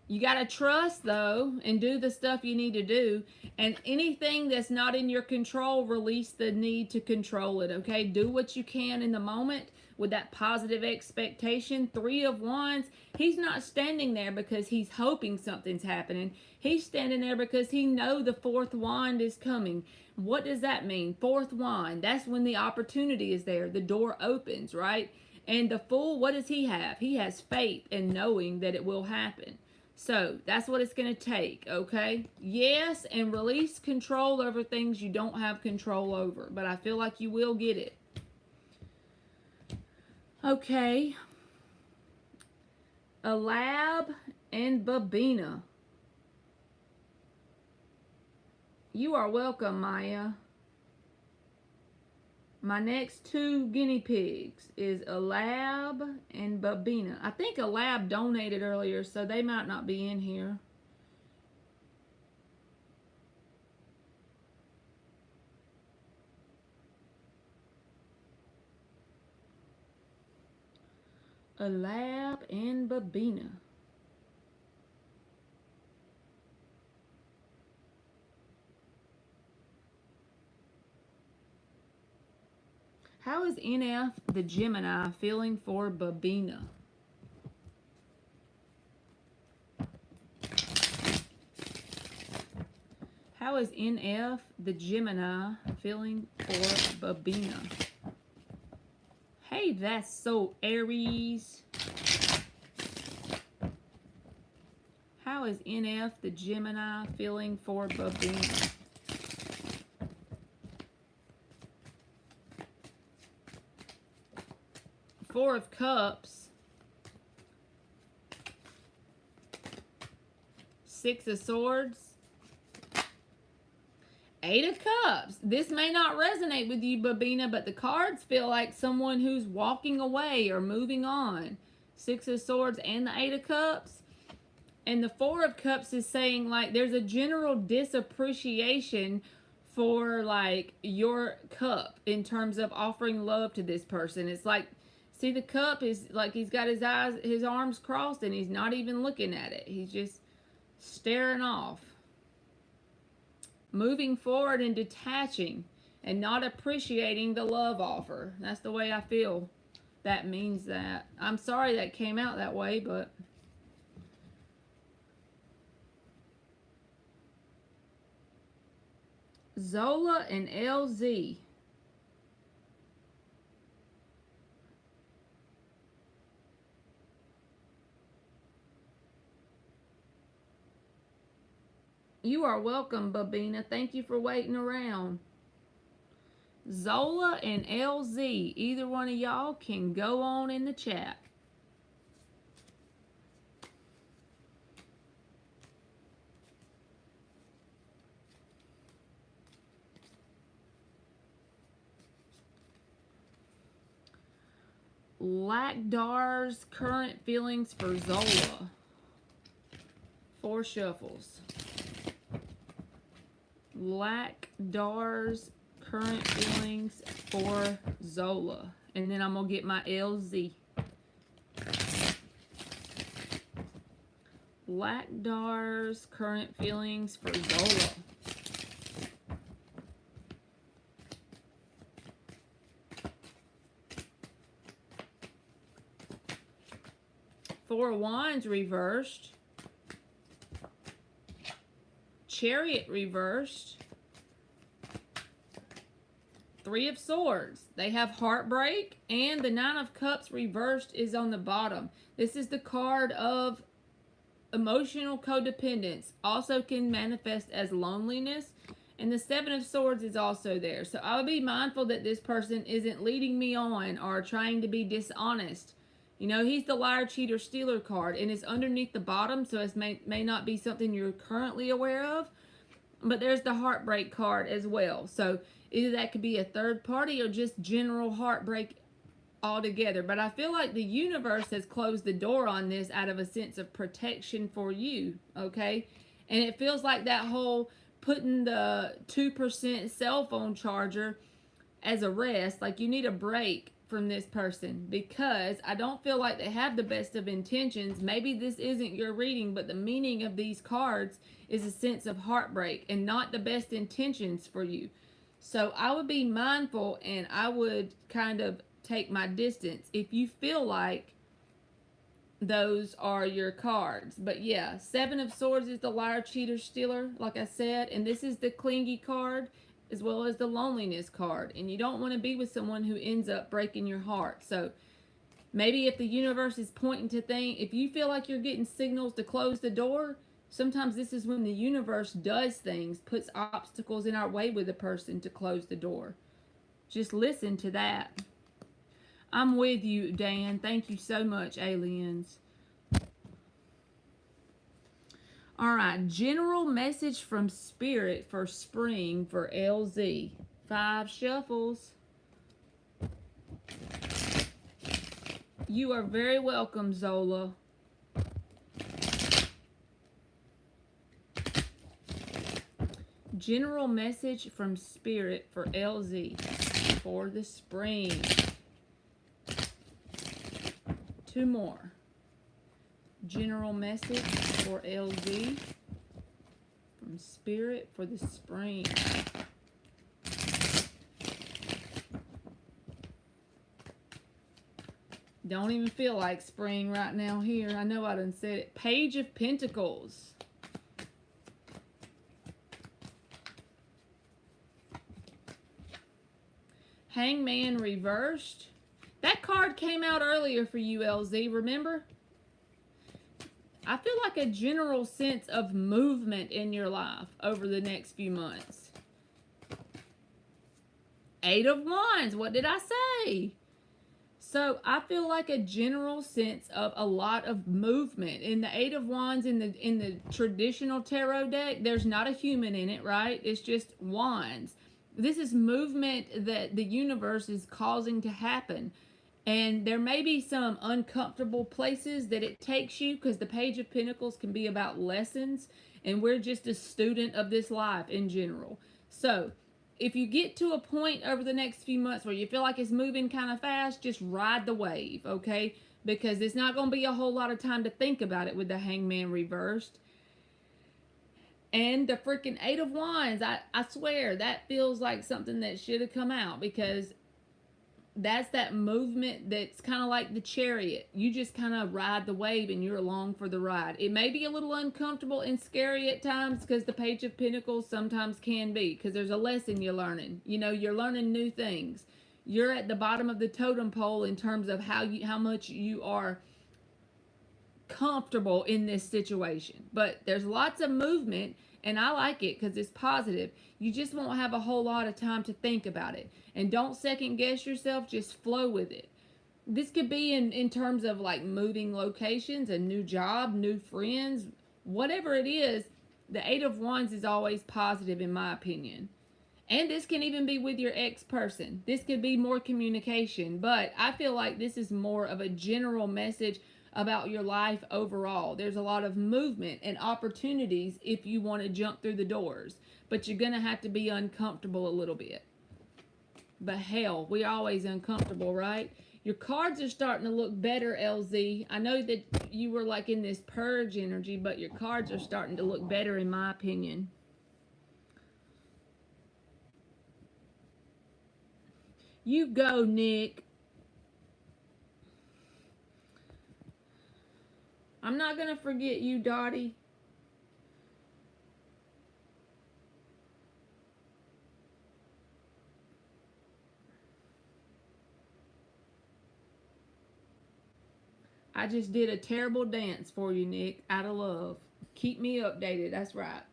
You got to trust, though, and do the stuff you need to do. And anything that's not in your control, release the need to control it, okay? Do what you can in the moment with that positive expectation. 3 of Wands, he's not standing there because he's hoping something's happening. He's standing there because he knows the 4th wand is coming. What does that mean? 4th wand, that's when the opportunity is there. The door opens, right? And the Fool, what does he have? He has faith in knowing that it will happen. So that's what it's going to take, okay? Yes, and release control over things you don't have control over. But I feel like you will get it. Okay. Alab and Babina. You are welcome, Maya. My next 2 guinea pigs is Alab and Babina. I think Alab donated earlier, so they might not be in here. Alab and Babina. How is NF, the Gemini, feeling for Babina? How is NF, the Gemini, feeling for Babina? Hey, that's so Aries. How is NF, the Gemini, feeling for Babina? Four of Cups. 6 of Swords. 8 of Cups. This may not resonate with you, Babina, but the cards feel like someone who's walking away or moving on. 6 of Swords and the 8 of Cups. And the Four of Cups is saying, like, there's a general disappreciation for, like, your cup in terms of offering love to this person. It's like, see, the cup is like he's got his arms crossed and he's not even looking at it. He's just staring off. Moving forward and detaching and not appreciating the love offer. That's the way I feel that means that. I'm sorry that came out that way, but Zola and LZ. You are welcome, Babina. Thank you for waiting around. Zola and LZ. Either one of y'all can go on in the chat. Lakdar's current feelings for Zola. 4 shuffles. Lakdar's current feelings for Zola. And then I'm going to get my LZ. Lakdar's current feelings for Zola. Four of Wands reversed. Chariot reversed. 3 of Swords. They have heartbreak, and the 9 of Cups reversed is on the bottom. This is the card of emotional codependence. Also can manifest as loneliness. And the 7 of Swords is also there. So I would be mindful that this person isn't leading me on or trying to be dishonest. You know, he's the liar, cheater, stealer card, and it's underneath the bottom, so it may not be something you're currently aware of. But there's the heartbreak card as well. So either that could be a third party or just general heartbreak altogether. But I feel like the universe has closed the door on this out of a sense of protection for you, okay? And it feels like that whole putting the 2% cell phone charger as a rest, like you need a break from this person, because I don't feel like they have the best of intentions. Maybe this isn't your reading, but the meaning of these cards is a sense of heartbreak and not the best intentions for you. So I would be mindful, and I would kind of take my distance if you feel like those are your cards. But yeah, 7 of Swords is the liar, cheater, stealer, like I said, and this is the clingy card as well as the loneliness card. And you don't want to be with someone who ends up breaking your heart. So maybe if the universe is pointing to things, if you feel like you're getting signals to close the door, sometimes this is when the universe does things, puts obstacles in our way with a person to close the door. Just listen to that. I'm with you, Dan. Thank you so much, aliens. All right, general message from Spirit for spring for LZ. 5 shuffles. You are very welcome, Zola. General message from Spirit for LZ for the spring. 2 more. General message for LZ from Spirit for the spring. Don't even feel like spring right now here. I know I done said it. Page of Pentacles. Hangman reversed. That card came out earlier for you, LZ, remember? I feel like a general sense of movement in your life over the next few months. 8 of Wands, what did I say? So I feel like a general sense of a lot of movement. In the 8 of Wands in the traditional tarot deck, there's not a human in it, right? It's just wands. This is movement that the universe is causing to happen. And there may be some uncomfortable places that it takes you, because the Page of Pentacles can be about lessons, and we're just a student of this life in general. So if you get to a point over the next few months where you feel like it's moving kind of fast, just ride the wave, okay? Because it's not going to be a whole lot of time to think about it with the Hangman reversed. And the freaking Eight of Wands, I swear, that feels like something that should have come out, because that's that movement that's kind of like the Chariot. You just kind of ride the wave and you're along for the ride. It may be a little uncomfortable and scary at times, because the Page of Pentacles sometimes can be, because there's a lesson you're learning. You know, you're learning new things. You're at the bottom of the totem pole in terms of how much you are comfortable in this situation. But there's lots of movement, and I like it because it's positive. You just won't have a whole lot of time to think about it. And don't second guess yourself, just flow with it. This could be in terms of like moving locations, a new job, new friends, whatever it is. The Eight of Wands is always positive in my opinion. And this can even be with your ex-person. This could be more communication, but I feel like this is more of a general message about your life overall. There's a lot of movement and opportunities if you want to jump through the doors, but you're going to have to be uncomfortable a little bit. But hell, we're always uncomfortable, right? Your cards are starting to look better, LZ. I know that you were like in this purge energy, but your cards are starting to look better in my opinion. You go, Nick. I'm not going to forget you, Dottie. I just did a terrible dance for you, Nick, out of love. Keep me updated. That's right.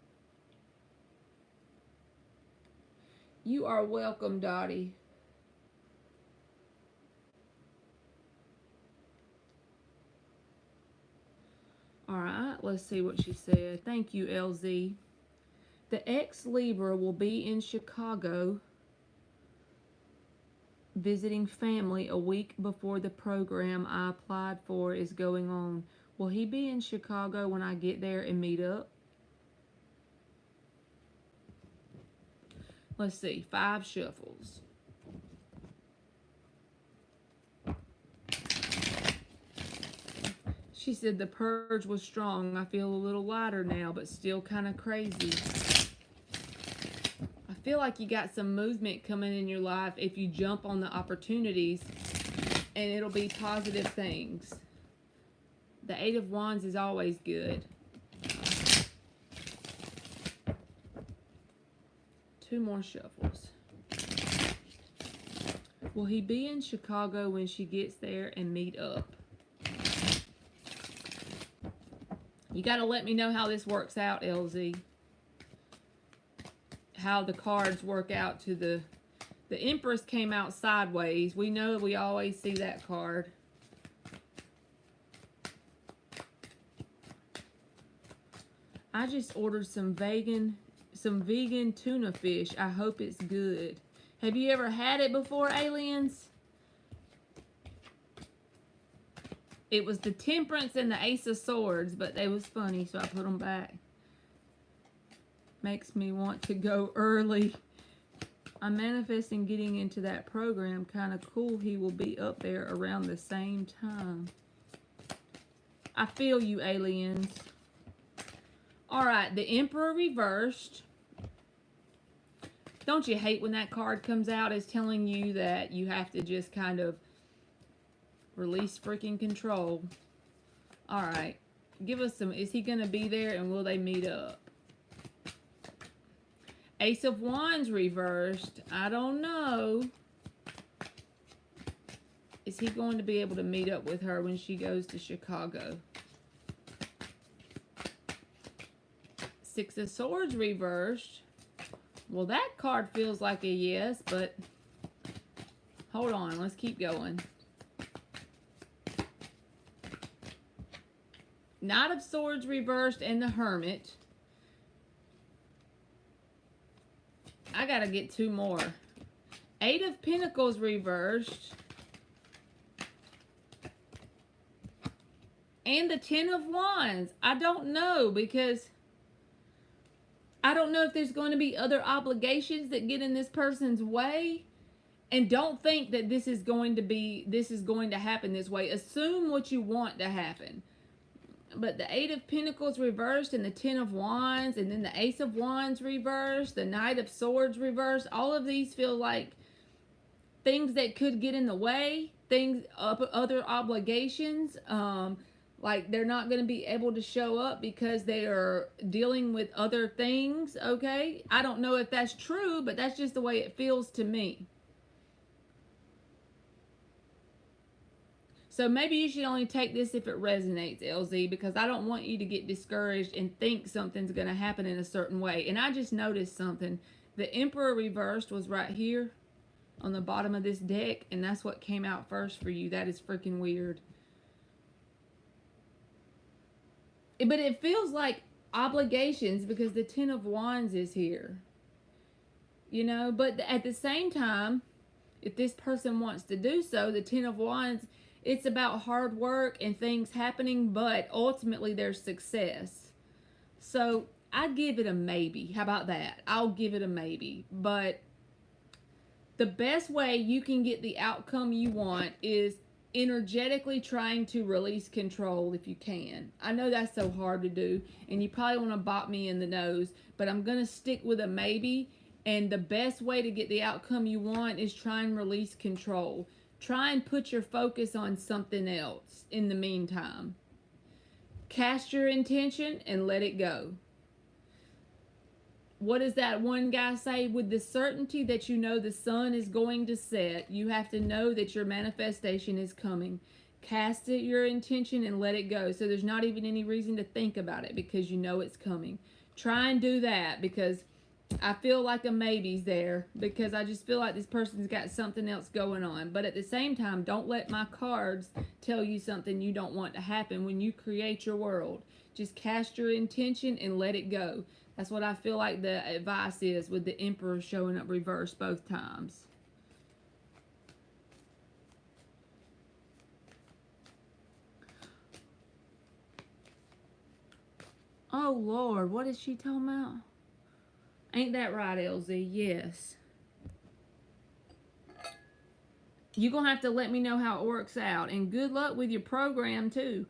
You are welcome, Dottie. All right, let's see what she said. Thank you, LZ. The ex-Libra will be in Chicago visiting family a week before the program I applied for is going on. Will he be in Chicago when I get there and meet up? Let's see, 5 shuffles. She said the purge was strong. I feel a little lighter now, but still kind of crazy. I feel like you got some movement coming in your life if you jump on the opportunities, and it'll be positive things. The Eight of Wands is always good. 2 more shuffles. Will he be in Chicago when she gets there and meet up? You got to let me know how this works out, LZ. How the cards work out to the Empress came out sideways. We know we always see that card. I just ordered some vegan tuna fish. I hope it's good. Have you ever had it before, aliens? It was the Temperance and the Ace of Swords, but they was funny, so I put them back. Makes me want to go early. I'm manifesting getting into that program. Kind of cool. He will be up there around the same time. I feel you, aliens. All right, the Emperor reversed. Don't you hate when that card comes out as telling you that you have to just kind of release freaking control? All right. Give us some. Is he going to be there, and will they meet up? Ace of Wands reversed. I don't know. Is he going to be able to meet up with her when she goes to Chicago? 6 of Swords reversed. Well, that card feels like a yes, but hold on. Let's keep going. Knight of Swords reversed and the Hermit. I gotta get 2 more. 8 of Pentacles reversed. And the Ten of Wands. I don't know, because I don't know if there's going to be other obligations that get in this person's way. And don't think that this is going to happen this way. Assume what you want to happen. But the Eight of Pentacles reversed, and the Ten of Wands, and then the Ace of Wands reversed, the Knight of Swords reversed. All of these feel like things that could get in the way, other obligations. Like they're not going to be able to show up because they are dealing with other things, okay? I don't know if that's true, but that's just the way it feels to me. So maybe you should only take this if it resonates, LZ, because I don't want you to get discouraged and think something's going to happen in a certain way. And I just noticed something. The Emperor reversed was right here on the bottom of this deck, and that's what came out first for you. That is freaking weird. But it feels like obligations because the Ten of Wands is here. You know, but at the same time, if this person wants to do so, the Ten of Wands, it's about hard work and things happening, but ultimately there's success. So I give it a maybe. How about that? I'll give it a maybe. But the best way you can get the outcome you want is energetically trying to release control if you can. I know that's so hard to do, and you probably want to bop me in the nose, but I'm going to stick with a maybe. And the best way to get the outcome you want is try and release control. Try and put your focus on something else in the meantime. Cast your intention and let it go. What does that one guy say? With the certainty that you know the sun is going to set, you have to know that your manifestation is coming. Cast it, your intention, and let it go. So there's not even any reason to think about it because you know it's coming. Try and do that, because I feel like a maybe's there, because I just feel like this person's got something else going on. But at the same time, don't let my cards tell you something you don't want to happen when you create your world. Just cast your intention and let it go. That's what I feel like the advice is with the Emperor showing up reversed both times. Oh, Lord, what is she talking about? Ain't that right, LZ? Yes. You're going to have to let me know how it works out. And good luck with your program, too.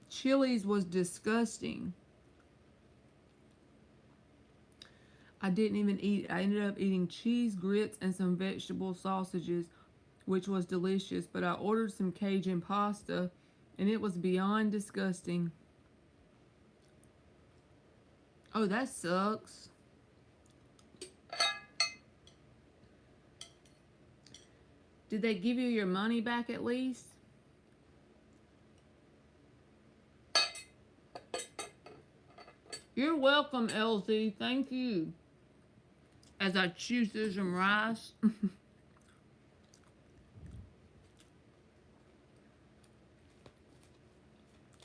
Chili's was disgusting. I didn't even eat. I ended up eating cheese, grits, and some vegetable sausages, which was delicious. But I ordered some Cajun pasta, and it was beyond disgusting. Oh, that sucks. Did they give you your money back at least? You're welcome, LZ. Thank you. As I chew through some rice.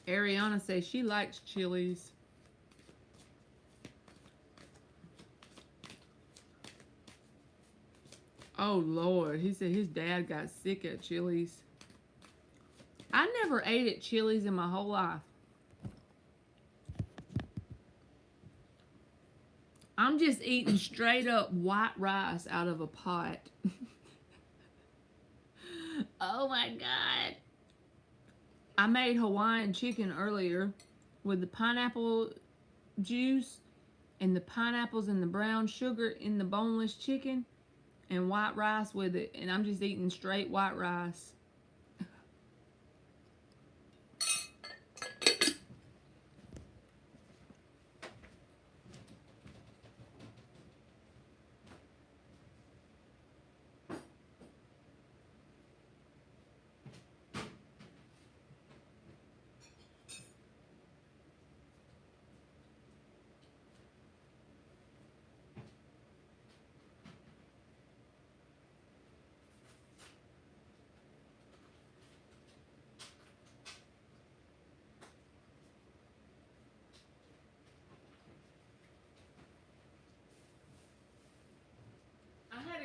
Ariana says she likes Chili's. Oh, Lord. He said his dad got sick at Chili's. I never ate at Chili's in my whole life. I'm just eating straight up white rice out of a pot. Oh my God. I made Hawaiian chicken earlier with the pineapple juice and the pineapples and the brown sugar in the boneless chicken and white rice with it. And I'm just eating straight white rice.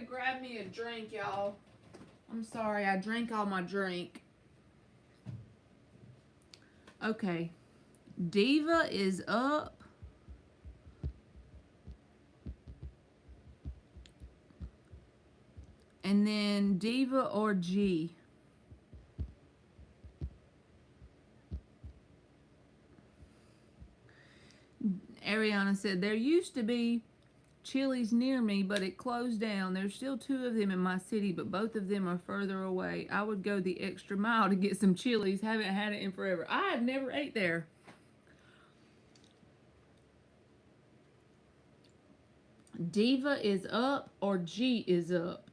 to grab me a drink, y'all. I'm sorry, I drank all my drink. Okay. Diva is up. And then Diva or G. Ariana said, there used to be Chili's near me, but it closed down. There's still 2 of them in my city, but both of them are further away. I would go the extra mile to get some Chili's. Haven't had it in forever. I have never ate there. Diva is up or G is up.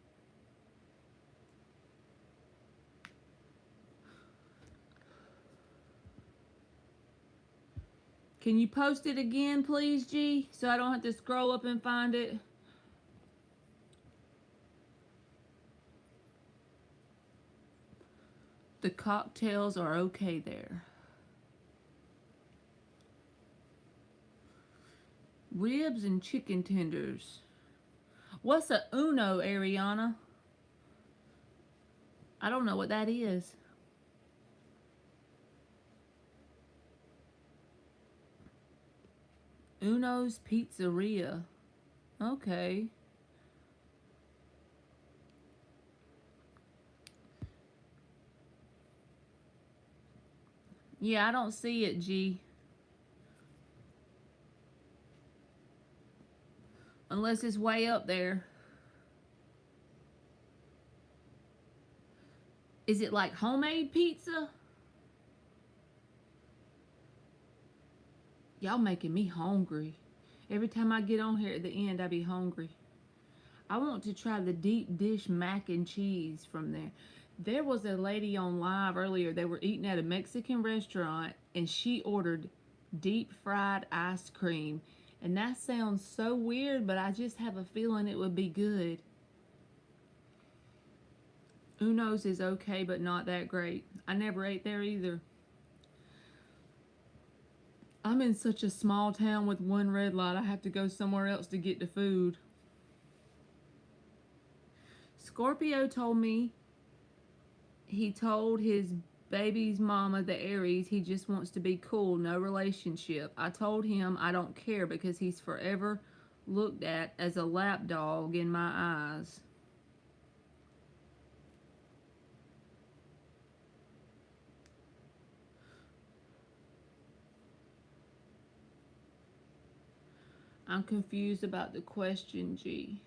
Can you post it again, please, G? So I don't have to scroll up and find it. The cocktails are okay there. Ribs and chicken tenders. What's a Uno, Ariana? I don't know what that is. Uno's Pizzeria. Okay. Yeah, I don't see it, G. Unless it's way up there. Is it like homemade pizza? Y'all making me hungry. Every time I get on here at the end, I be hungry. I want to try the deep dish mac and cheese from there. There was a lady on live earlier. They were eating at a Mexican restaurant, and she ordered deep fried ice cream. And that sounds so weird, but I just have a feeling it would be good. Uno's is okay, but not that great. I never ate there either. I'm in such a small town with one red light. I have to go somewhere else to get the food. Scorpio told me he told his baby's mama, the Aries, he just wants to be cool, no relationship. I told him I don't care because he's forever looked at as a lapdog in my eyes. I'm confused about the question, G.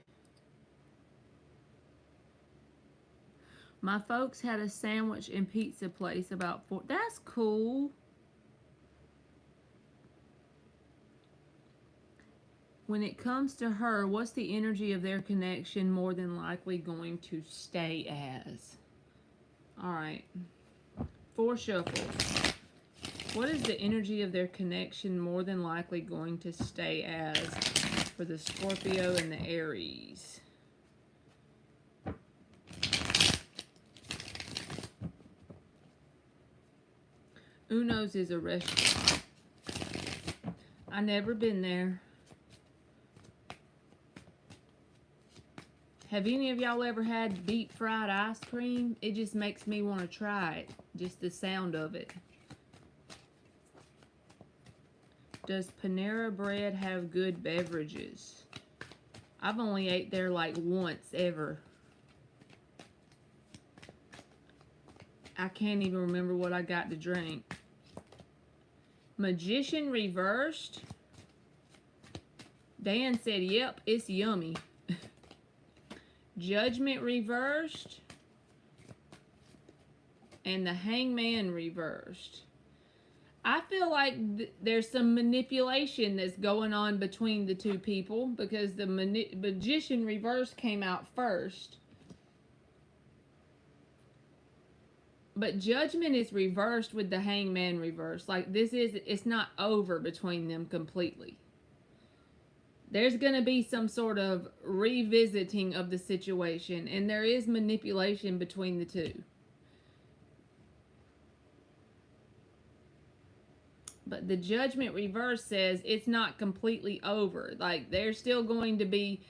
My folks had a sandwich and pizza place about 4. That's cool. When it comes to her, what's the energy of their connection more than likely going to stay as? Alright. 4 shuffles. What is the energy of their connection more than likely going to stay as for the Scorpio and the Aries? Uno's is a restaurant. I never been there. Have any of y'all ever had deep fried ice cream? It just makes me want to try it. Just the sound of it. Does Panera Bread have good beverages? I've only ate there like once ever. I can't even remember what I got to drink. Magician reversed. Dan said, yep, it's yummy. Judgment reversed. And the Hangman reversed. I feel like there's some manipulation that's going on between the two people because the Magician reverse came out first. But Judgment is reversed with the Hangman reverse. Like it's not over between them completely. There's going to be some sort of revisiting of the situation, and there is manipulation between the two. But the Judgment reverse says it's not completely over. Like, there's still going to be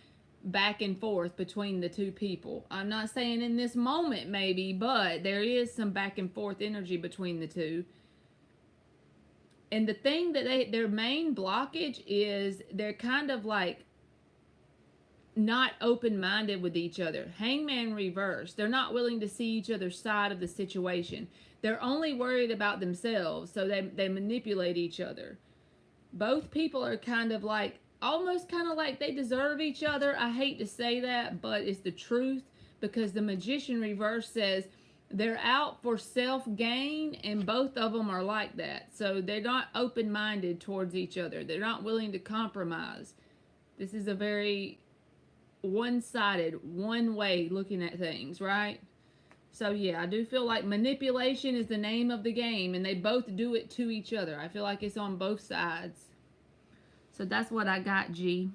back and forth between the two people. I'm not saying in this moment maybe, but there is some back and forth energy between the two. And the thing that their main blockage is they're kind of like not open-minded with each other. Hangman reverse. They're not willing to see each other's side of the situation. They're only worried about themselves, so they manipulate each other. Both people are kind of like, almost kind of like they deserve each other. I hate to say that, but it's the truth, because the Magician reverse says they're out for self-gain, and both of them are like that. So they're not open-minded towards each other. They're not willing to compromise. This is a very one-sided, one way looking at things, right? So yeah, I do feel like manipulation is the name of the game, and they both do it to each other. I feel like it's on both sides. So that's what I got, G.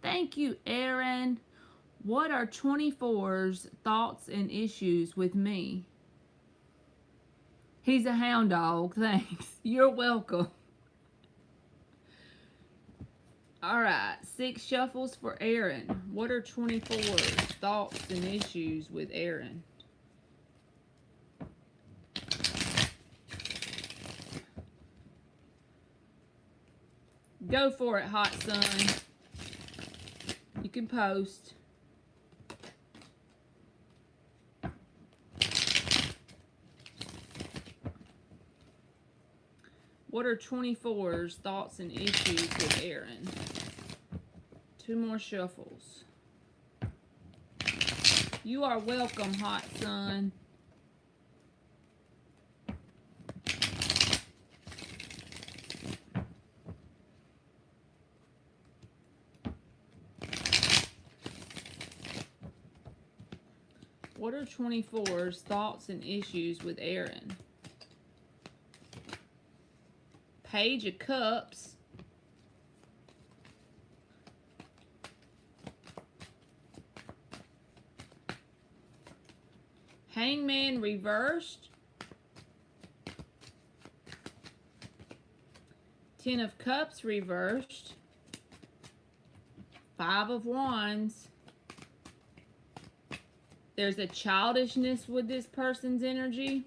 Thank you, Aaron. What are 24's thoughts and issues with me? He's a hound dog. Thanks. You're welcome. All right, 6 shuffles for Aaron. What are 24's thoughts and issues with Aaron? Go for it, hot sun. You can post. What are 24's thoughts and issues with Aaron? 2 more shuffles. You are welcome, hot sun. What are 24's thoughts and issues with Aaron? Page of Cups. Hangman reversed. 10 of Cups reversed. 5 of Wands. There's a childishness with this person's energy,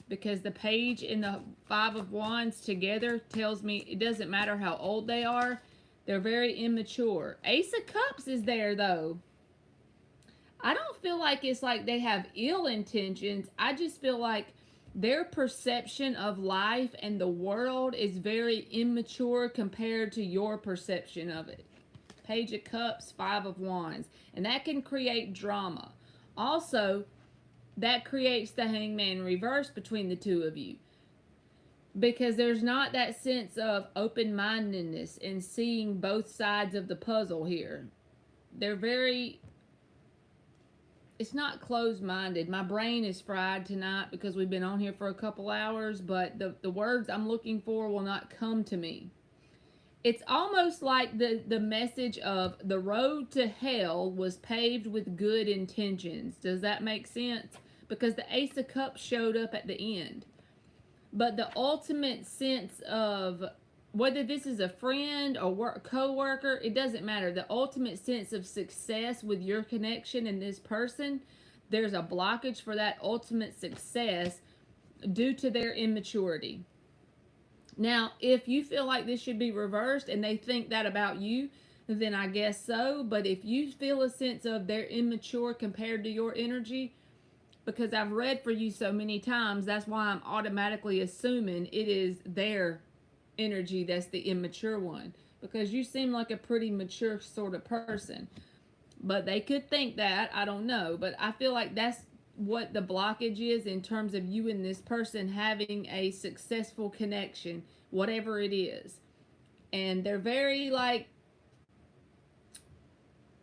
because the Page and the 5 of Wands together tells me it doesn't matter how old they are. They're very immature. Ace of Cups is there, though. I don't feel like it's like they have ill intentions. I just feel like their perception of life and the world is very immature compared to your perception of it. Page of Cups, 5 of Wands. And that can create drama. Also, that creates the Hangman reverse between the two of you, because there's not that sense of open-mindedness and seeing both sides of the puzzle here. They're very, it's not closed-minded. My brain is fried tonight because we've been on here for a couple hours, but the words I'm looking for will not come to me. It's almost like the message of the road to hell was paved with good intentions. Does that make sense? Because the Ace of Cups showed up at the end. But the ultimate sense of, whether this is a friend or co-worker, it doesn't matter. The ultimate sense of success with your connection and this person, there's a blockage for that ultimate success due to their immaturity. Now, if you feel like this should be reversed and they think that about you, then I guess so. But if you feel a sense of they're immature compared to your energy, because I've read for you so many times, that's why I'm automatically assuming it is their energy that's the immature one. Because you seem like a pretty mature sort of person. But they could think that, I don't know. But I feel like that's what the blockage is in terms of you and this person having a successful connection, whatever it is. And they're very like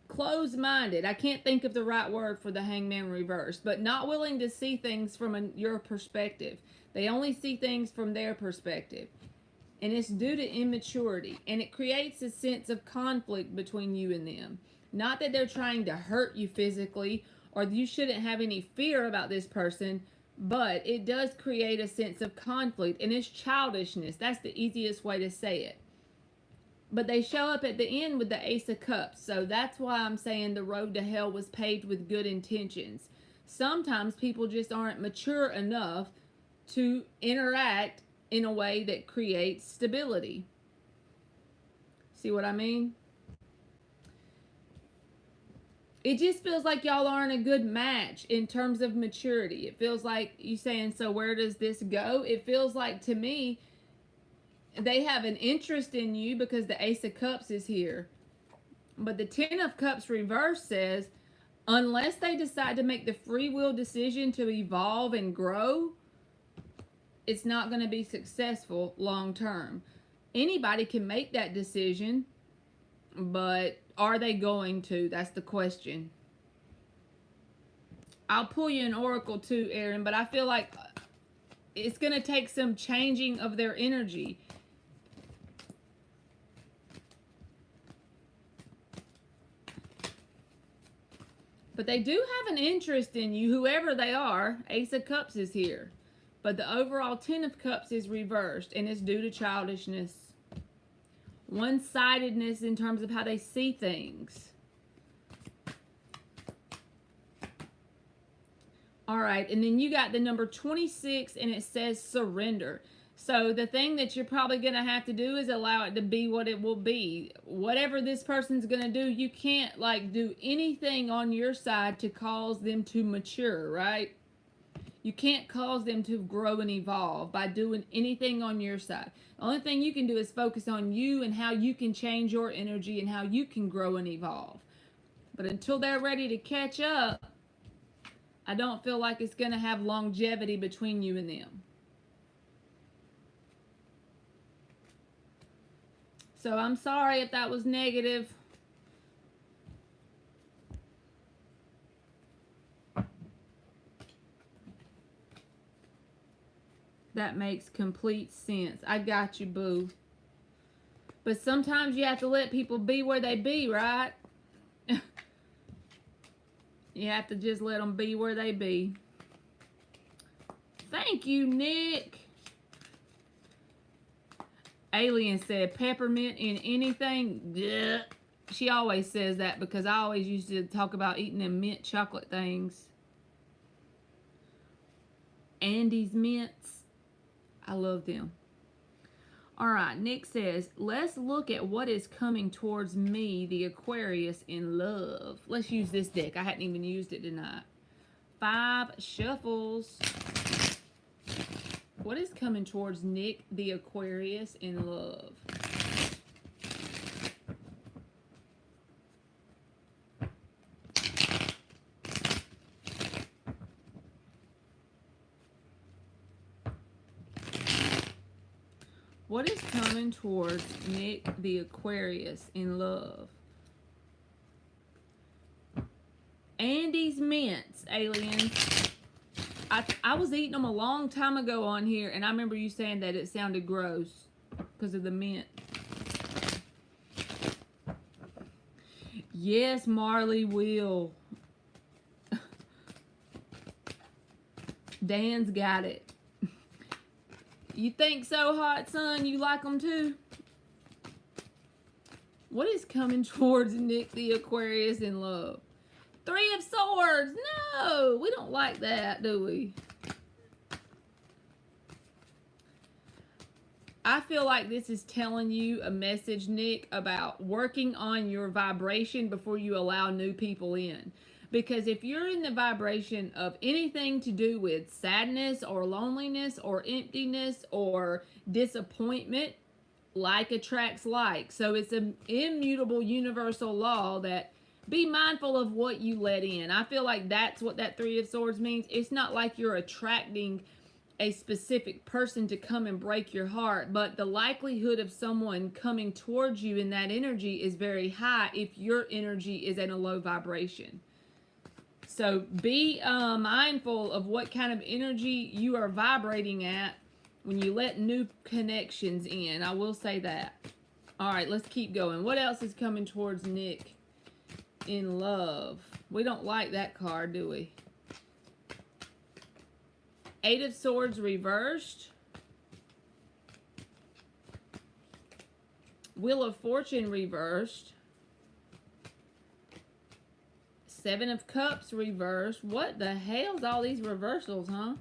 closed-minded. I can't think of the right word for the Hangman reverse, but not willing to see things from your perspective. They only see things from their perspective. And it's due to immaturity. And it creates a sense of conflict between you and them. Not that they're trying to hurt you physically, or you shouldn't have any fear about this person, but it does create a sense of conflict, and it's childishness. That's the easiest way to say it. But they show up at the end with the Ace of Cups. So that's why I'm saying the road to hell was paved with good intentions. Sometimes people just aren't mature enough to interact in a way that creates stability. See what I mean? It just feels like y'all aren't a good match in terms of maturity. It feels like you saying, so where does this go? It feels like to me, they have an interest in you because the Ace of Cups is here. But the Ten of Cups reverse says, unless they decide to make the free will decision to evolve and grow, it's not going to be successful long term. Anybody can make that decision, but are they going to? That's the question. I'll pull you an oracle too, Aaron, but I feel like it's going to take some changing of their energy. But they do have an interest in you, whoever they are. Ace of Cups is here. But the overall Ten of Cups is reversed, and it's due to childishness. One-sidedness in terms of how they see things. All right, and then you got the number 26, and it says surrender. So the thing that you're probably going to have to do is allow it to be what it will be. Whatever this person's going to do, you can't like do anything on your side to cause them to mature, right? You can't cause them to grow and evolve by doing anything on your side. The only thing you can do is focus on you and how you can change your energy and how you can grow and evolve. But until they're ready to catch up, I don't feel like it's going to have longevity between you and them. So I'm sorry if that was negative. That makes complete sense. I got you, boo. But sometimes you have to let people be where they be, right? You have to just let them be where they be. Thank you, Nick. Alien said peppermint in anything. Yeah. She always says that because I always used to talk about eating them mint chocolate things. Andy's mints. I love them. All right, Nick says, let's look at what is coming towards me, the Aquarius, in love. Let's use this deck. I hadn't even used it tonight. 5 shuffles. What is coming towards Nick, the Aquarius, in love? What is coming towards Nick, the Aquarius, in love? Andy's mints, aliens. I was eating them a long time ago on here, and I remember you saying that it sounded gross because of the mint. Yes, Marley will. Dan's got it. You think so, hot son? You like them too? What is coming towards Nick the Aquarius in love? 3 of Swords. No, we don't like that, do we? I feel like this is telling you a message, Nick, about working on your vibration before you allow new people in. Because if you're in the vibration of anything to do with sadness or loneliness or emptiness or disappointment, like attracts like. So it's an immutable universal law that be mindful of what you let in. I feel like that's what that 3 of Swords means. It's not like you're attracting a specific person to come and break your heart, but the likelihood of someone coming towards you in that energy is very high if your energy is at a low vibration. So be mindful of what kind of energy you are vibrating at when you let new connections in. I will say that. All right, let's keep going. What else is coming towards Nick in love? We don't like that card, do we? 8 of Swords reversed. Wheel of Fortune reversed. Seven of Cups reversed. What the hell's all these reversals, huh?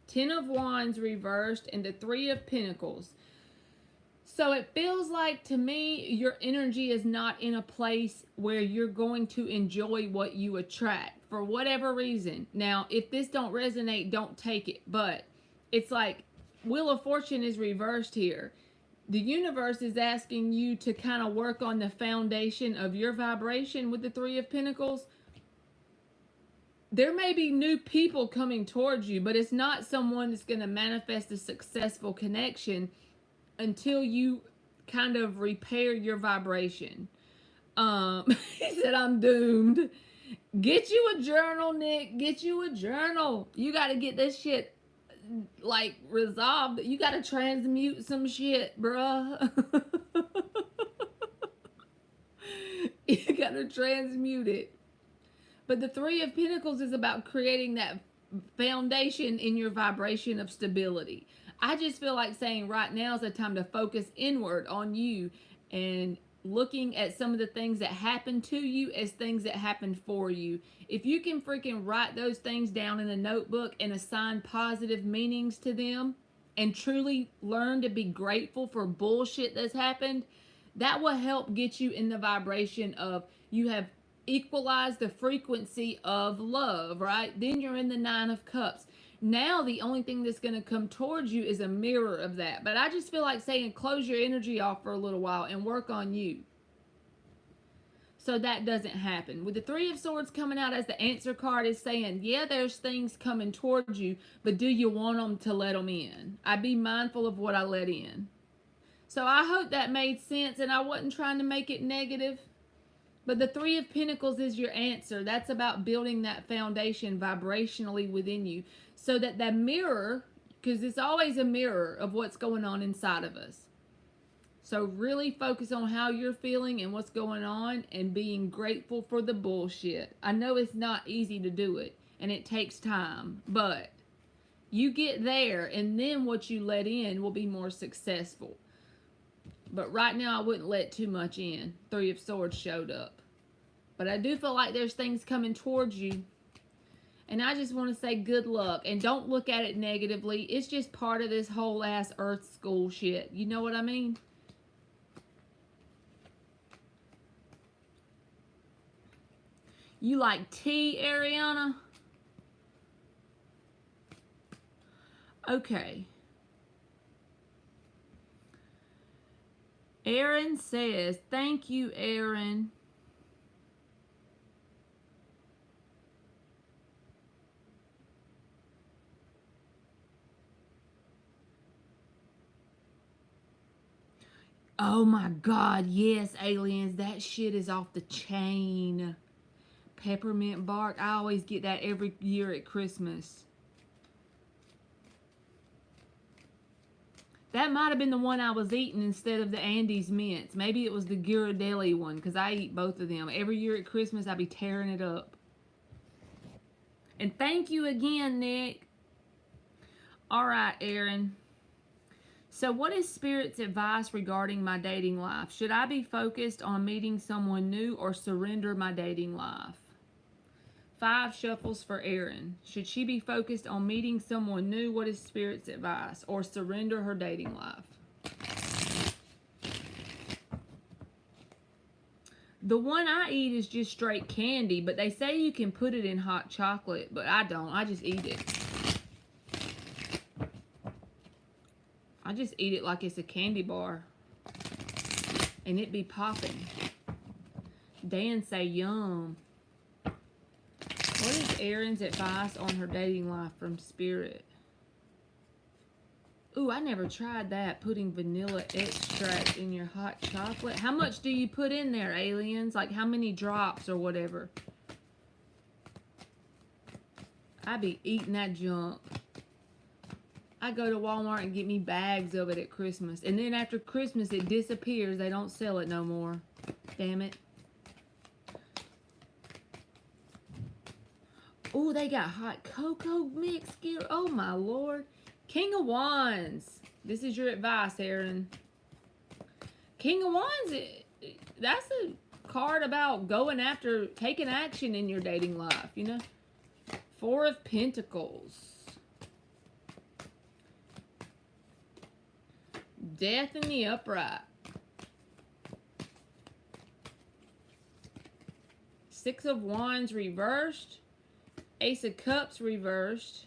Ten of Wands reversed and the Three of Pentacles. So it feels like to me your energy is not in a place where you're going to enjoy what you attract for whatever reason. Now, if this don't resonate, don't take it. But it's like Wheel of Fortune is reversed here. The universe is asking you to kind of work on the foundation of your vibration with the Three of Pentacles. There may be new people coming towards you, but it's not someone that's going to manifest a successful connection until you kind of repair your vibration. He said, I'm doomed. Get you a journal, Nick. Get you a journal. You got to get this shit, like, resolved. You got to transmute some shit, bruh. You got to transmute it. But the Three of Pentacles is about creating that foundation in your vibration of stability. I just feel like saying right now is the time to focus inward on you and looking at some of the things that happened to you as things that happened for you. If you can freaking write those things down in a notebook and assign positive meanings to them and truly learn to be grateful for bullshit that's happened, that will help get you in the vibration of you have equalized the frequency of love, right? Then you're in the Nine of Cups. Now the only thing that's going to come towards you is a mirror of that. But I just feel like saying close your energy off for a little while and work on you, so that doesn't happen. With the Three of Swords coming out as the answer card is saying, yeah, there's things coming towards you, but do you want them to let them in? I'd be mindful of what I let in. So I hope that made sense and I wasn't trying to make it negative. But the Three of Pentacles is your answer. That's about building that foundation vibrationally within you, so that that mirror, because it's always a mirror of what's going on inside of us. So really focus on how you're feeling and what's going on and being grateful for the bullshit. I know it's not easy to do it and it takes time, but you get there and then what you let in will be more successful. But right now, I wouldn't let too much in. Three of Swords showed up. But I do feel like there's things coming towards you. And I just want to say good luck. And don't look at it negatively. It's just part of this whole ass Earth school shit. You know what I mean? You like tea, Ariana? Okay. Aaron says, thank you, Aaron. Oh my God, yes, aliens, that shit is off the chain. Peppermint bark, I always get that every year at Christmas. That might have been the one I was eating instead of the Andes mints. Maybe it was the Ghirardelli one, because I eat both of them. Every year at Christmas, I be tearing it up. And thank you again, Nick. All right, Aaron. So what is Spirit's advice regarding my dating life? Should I be focused on meeting someone new or surrender my dating life? 5 shuffles for Erin. Should she be focused on meeting someone new? What is Spirit's advice? Or surrender her dating life? The one I eat is just straight candy, but they say you can put it in hot chocolate, but I don't. I just eat it. I just eat it like it's a candy bar. And it be popping. Dan say yum. What is Erin's advice on her dating life from Spirit? Ooh, I never tried that, putting vanilla extract in your hot chocolate. How much do you put in there, aliens? Like how many drops or whatever? I be eating that junk. I go to Walmart and get me bags of it at Christmas. And then after Christmas, it disappears. They don't sell it no more. Damn it. Oh, they got hot cocoa mix here. Oh, my Lord. King of Wands. This is your advice, Aaron. King of Wands, that's a card about going after, taking action in your dating life, you know? Four of Pentacles. Death in the upright. Six of Wands reversed. Ace of Cups reversed.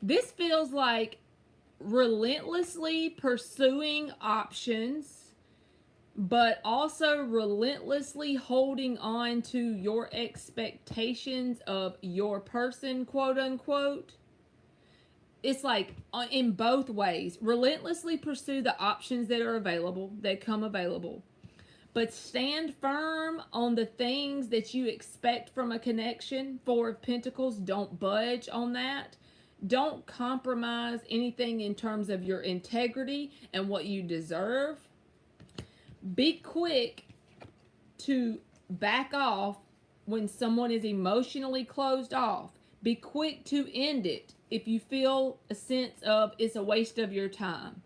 This feels like relentlessly pursuing options, but also relentlessly holding on to your expectations of your person, quote unquote. It's like in both ways. Relentlessly pursue the options that are available, that come available, but stand firm on the things that you expect from a connection. Four of Pentacles, don't budge on that. Don't compromise anything in terms of your integrity and what you deserve. Be quick to back off when someone is emotionally closed off. Be quick to end it if you feel a sense of it's a waste of your time.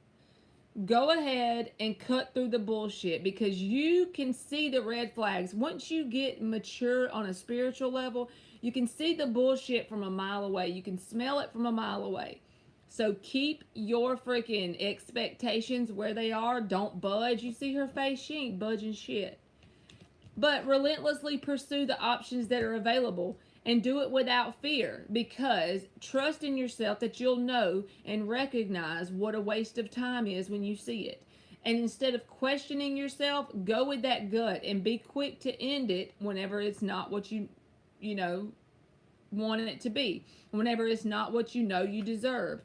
Go ahead and cut through the bullshit, because you can see the red flags. Once you get mature on a spiritual level, you can see the bullshit from a mile away. You can smell it from a mile away. So keep your freaking expectations where they are. Don't budge. You see her face? She ain't budging shit. But relentlessly pursue the options that are available, and do it without fear, because trust in yourself that you'll know and recognize what a waste of time is when you see it. And instead of questioning yourself, go with that gut and be quick to end it whenever it's not what you want it to be. Whenever it's not what you know you deserve.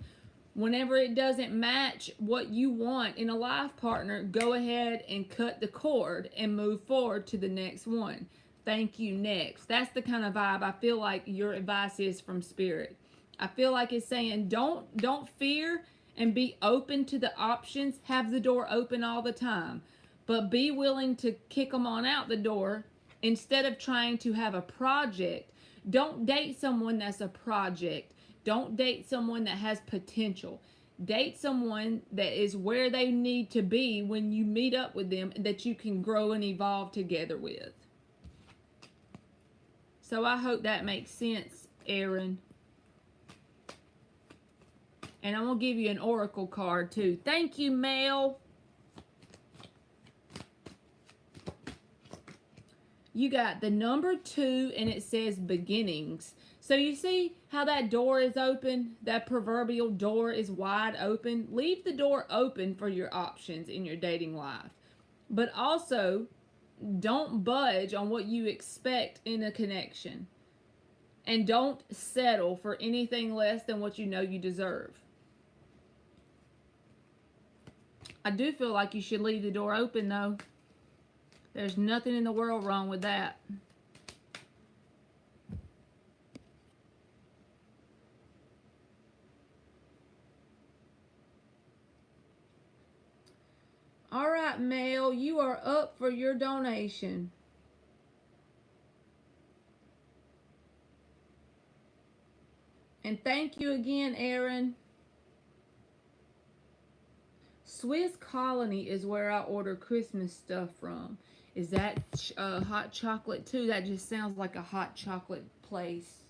Whenever it doesn't match what you want in a life partner, go ahead and cut the cord and move forward to the next one. Thank you, next. That's the kind of vibe I feel like your advice is from Spirit. I feel like it's saying don't fear, and be open to the options. Have the door open all the time, but be willing to kick them on out the door instead of trying to have a project. Don't date someone that's a project. Don't date someone that has potential. Date someone that is where they need to be when you meet up with them, that you can grow and evolve together with. So I hope that makes sense, Aaron. And I'm going to give you an oracle card too. Thank you, Mel. You got the number 2, and it says beginnings. So you see how that door is open? That proverbial door is wide open. Leave the door open for your options in your dating life. But also, don't budge on what you expect in a connection. And don't settle for anything less than what you know you deserve. I do feel like you should leave the door open, though. There's nothing in the world wrong with that. All right, Mel, you are up for your donation. And thank you again, Aaron. Swiss Colony is where I order Christmas stuff from. Is that hot chocolate too? That just sounds like a hot chocolate place.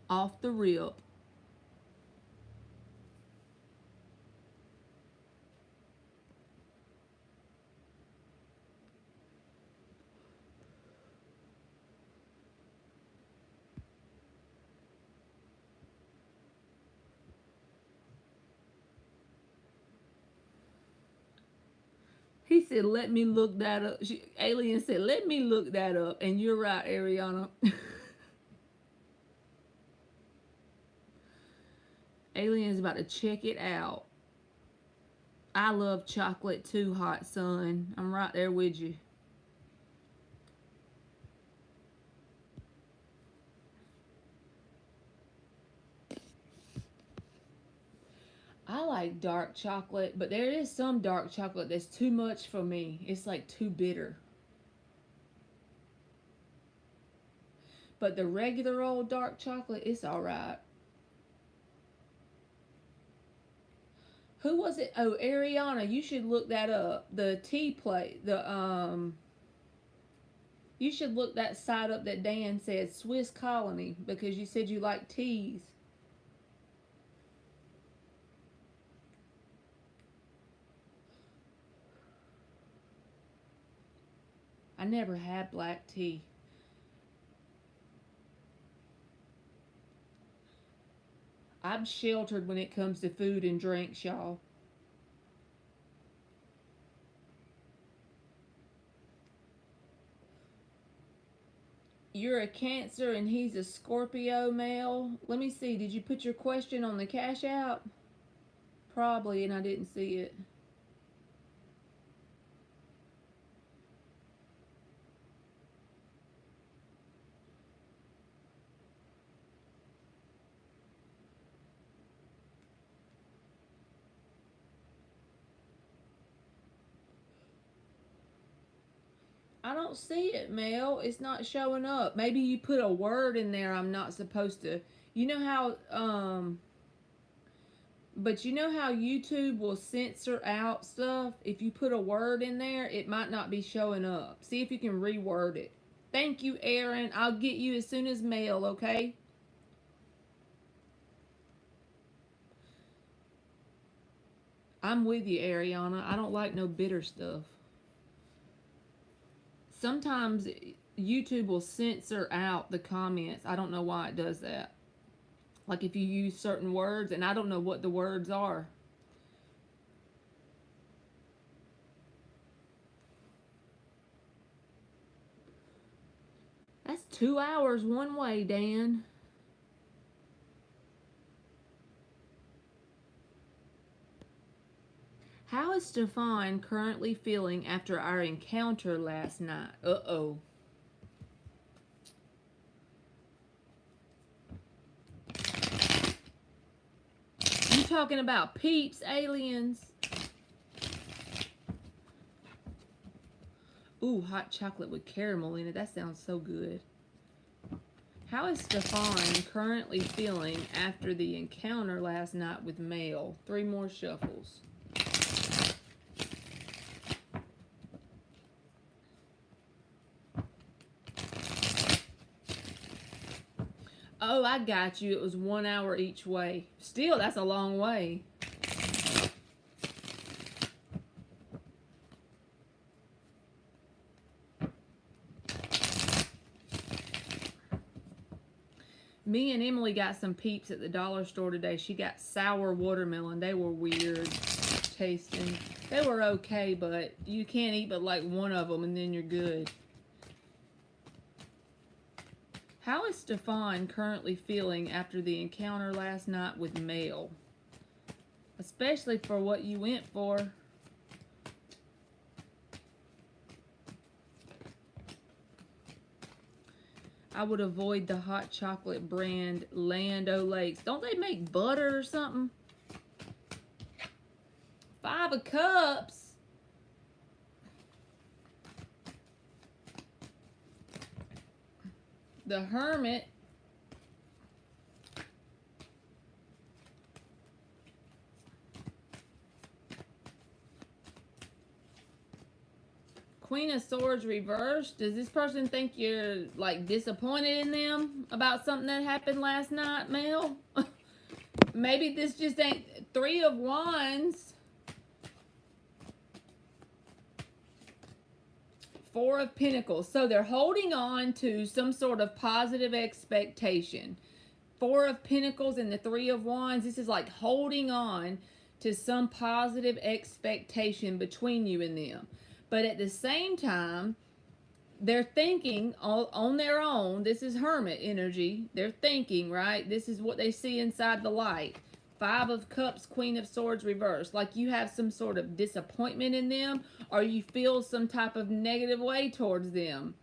Off the rip. He said, let me look that up. Alien said, let me look that up. And you're right, Ariana. Alien's about to check it out. I love chocolate too, hot son. I'm right there with you. I like dark chocolate, but there is some dark chocolate that's too much for me. It's like too bitter. But the regular old dark chocolate, it's alright. Who was it? Oh, Ariana, you should look that up. The tea plate, you should look that site up that Dan said, Swiss Colony, because you said you like teas. I never had black tea. I'm sheltered when it comes to food and drinks, y'all. You're a Cancer and he's a Scorpio male. Let me see. Did you put your question on the cash out? Probably, and I didn't see it. I don't see it, Mel. It's not showing up. Maybe you put a word in there I'm not supposed to. You know how but you know how YouTube will censor out stuff? If you put a word in there, it might not be showing up. See if you can reword it. Thank you, Aaron. I'll get you as soon as mail, okay? I'm with you, Ariana. I don't like no bitter stuff. Sometimes YouTube will censor out the comments. I don't know why it does that. Like if you use certain words, and I don't know what the words are. That's 2 hours one way, Dan. How is Stefan currently feeling after our encounter last night? Uh-oh. You talking about peeps, aliens? Ooh, hot chocolate with caramel in it. That sounds so good. How is Stefan currently feeling after the encounter last night with Mail? 3 more shuffles. Oh, I got you. It was 1 hour each way. Still, that's a long way. Me and Emily got some peeps at the dollar store today. She got sour watermelon. They were weird tasting. They were okay, but you can't eat but like one of them and then you're good. How is Stefan currently feeling after the encounter last night with Mail? Especially for what you went for. I would avoid the hot chocolate brand Land O'Lakes. Don't they make butter or something? 5 of Cups. The Hermit. Queen of Swords reversed. Does this person think you're like disappointed in them about something that happened last night, Mel? Maybe this just ain't 3 of Wands. 4 of Pentacles. So they're holding on to some sort of positive expectation. 4 of Pentacles and the 3 of Wands. This is like holding on to some positive expectation between you and them. But at the same time, they're thinking on their own. This is Hermit energy. They're thinking, right? This is what they see inside the light. 5 of Cups, Queen of Swords reversed. Like you have some sort of disappointment in them, or you feel some type of negative way towards them.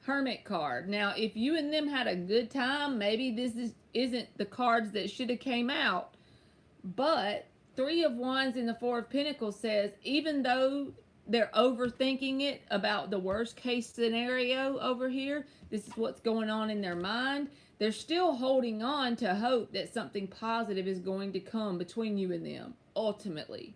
Hermit card. Now, if you and them had a good time, maybe this isn't the cards that should have came out. But 3 of Wands and the 4 of Pentacles says, even though they're overthinking it about the worst case scenario over here. This is what's going on in their mind. They're still holding on to hope that something positive is going to come between you and them, ultimately.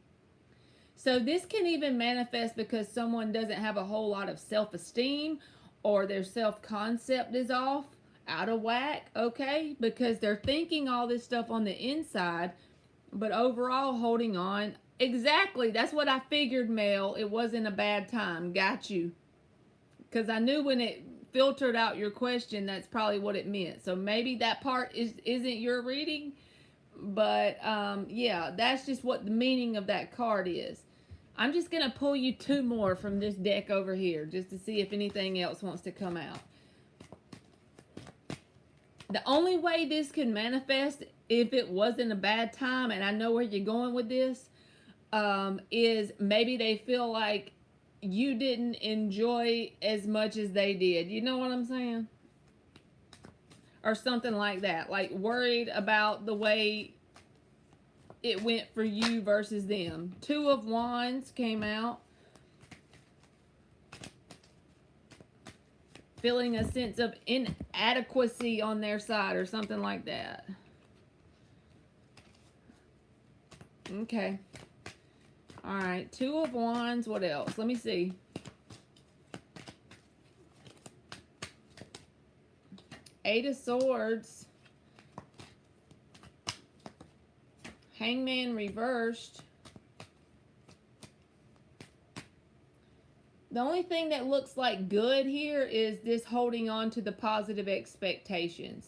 So this can even manifest because someone doesn't have a whole lot of self-esteem, or their self-concept is off, out of whack, okay? Because they're thinking all this stuff on the inside, but overall holding on. Exactly. That's what I figured, Mel. It wasn't a bad time. Got you. Because I knew when it filtered out your question, that's probably what it meant. So maybe that part isn't your reading. But yeah, that's just what the meaning of that card is. I'm just going to pull you two more from this deck over here just to see if anything else wants to come out. The only way this can manifest, if it wasn't a bad time, and I know where you're going with this, is maybe they feel like you didn't enjoy as much as they did. You know what I'm saying? Or something like that. Like worried about the way it went for you versus them. Two of Wands came out. Feeling a sense of inadequacy on their side or something like that. Okay. All right. Two of Wands. What else? Let me see. Eight of Swords. Hangman reversed. The only thing that looks like good here is this holding on to the positive expectations.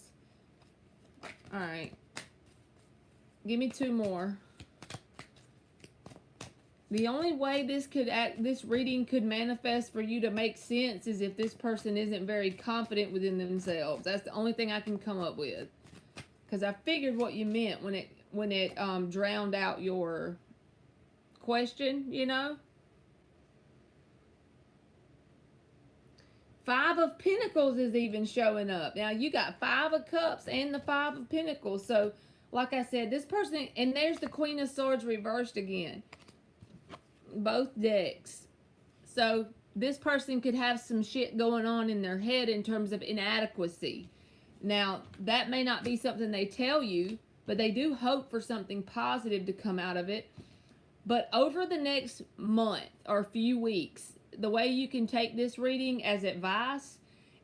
All right. Give me two more. The only way this reading could manifest for you to make sense is if this person isn't very confident within themselves. That's the only thing I can come up with. Because I figured what you meant when it drowned out your question, you know? Five of Pentacles is even showing up. Now, you got Five of Cups and the Five of Pentacles. So, like I said, this person, and there's the Queen of Swords reversed again. Both decks. So, this person could have some shit going on in their head in terms of inadequacy. Now, that may not be something they tell you, but they do hope for something positive to come out of it. But over the next month or few weeks, the way you can take this reading as advice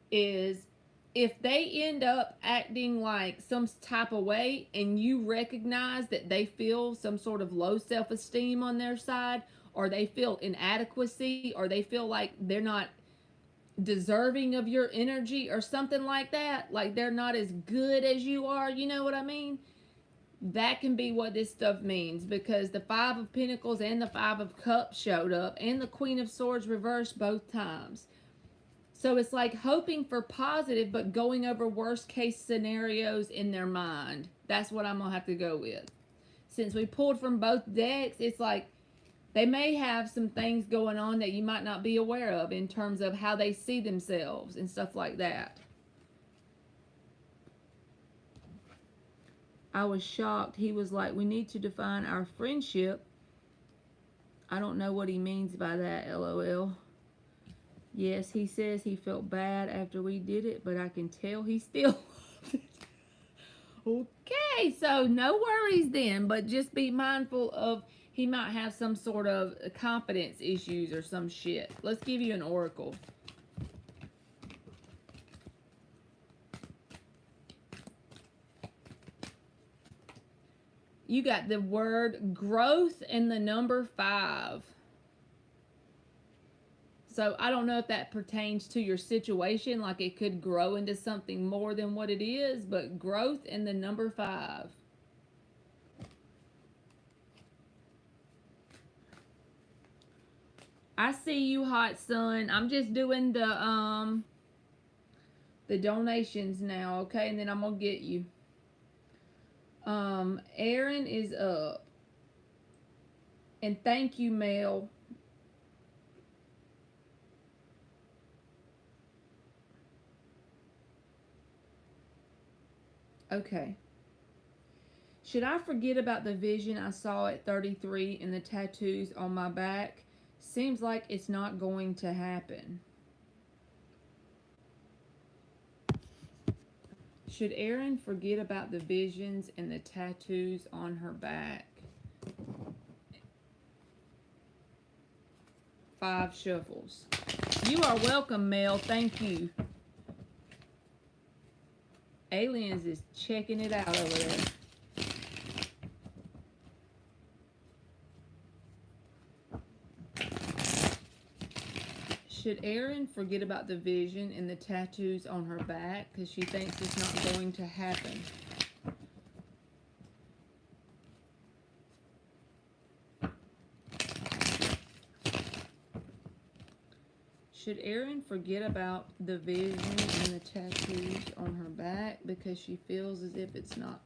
is if they end up acting like some type of way and you recognize that they feel some sort of low self-esteem on their side, or they feel inadequacy, or they feel like they're not deserving of your energy or something like that, like they're not as good as you are, you know what I mean? That can be what this stuff means, because the Five of Pentacles and the Five of Cups showed up, and the Queen of Swords reversed both times. So it's like hoping for positive, but going over worst case scenarios in their mind. That's what I'm going to have to go with. Since we pulled from both decks, it's like they may have some things going on that you might not be aware of in terms of how they see themselves and stuff like that. I was shocked. He was like, we need to define our friendship. I don't know what he means by that, LOL. Yes, he says he felt bad after we did it, but I can tell he still loved it. Okay, so no worries then, but just be mindful of he might have some sort of confidence issues or some shit. Let's give you an oracle. You got the word growth and the number 5. So I don't know if that pertains to your situation, like it could grow into something more than what it is, but growth and the number 5. I see you, hot sun. I'm just doing the donations now, okay? And then I'm gonna get you. Aaron is up. And thank you, Mel. Okay. Should I forget about the vision I saw at 33 and the tattoos on my back? Seems like it's not going to happen. Should Erin forget about the visions and the tattoos on her back? 5 shuffles. You are welcome, Mel. Thank you. Aliens is checking it out over there. Should Erin forget about the vision and the tattoos on her back because she thinks it's not going to happen? Should Erin forget about the vision and the tattoos on her back because she feels as if it's not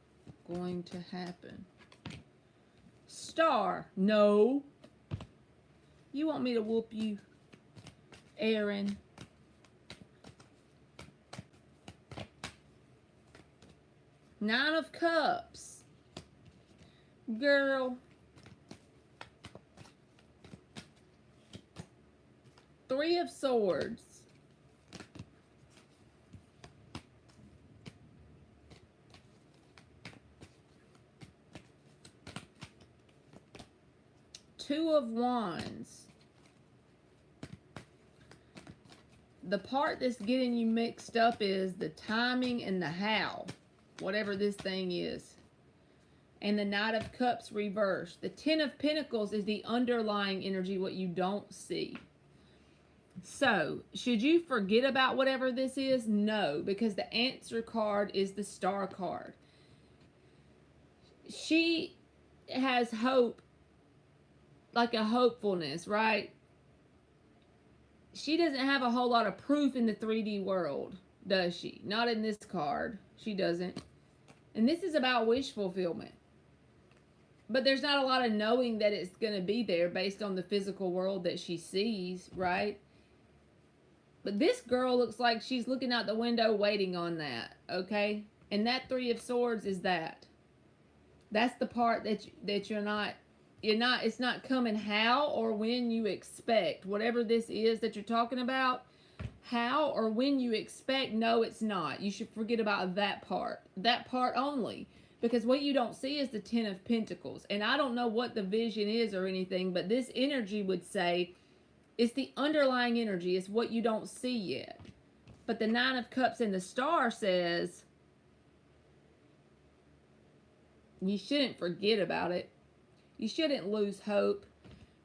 going to happen? Star, no. You want me to whoop you, Erin? Nine of Cups. Girl. 3 of Swords. Two of Wands. The part that's getting you mixed up is the timing and the how, whatever this thing is. And the Knight of Cups reversed. The 10 of Pentacles is the underlying energy, what you don't see. So, should you forget about whatever this is? No, because the answer card is the Star card. She has hope, like a hopefulness, right? She doesn't have a whole lot of proof in the 3D world, does she? Not in this card. She doesn't. And this is about wish fulfillment. But there's not a lot of knowing that it's going to be there based on the physical world that she sees, right? But this girl looks like she's looking out the window waiting on that, okay? And that 3 of Swords is that. That's the part that you're not, it's not coming how or when you expect. Whatever this is that you're talking about, how or when you expect, no, it's not. You should forget about that part only. Because what you don't see is the 10 of Pentacles. And I don't know what the vision is or anything, but this energy would say, it's the underlying energy. It's what you don't see yet. But the 9 of Cups and the Star says, you shouldn't forget about it. You shouldn't lose hope.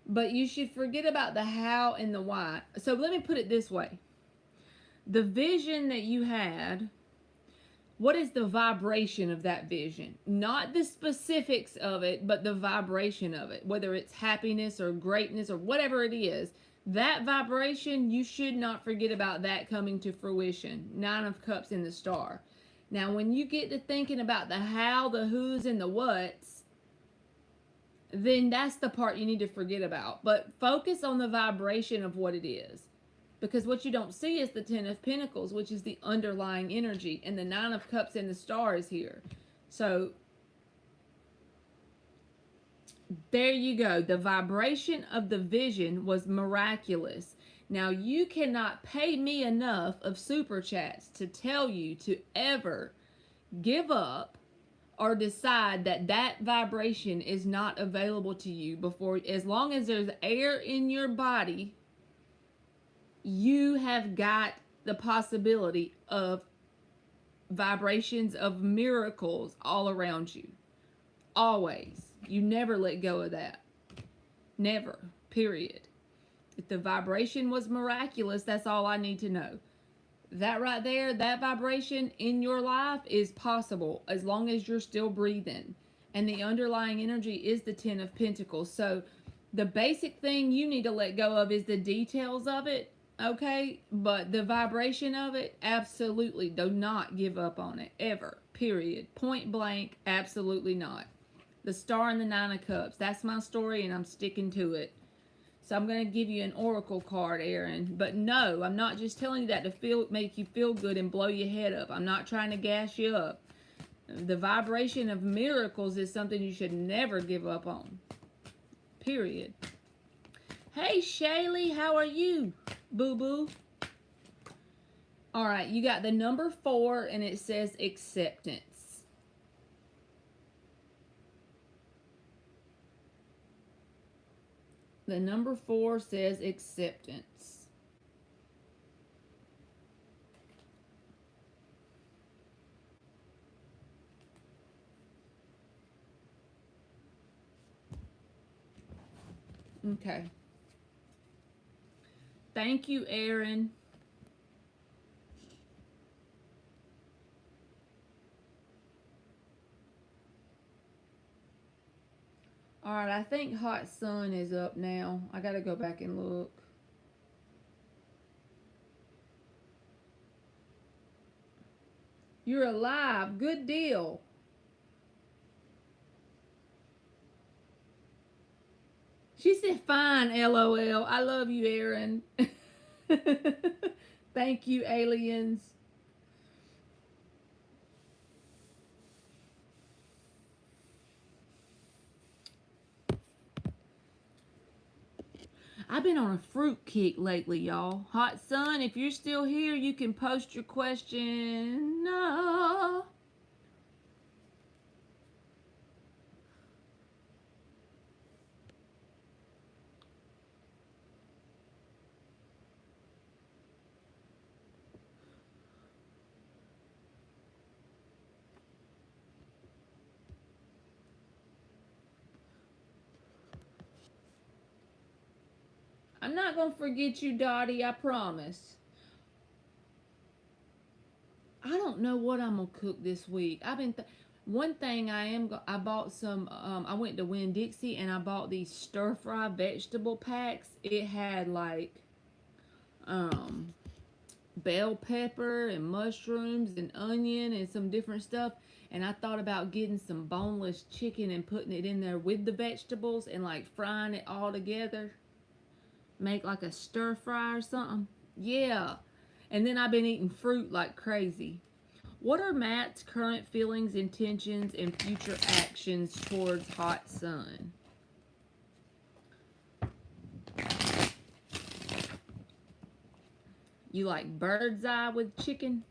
But you should forget about the how and the why. So let me put it this way. The vision that you had, what is the vibration of that vision? Not the specifics of it, but the vibration of it. Whether it's happiness or greatness or whatever it is. That vibration, you should not forget about that coming to fruition. 9 of Cups and the Star. Now, when you get to thinking about the how, the who's, and the what's, then that's the part you need to forget about. But focus on the vibration of what it is. Because what you don't see is the 10 of Pentacles, which is the underlying energy. And the 9 of Cups and the Star is here. So, there you go. The vibration of the vision was miraculous. Now, you cannot pay me enough of super chats to tell you to ever give up or decide that that vibration is not available to you before, as long as there's air in your body, you have got the possibility of vibrations of miracles all around you. Always. You never let go of that. Never. Period. If the vibration was miraculous, that's all I need to know. That right there, that vibration in your life is possible as long as you're still breathing. And the underlying energy is the 10 of Pentacles. So the basic thing you need to let go of is the details of it. Okay? But the vibration of it, absolutely do not give up on it. Ever. Period. Point blank. Absolutely not. The Star and the 9 of Cups. That's my story and I'm sticking to it. So I'm going to give you an oracle card, Erin. But no, I'm not just telling you that to make you feel good and blow your head up. I'm not trying to gas you up. The vibration of miracles is something you should never give up on. Period. Hey, Shaylee, how are you, boo-boo? All right, you got the number 4, and it says acceptance. The number 4 says acceptance. Okay. Thank you, Aaron. All right, I think Hot Sun is up now. I got to go back and look. You're alive. Good deal. She said, fine, LOL. I love you, Aaron. Thank you, aliens. I've been on a fruit kick lately, y'all. Hot Sun, if you're still here, you can post your question. No. I'm not going to forget you, Dottie, I promise. I don't know what I'm going to cook this week. One thing I bought some, I went to Winn-Dixie and I bought these stir-fry vegetable packs. It had like, bell pepper and mushrooms and onion and some different stuff. And I thought about getting some boneless chicken and putting it in there with the vegetables and like frying it all together. Make like a stir fry or something. Yeah. And then I've been eating fruit like crazy. What are Matt's current feelings, intentions, and future actions towards Hot Sun? You like bird's eye with chicken?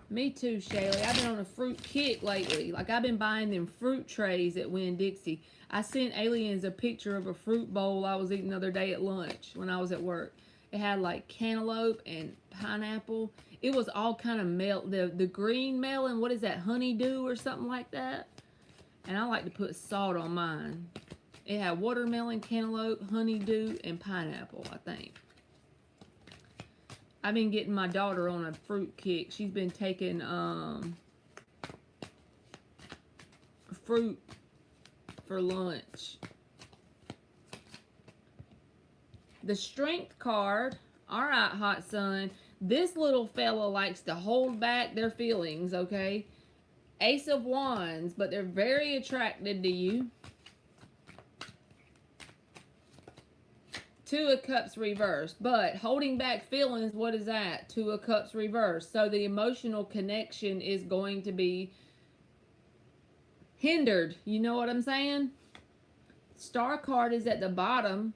Me too, Shaylee. I've been on a fruit kick lately. Like, I've been buying them fruit trays at Winn-Dixie. I sent aliens a picture of a fruit bowl I was eating the other day at lunch when I was at work. It had like cantaloupe and pineapple. It was all kind of the green melon. What is that, honeydew or something like that? And I like to put salt on mine. It had watermelon, cantaloupe, honeydew, and pineapple, I think. I've been getting my daughter on a fruit kick. She's been taking fruit for lunch. The strength card. All right, Hot Sun. This little fella likes to hold back their feelings, okay? Ace of Wands, but they're very attracted to you. Two of Cups reversed, but holding back feelings, what is that? Two of Cups reversed. So the emotional connection is going to be hindered. You know what I'm saying? Star card is at the bottom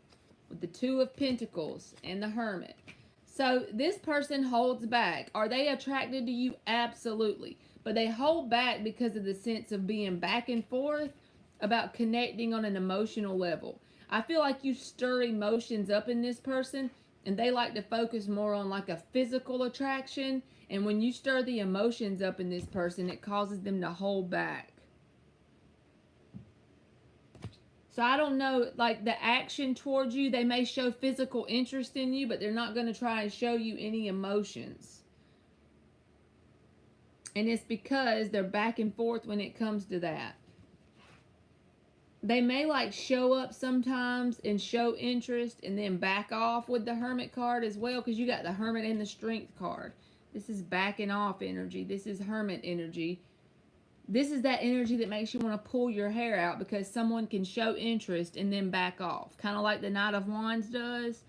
with the Two of Pentacles and the Hermit. So this person holds back. Are they attracted to you? Absolutely. But they hold back because of the sense of being back and forth about connecting on an emotional level. I feel like you stir emotions up in this person, and they like to focus more on like a physical attraction. And when you stir the emotions up in this person, it causes them to hold back. So I don't know, like the action towards you, they may show physical interest in you, but they're not going to try and show you any emotions. And it's because they're back and forth when it comes to that. They may like show up sometimes and show interest and then back off with the Hermit card as well, because you got the Hermit and the Strength card. This is backing off energy. This is Hermit energy. This is that energy that makes you want to pull your hair out because someone can show interest and then back off. Kind of like the Knight of Wands does.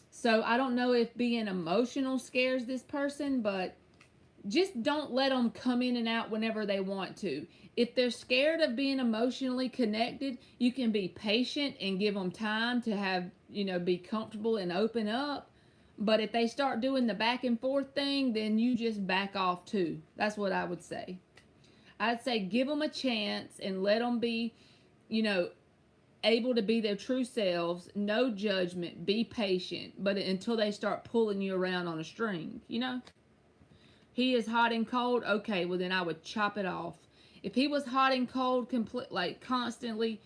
So I don't know if being emotional scares this person, but just don't let them come in and out whenever they want to. If they're scared of being emotionally connected, you can be patient and give them time to have, be comfortable and open up. But if they start doing the back and forth thing, then you just back off too. That's what I would say. I'd say give them a chance and let them be, you know, able to be their true selves, no judgment, be patient, but until they start pulling you around on a string. He is hot and cold, okay, well then I would chop it off. If he was hot and cold like constantly,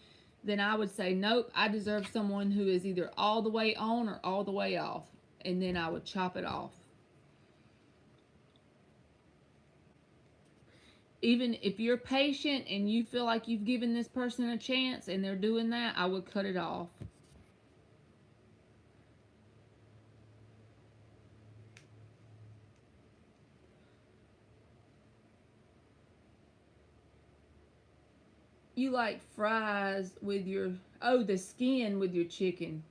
then I would say, nope, I deserve someone who is either all the way on or all the way off. And then I would chop it off. Even if you're patient and you feel like you've given this person a chance and they're doing that, I would cut it off. You like fries with your, the skin with your chicken.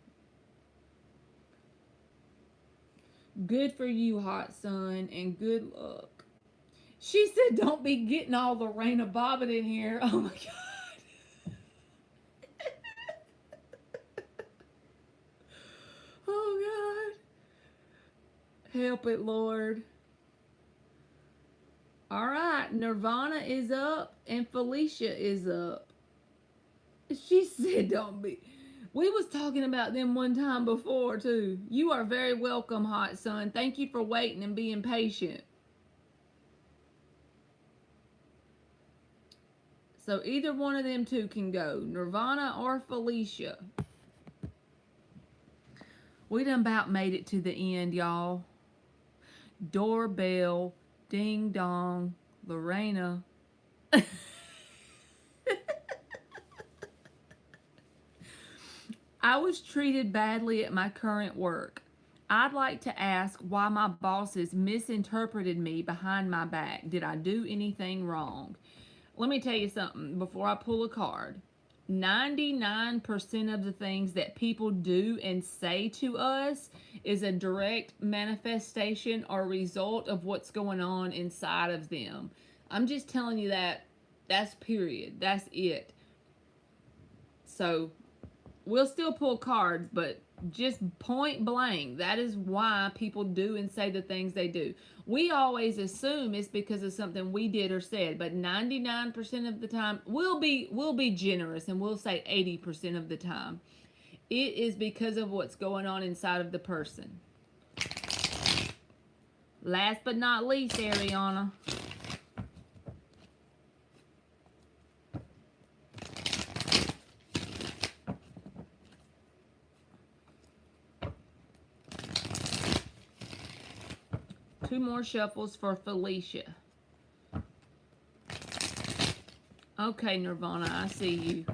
Good for you, hot son, and good luck. She said, don't be getting all the Raina Bobbin in here. Oh my God. Oh God. Help it, Lord. All right, Nirvana is up and Felicia is up. She said, don't be. We was talking about them one time before, too. You are very welcome, hot son. Thank you for waiting and being patient. So either one of them two can go, Nirvana or Felicia. We done about made it to the end, y'all. Doorbell, ding dong, Lorena. I was treated badly at my current work. I'd like to ask why my bosses misinterpreted me behind my back. Did I do anything wrong? Let me tell you something before I pull a card. 99% of the things that people do and say to us is a direct manifestation or result of what's going on inside of them. I'm just telling you that. That's period. That's it. So we'll still pull cards, but just point blank, that is why people do and say the things they do. We always assume it's because of something we did or said, but 99% of the time, we'll be generous and we'll say 80% of the time, it is because of what's going on inside of the person. Last but not least, Ariana. Two more shuffles for Felicia. Okay, Nirvana, I see you.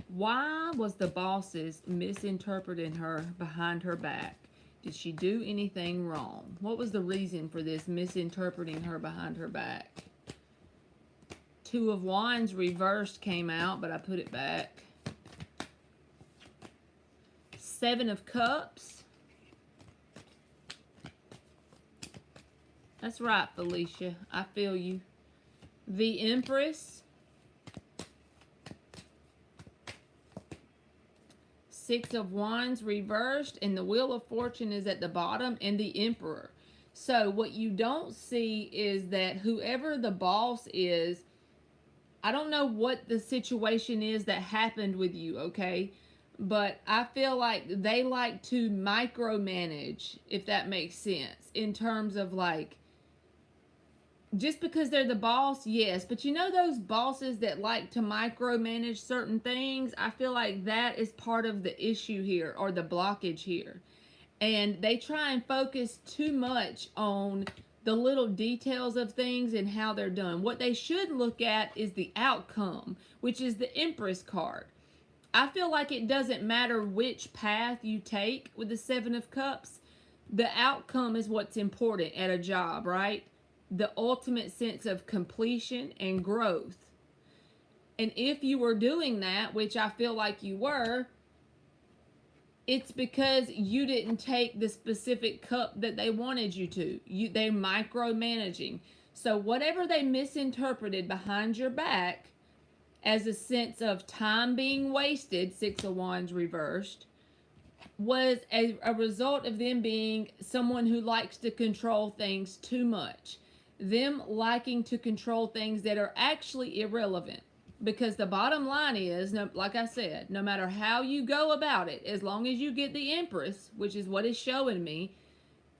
Why was the bosses misinterpreting her behind her back? Did she do anything wrong? What was the reason for this misinterpreting her behind her back? Two of Wands reversed came out, but I put it back. Seven of Cups. That's right, Felicia. I feel you. The Empress. Six of Wands reversed, and the Wheel of Fortune is at the bottom, and the Emperor. So what you don't see is that whoever the boss is, I don't know what the situation is that happened with you, okay? But I feel like they like to micromanage, if that makes sense, in terms of like, just because they're the boss, yes. But you know those bosses that like to micromanage certain things? I feel like that is part of the issue here, or the blockage here. And they try and focus too much on the little details of things and how they're done. What they should look at is the outcome, which is the Empress card. I feel like it doesn't matter which path you take with the Seven of Cups. The outcome is what's important at a job, right? The ultimate sense of completion and growth. And if you were doing that, which I feel like you were, it's because you didn't take the specific cup that they wanted you to. They're micromanaging. So whatever they misinterpreted behind your back as a sense of time being wasted, Six of Wands reversed, was a result of them being someone who likes to control things too much. Them liking to control things that are actually irrelevant. Because the bottom line is, no, like I said, no matter how you go about it, as long as you get the Empress, which is what is showing me,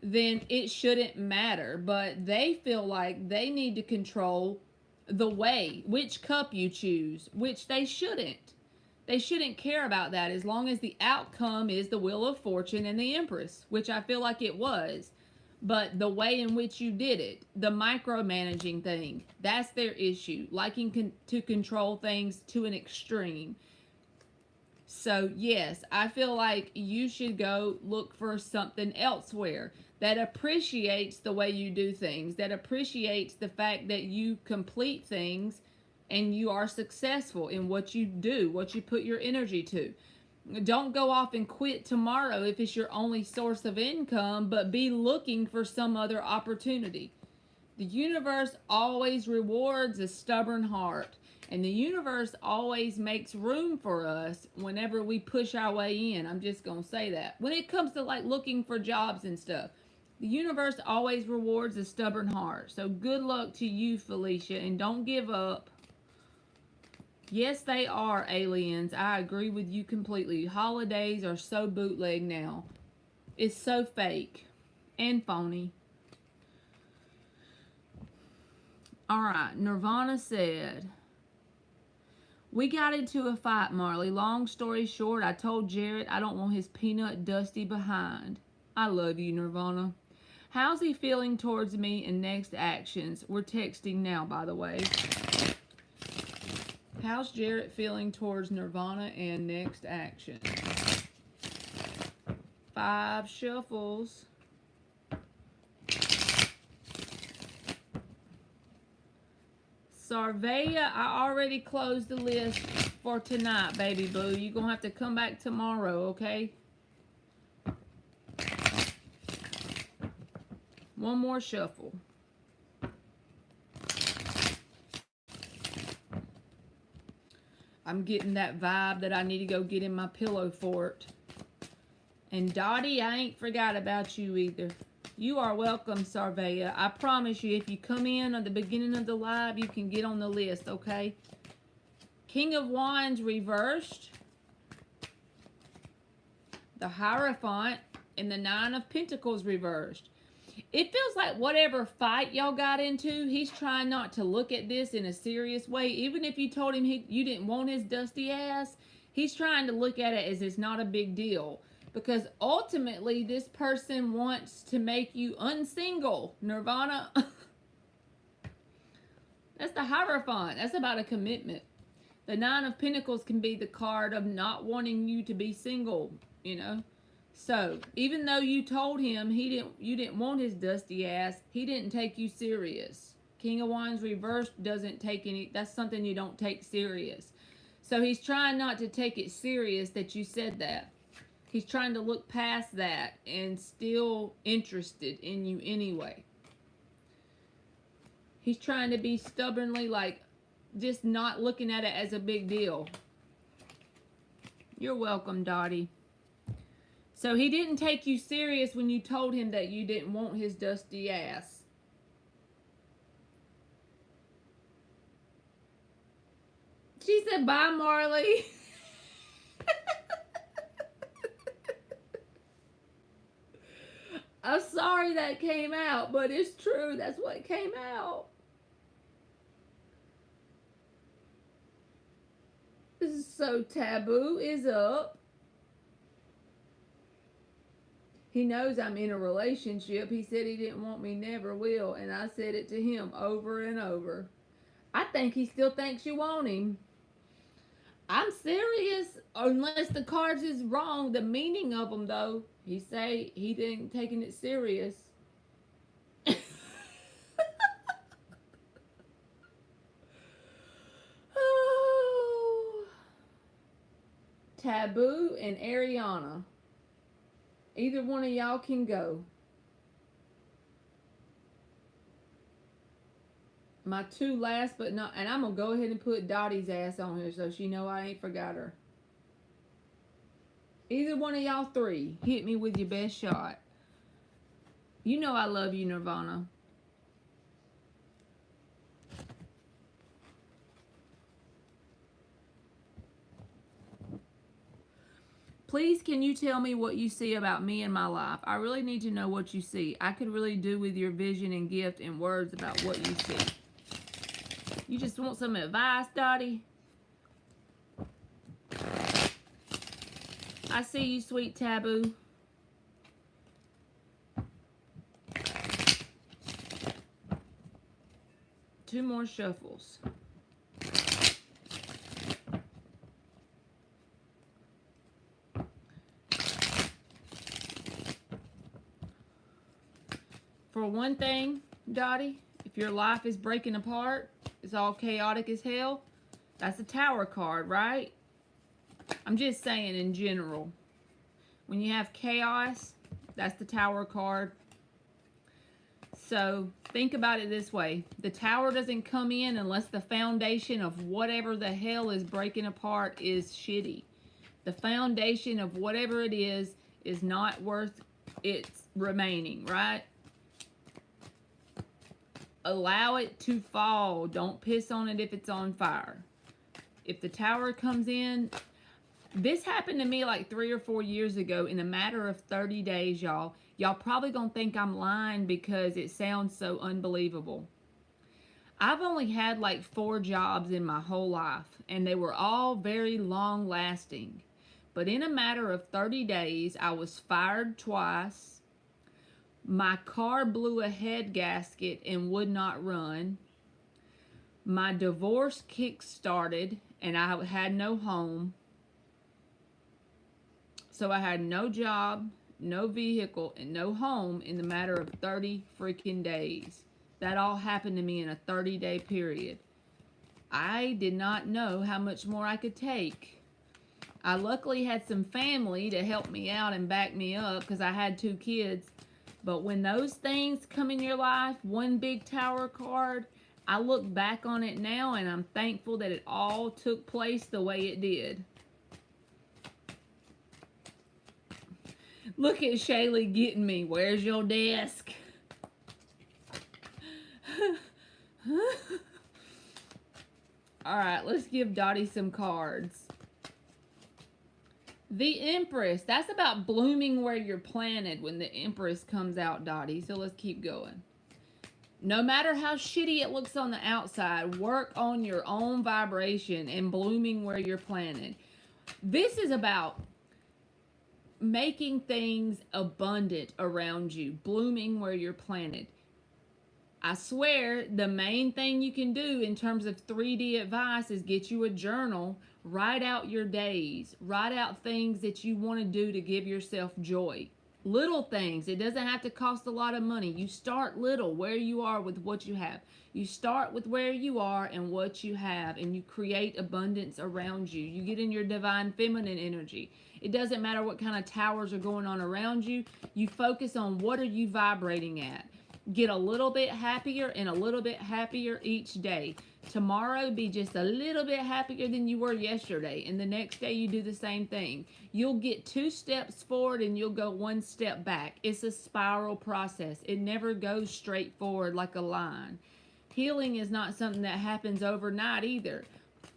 then it shouldn't matter. But they feel like they need to control the way, which cup you choose, which they shouldn't. They shouldn't care about that as long as the outcome is the Wheel of Fortune and the Empress, which I feel like it was. But the way in which you did it, the micromanaging thing, that's their issue. Liking to control things to an extreme. So, yes, I feel like you should go look for something elsewhere that appreciates the way you do things, that appreciates the fact that you complete things and you are successful in what you do, what you put your energy to. Don't go off and quit tomorrow if it's your only source of income, but be looking for some other opportunity. The universe always rewards a stubborn heart, and the universe always makes room for us whenever we push our way in. I'm just going to say that. When it comes to like looking for jobs and stuff, the universe always rewards a stubborn heart. So good luck to you, Felicia, and don't give up. Yes, they are aliens. I agree with you completely. Holidays are so bootleg now. It's so fake and phony. Alright, Nirvana said, we got into a fight, Marley. Long story short, I told Jarrett I don't want his peanut dusty behind. I love you, Nirvana. How's he feeling towards me and next actions? We're texting now, by the way. How's Jarrett feeling towards Nirvana and next action? 5 shuffles. Sarvea, I already closed the list for tonight, baby boo. You're going to have to come back tomorrow, okay? One more shuffle. I'm getting that vibe that I need to go get in my pillow fort. And Dottie, I ain't forgot about you either. You are welcome, Sarvea. I promise you, if you come in at the beginning of the live, you can get on the list, okay? King of Wands reversed. The Hierophant and the 9 of Pentacles reversed. It feels like whatever fight y'all got into, he's trying not to look at this in a serious way. Even if you told him you didn't want his dusty ass, he's trying to look at it as it's not a big deal. Because ultimately, this person wants to make you unsingle, Nirvana. That's the Hierophant. That's about a commitment. The 9 of Pentacles can be the card of not wanting you to be single, you know. So, even though you told him you didn't want his dusty ass, he didn't take you serious. King of Wands reversed doesn't take any, that's something you don't take serious. So he's trying not to take it serious that you said that. He's trying to look past that and still interested in you anyway. He's trying to be stubbornly like, just not looking at it as a big deal. You're welcome, Dottie. So he didn't take you serious when you told him that you didn't want his dusty ass. She said, bye, Marley. I'm sorry that came out, but it's true. That's what came out. This is so taboo is up. He knows I'm in a relationship. He said he didn't want me, never will. And I said it to him over and over. I think he still thinks you want him. I'm serious. Unless the cards is wrong. The meaning of them, though. He say he didn't taking it serious. Oh. Taboo and Ariana. Either one of y'all can go. My two last but not, and I'm going to go ahead and put Dottie's ass on here so she know I ain't forgot her. Either one of y'all three, hit me with your best shot. You know I love you, Nirvana. Please, can you tell me what you see about me in my life? I really need to know what you see. I could really do with your vision and gift and words about what you see. You just want some advice, Dottie? I see you, sweet taboo. Two more shuffles. For one thing, Dottie, if your life is breaking apart, it's all chaotic as hell, that's a Tower card, right? I'm just saying in general. When you have chaos, that's the Tower card. So think about it this way. The Tower doesn't come in unless the foundation of whatever the hell is breaking apart is shitty. The foundation of whatever it is not worth its remaining, right? Allow it to fall. Don't piss on it if it's on fire. If the Tower comes in, this happened to me like 3 or 4 years ago in a matter of 30 days, y'all. Y'all probably gonna think I'm lying because it sounds so unbelievable. I've only had like 4 jobs in my whole life, and they were all very long lasting. But in a matter of 30 days, I was fired twice. My car blew a head gasket and would not run. My divorce kick-started and I had no home. So I had no job, no vehicle, and no home in the matter of 30 freaking days. That all happened to me in a 30-day period. I did not know how much more I could take. I luckily had some family to help me out and back me up because I had 2 kids. But when those things come in your life, one big Tower card, I look back on it now and I'm thankful that it all took place the way it did. Look at Shaylee getting me. Where's your desk? Alright, let's give Dottie some cards. The Empress. That's about blooming where you're planted when the Empress comes out, Dottie. So let's keep going. No matter how shitty it looks on the outside, work on your own vibration and blooming where you're planted. This is about making things abundant around you, blooming where you're planted. I swear the main thing you can do in terms of 3D advice is get you a journal. Write out your days. Write out things that you want to do to give yourself joy. Little things. It doesn't have to cost a lot of money. You start little, where you are with what you have. You start with where you are and what you have, and you create abundance around you. You get in your divine feminine energy. It doesn't matter what kind of towers are going on around you. You focus on what are you vibrating at. Get a little bit happier and a little bit happier each day. Tomorrow be just a little bit happier than you were yesterday, and the next day you do the same thing. You'll get 2 steps forward and you'll go 1 step back. It's a spiral process. It never goes straight forward like a line. Healing is not something that happens overnight either.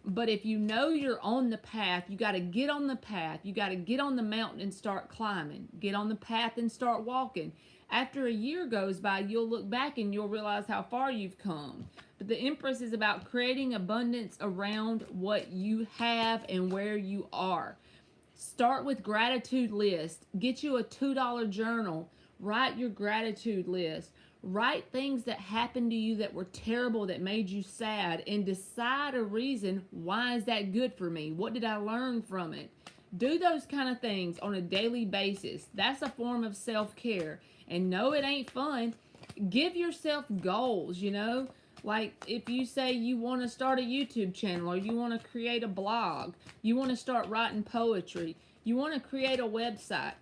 But if you know you're on the path, you got to get on the path. You got to get on the mountain and start climbing. Get on the path and start walking. After a year goes by, you'll look back and you'll realize how far you've come. But the Empress is about creating abundance around what you have and where you are. Start with gratitude list. Get you a $2 journal. Write your gratitude list. Write things that happened to you that were terrible, that made you sad, and decide a reason. Why is that good for me? What did I learn from it? Do those kind of things on a daily basis. That's a form of self-care. And no, it ain't fun. Give yourself goals, you know. Like if you say you want to start a YouTube channel, or you want to create a blog, you want to start writing poetry, you want to create a website.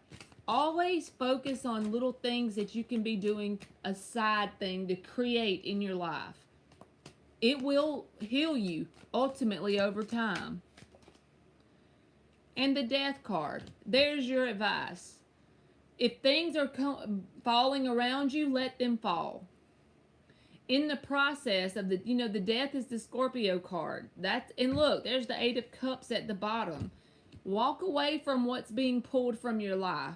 Always focus on little things that you can be doing, a side thing to create in your life. It will heal you ultimately over time. And the Death card. There's your advice. If things are falling around you, let them fall. In the process of the Death is the Scorpio card. And look, there's the Eight of Cups at the bottom. Walk away from what's being pulled from your life.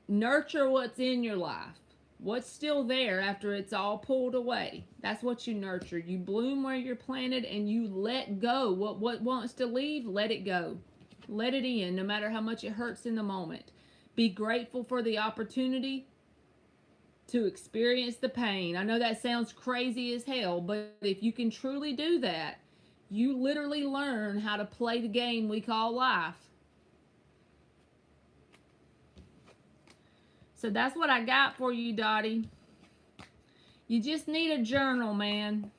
Nurture what's in your life. What's still there after it's all pulled away. That's what you nurture. You bloom where you're planted, and you let go. What wants to leave, let it go. Let it in, no matter how much it hurts in the moment. Be grateful for the opportunity to experience the pain. I know that sounds crazy as hell, but if you can truly do that, you literally learn how to play the game we call life. So that's what I got for you, Dottie. You just need a journal, man.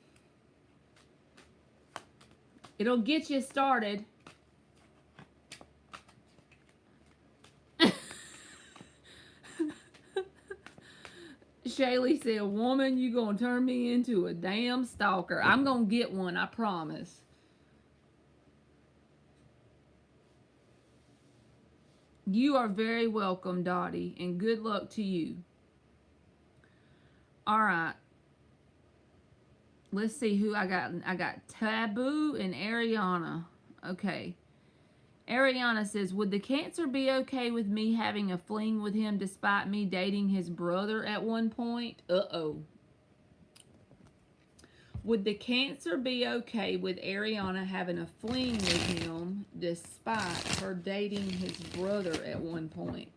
It'll get you started. Shaylee said, woman, you gonna turn me into a damn stalker. I'm gonna get one, I promise. You are very welcome, Dottie, and good luck to you. All right. Let's see who I got. I got Taboo and Ariana. Okay. Ariana says, would the Cancer be okay with me having a fling with him despite me dating his brother at one point? Uh-oh. Would the Cancer be okay with Ariana having a fling with him despite her dating his brother at one point?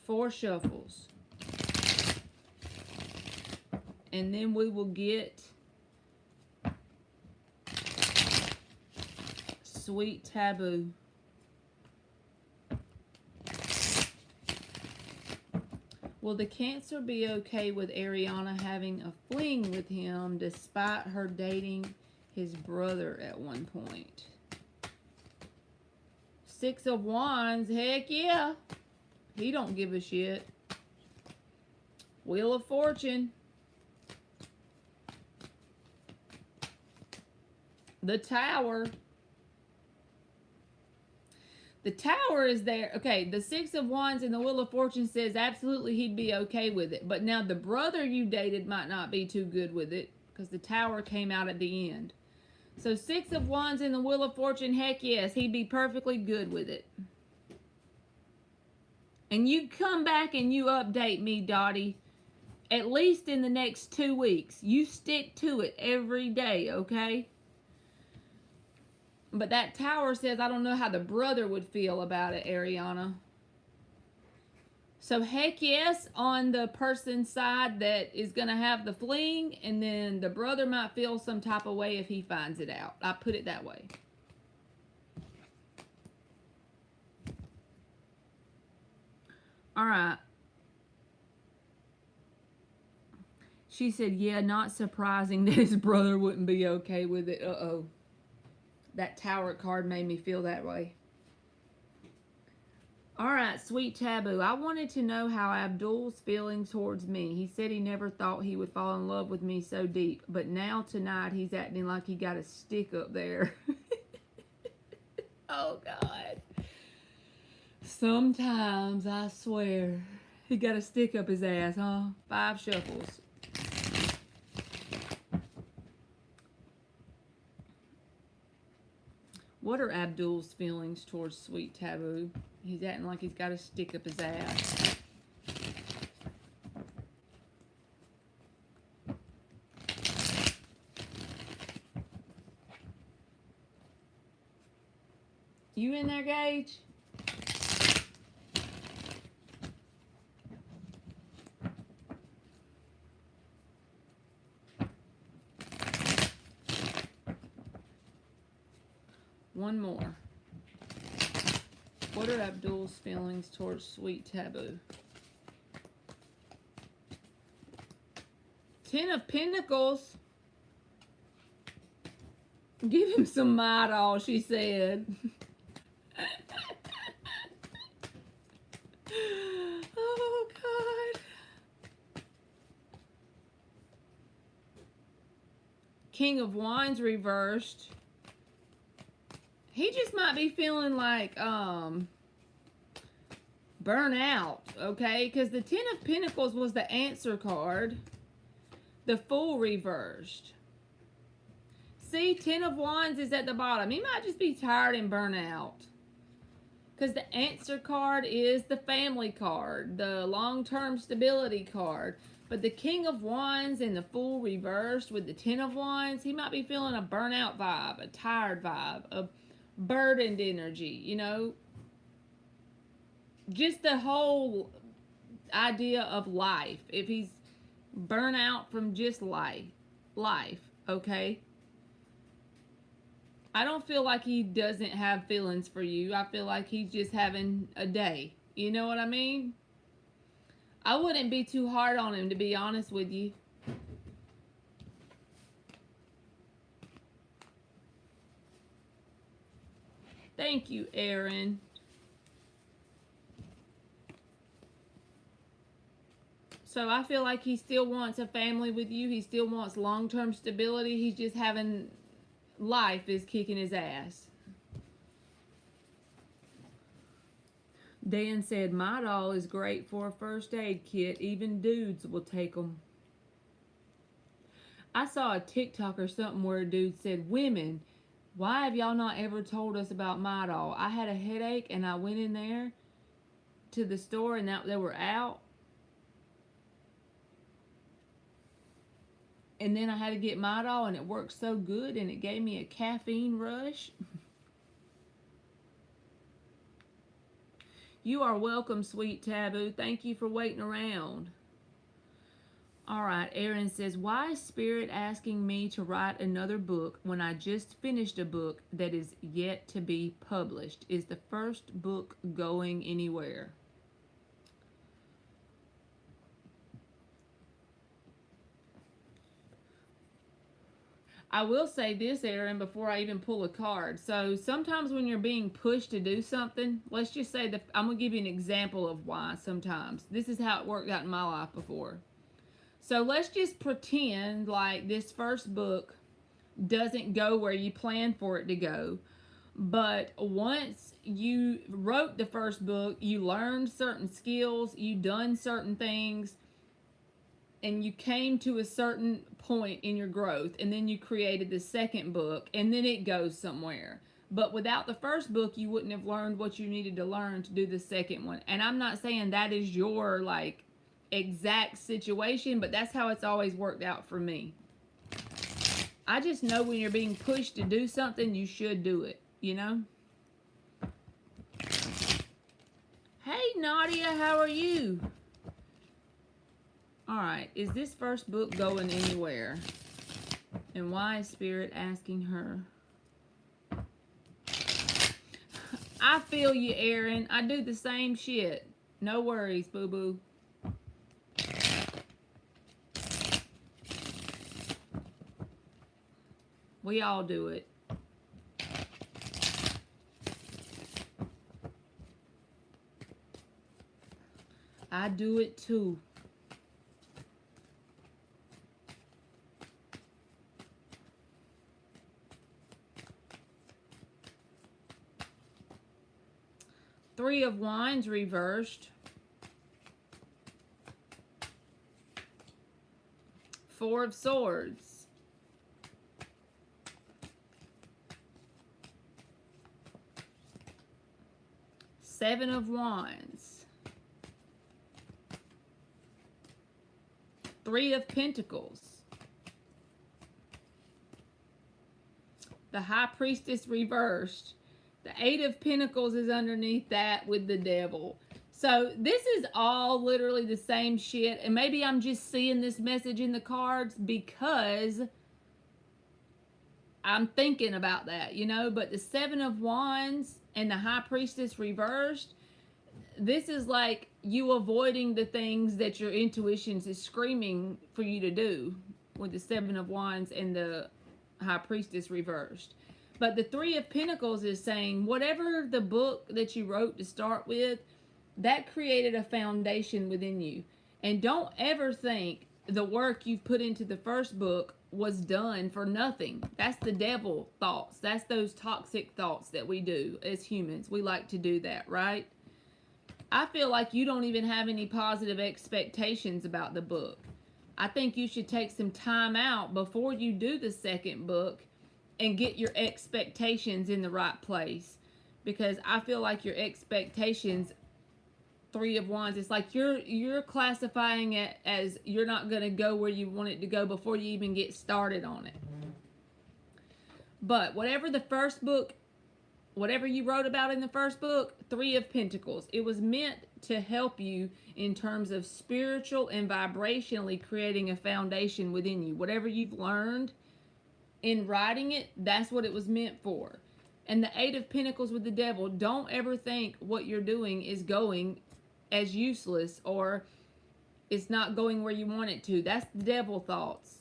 4 shuffles. And then we will get Sweet Taboo. Will the Cancer be okay with Ariana having a fling with him despite her dating his brother at one point? 6 of Wands, heck yeah. He don't give a shit. Wheel of Fortune. The Tower. The Tower is there. Okay, the 6 of Wands and the Wheel of Fortune says absolutely he'd be okay with it. But now the brother you dated might not be too good with it because the Tower came out at the end. So 6 of Wands and the Wheel of Fortune, heck yes, he'd be perfectly good with it. And you come back and you update me, Dottie, at least in the next 2 weeks. You stick to it every day, okay? But that Tower says, I don't know how the brother would feel about it, Ariana. So heck yes on the person's side that is going to have the fling, and then the brother might feel some type of way if he finds it out. I put it that way. All right. She said, yeah, not surprising that his brother wouldn't be okay with it. Uh-oh. That Tower card made me feel that way. All right, Sweet Taboo. I wanted to know how Abdul's feeling towards me. He said he never thought he would fall in love with me so deep, but now tonight he's acting like he got a stick up there. Oh, God. Sometimes, I swear, he got a stick up his ass, huh? 5 shuffles. What are Abdul's feelings towards Sweet Taboo? He's acting like he's got a stick up his ass. You in there, Gage? One more. What are Abdul's feelings towards Sweet Taboo? 10 of Pentacles. Give him some Midol, she said. King of Wands reversed, he just might be feeling like burnout, okay? Because the Ten of Pentacles was the answer card. The Fool reversed. See, Ten of Wands is at the bottom. He might just be tired and burnt out. Because the answer card is the family card, the long-term stability card. But the King of Wands and the Fool reversed with the Ten of Wands, he might be feeling a burnout vibe, a tired vibe, a burdened energy, you know. Just the whole idea of life. If he's burnt out from just life, okay? I don't feel like he doesn't have feelings for you. I feel like he's just having a day. You know what I mean? I wouldn't be too hard on him, to be honest with you. Thank you, Aaron. So I feel like he still wants a family with you. He still wants long-term stability. He's just having... life is kicking his ass. Dan said, my doll is great for a first aid kit. Even dudes will take them. I saw a TikTok or something where a dude said, women, why have y'all not ever told us about my doll? I had a headache and I went in there to the store and they were out. And then I had to get my doll and it worked so good and it gave me a caffeine rush. You are welcome, sweet Taboo. Thank you for waiting around. All right, Aaron says, why is Spirit asking me to write another book when I just finished a book that is yet to be published? Is the first book going anywhere? I will say this, Aaron, before I even pull a card. So sometimes when you're being pushed to do something, let's just say that I'm going to give you an example of why sometimes. This is how it worked out in my life before. So let's just pretend like this first book doesn't go where you plan for it to go. But once you wrote the first book, you learned certain skills, you done certain things, and you came to a certain point in your growth, and then you created the second book, and then it goes somewhere. But without the first book, you wouldn't have learned what you needed to learn to do the second one. And I'm not saying that is your, like, exact situation, but that's how it's always worked out for me. I just know when you're being pushed to do something, you should do it, you know? Hey, Nadia, how are you? Alright, is this first book going anywhere? And why is Spirit asking her? I feel you, Aaron. I do the same shit. No worries, boo-boo. We all do it. I do it too. Three of Wands reversed. Four of Swords. Seven of Wands. Three of Pentacles. The High Priestess reversed. The Eight of Pentacles is underneath that with the Devil. So this is all literally the same shit. And maybe I'm just seeing this message in the cards because I'm thinking about that, you know. But the Seven of Wands and the High Priestess reversed, this is like you avoiding the things that your intuition is screaming for you to do with the Seven of Wands and the High Priestess reversed. But the Three of Pentacles is saying whatever the book that you wrote to start with, that created a foundation within you. And don't ever think the work you've put into the first book was done for nothing. That's the devil thoughts. That's those toxic thoughts that we do as humans. We like to do that, right? I feel like you don't even have any positive expectations about the book. I think you should take some time out before you do the second book and get your expectations in the right place. Because I feel like your expectations, Three of Wands, it's like you're classifying it as you're not going to go where you want it to go before you even get started on it. But whatever the first book, whatever you wrote about in the first book, Three of Pentacles, it was meant to help you in terms of spiritual and vibrationally creating a foundation within you. Whatever you've learned in writing it, that's what it was meant for. And the Eight of Pentacles with the Devil, don't ever think what you're doing is going as useless or it's not going where you want it to. That's the devil thoughts.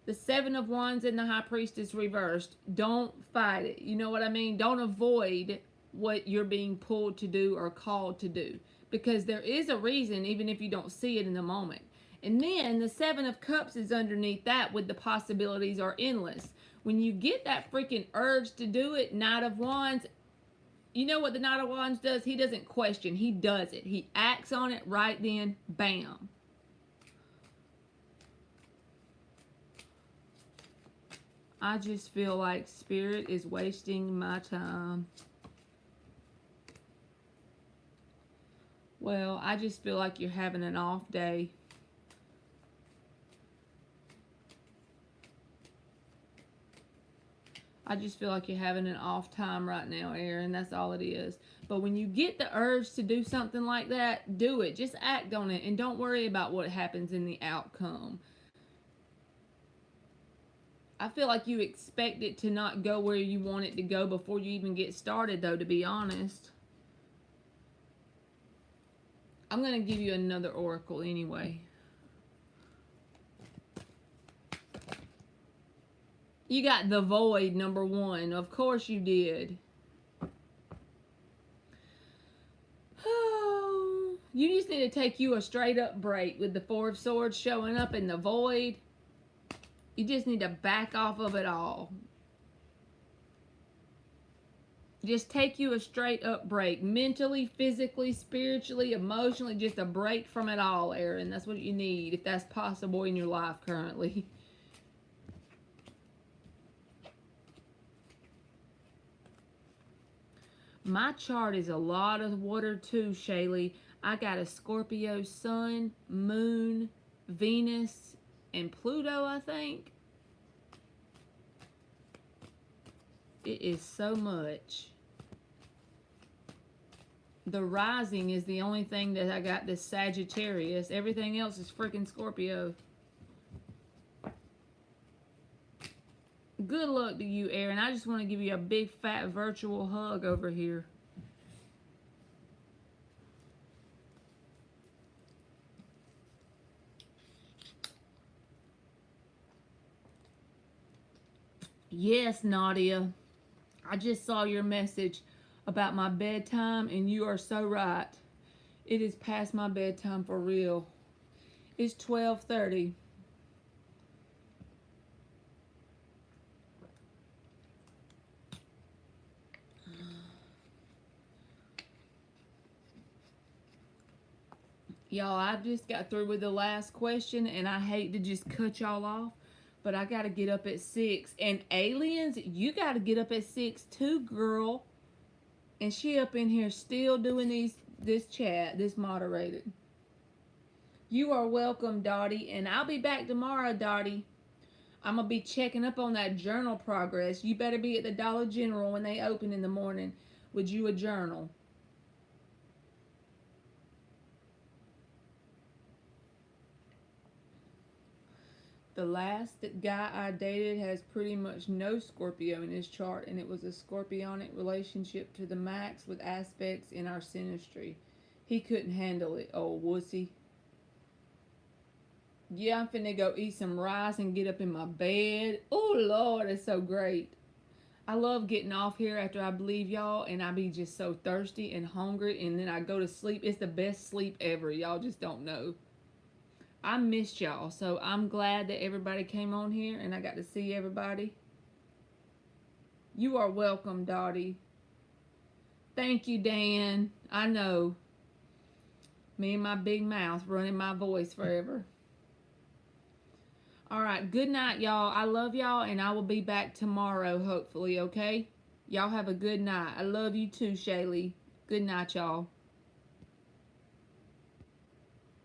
The Seven of Wands and the High Priestess reversed. Don't fight it. You know what I mean? Don't avoid what you're being pulled to do or called to do. Because there is a reason, even if you don't see it in the moment. And then the Seven of Cups is underneath that with the possibilities are endless. When you get that freaking urge to do it, Knight of Wands, you know what the Knight of Wands does? He doesn't question. He does it. He acts on it right then. Bam. I just feel like Spirit is wasting my time. Well, I just feel like you're having an off day. I just feel like you're having an off time right now, Aaron. That's all it is. But when you get the urge to do something like that, do it. Just act on it and don't worry about what happens in the outcome. I feel like you expect it to not go where you want it to go before you even get started, though, to be honest. I'm going to give you another oracle anyway. You got the Void, number 1. Of course you did. Oh, you just need to take you a straight up break with the Four of Swords showing up in the Void. You just need to back off of it all. Just take you a straight up break. Mentally, physically, spiritually, emotionally. Just a break from it all, Aaron. That's what you need, if that's possible in your life currently. My chart is a lot of water too, Shaylee. I got a Scorpio sun, moon, Venus, and Pluto, I think. It is so much. The rising is the only thing that I got this Sagittarius. Everything else is freaking Scorpio. Good luck to you, Aaron. I just want to give you a big fat virtual hug over here. Yes, Nadia. I just saw your message about my bedtime, and you are so right. It is past my bedtime for real. It's 12:30. Y'all, I just got through with the last question, and I hate to just cut y'all off, but I got to get up at 6. And Aliens, you got to get up at 6 too, girl. And she up in here still doing this chat, this moderated. You are welcome, Dottie. And I'll be back tomorrow, Dottie. I'm going to be checking up on that journal progress. You better be at the Dollar General when they open in the morning with you a journal. The last guy I dated has pretty much no Scorpio in his chart, and it was a scorpionic relationship to the max with aspects in our synastry. He couldn't handle it, old wussy. Yeah, I'm finna go eat some rice and get up in my bed. Oh, Lord, it's so great. I love getting off here after I believe y'all, and I be just so thirsty and hungry, and then I go to sleep. It's the best sleep ever. Y'all just don't know. I missed y'all. So I'm glad that everybody came on here and I got to see everybody. You are welcome, Dottie. Thank you, Dan. I know. Me and my big mouth running my voice forever. All right. Good night, y'all. I love y'all, and I will be back tomorrow, hopefully, okay? Y'all have a good night. I love you too, Shaylee. Good night, y'all.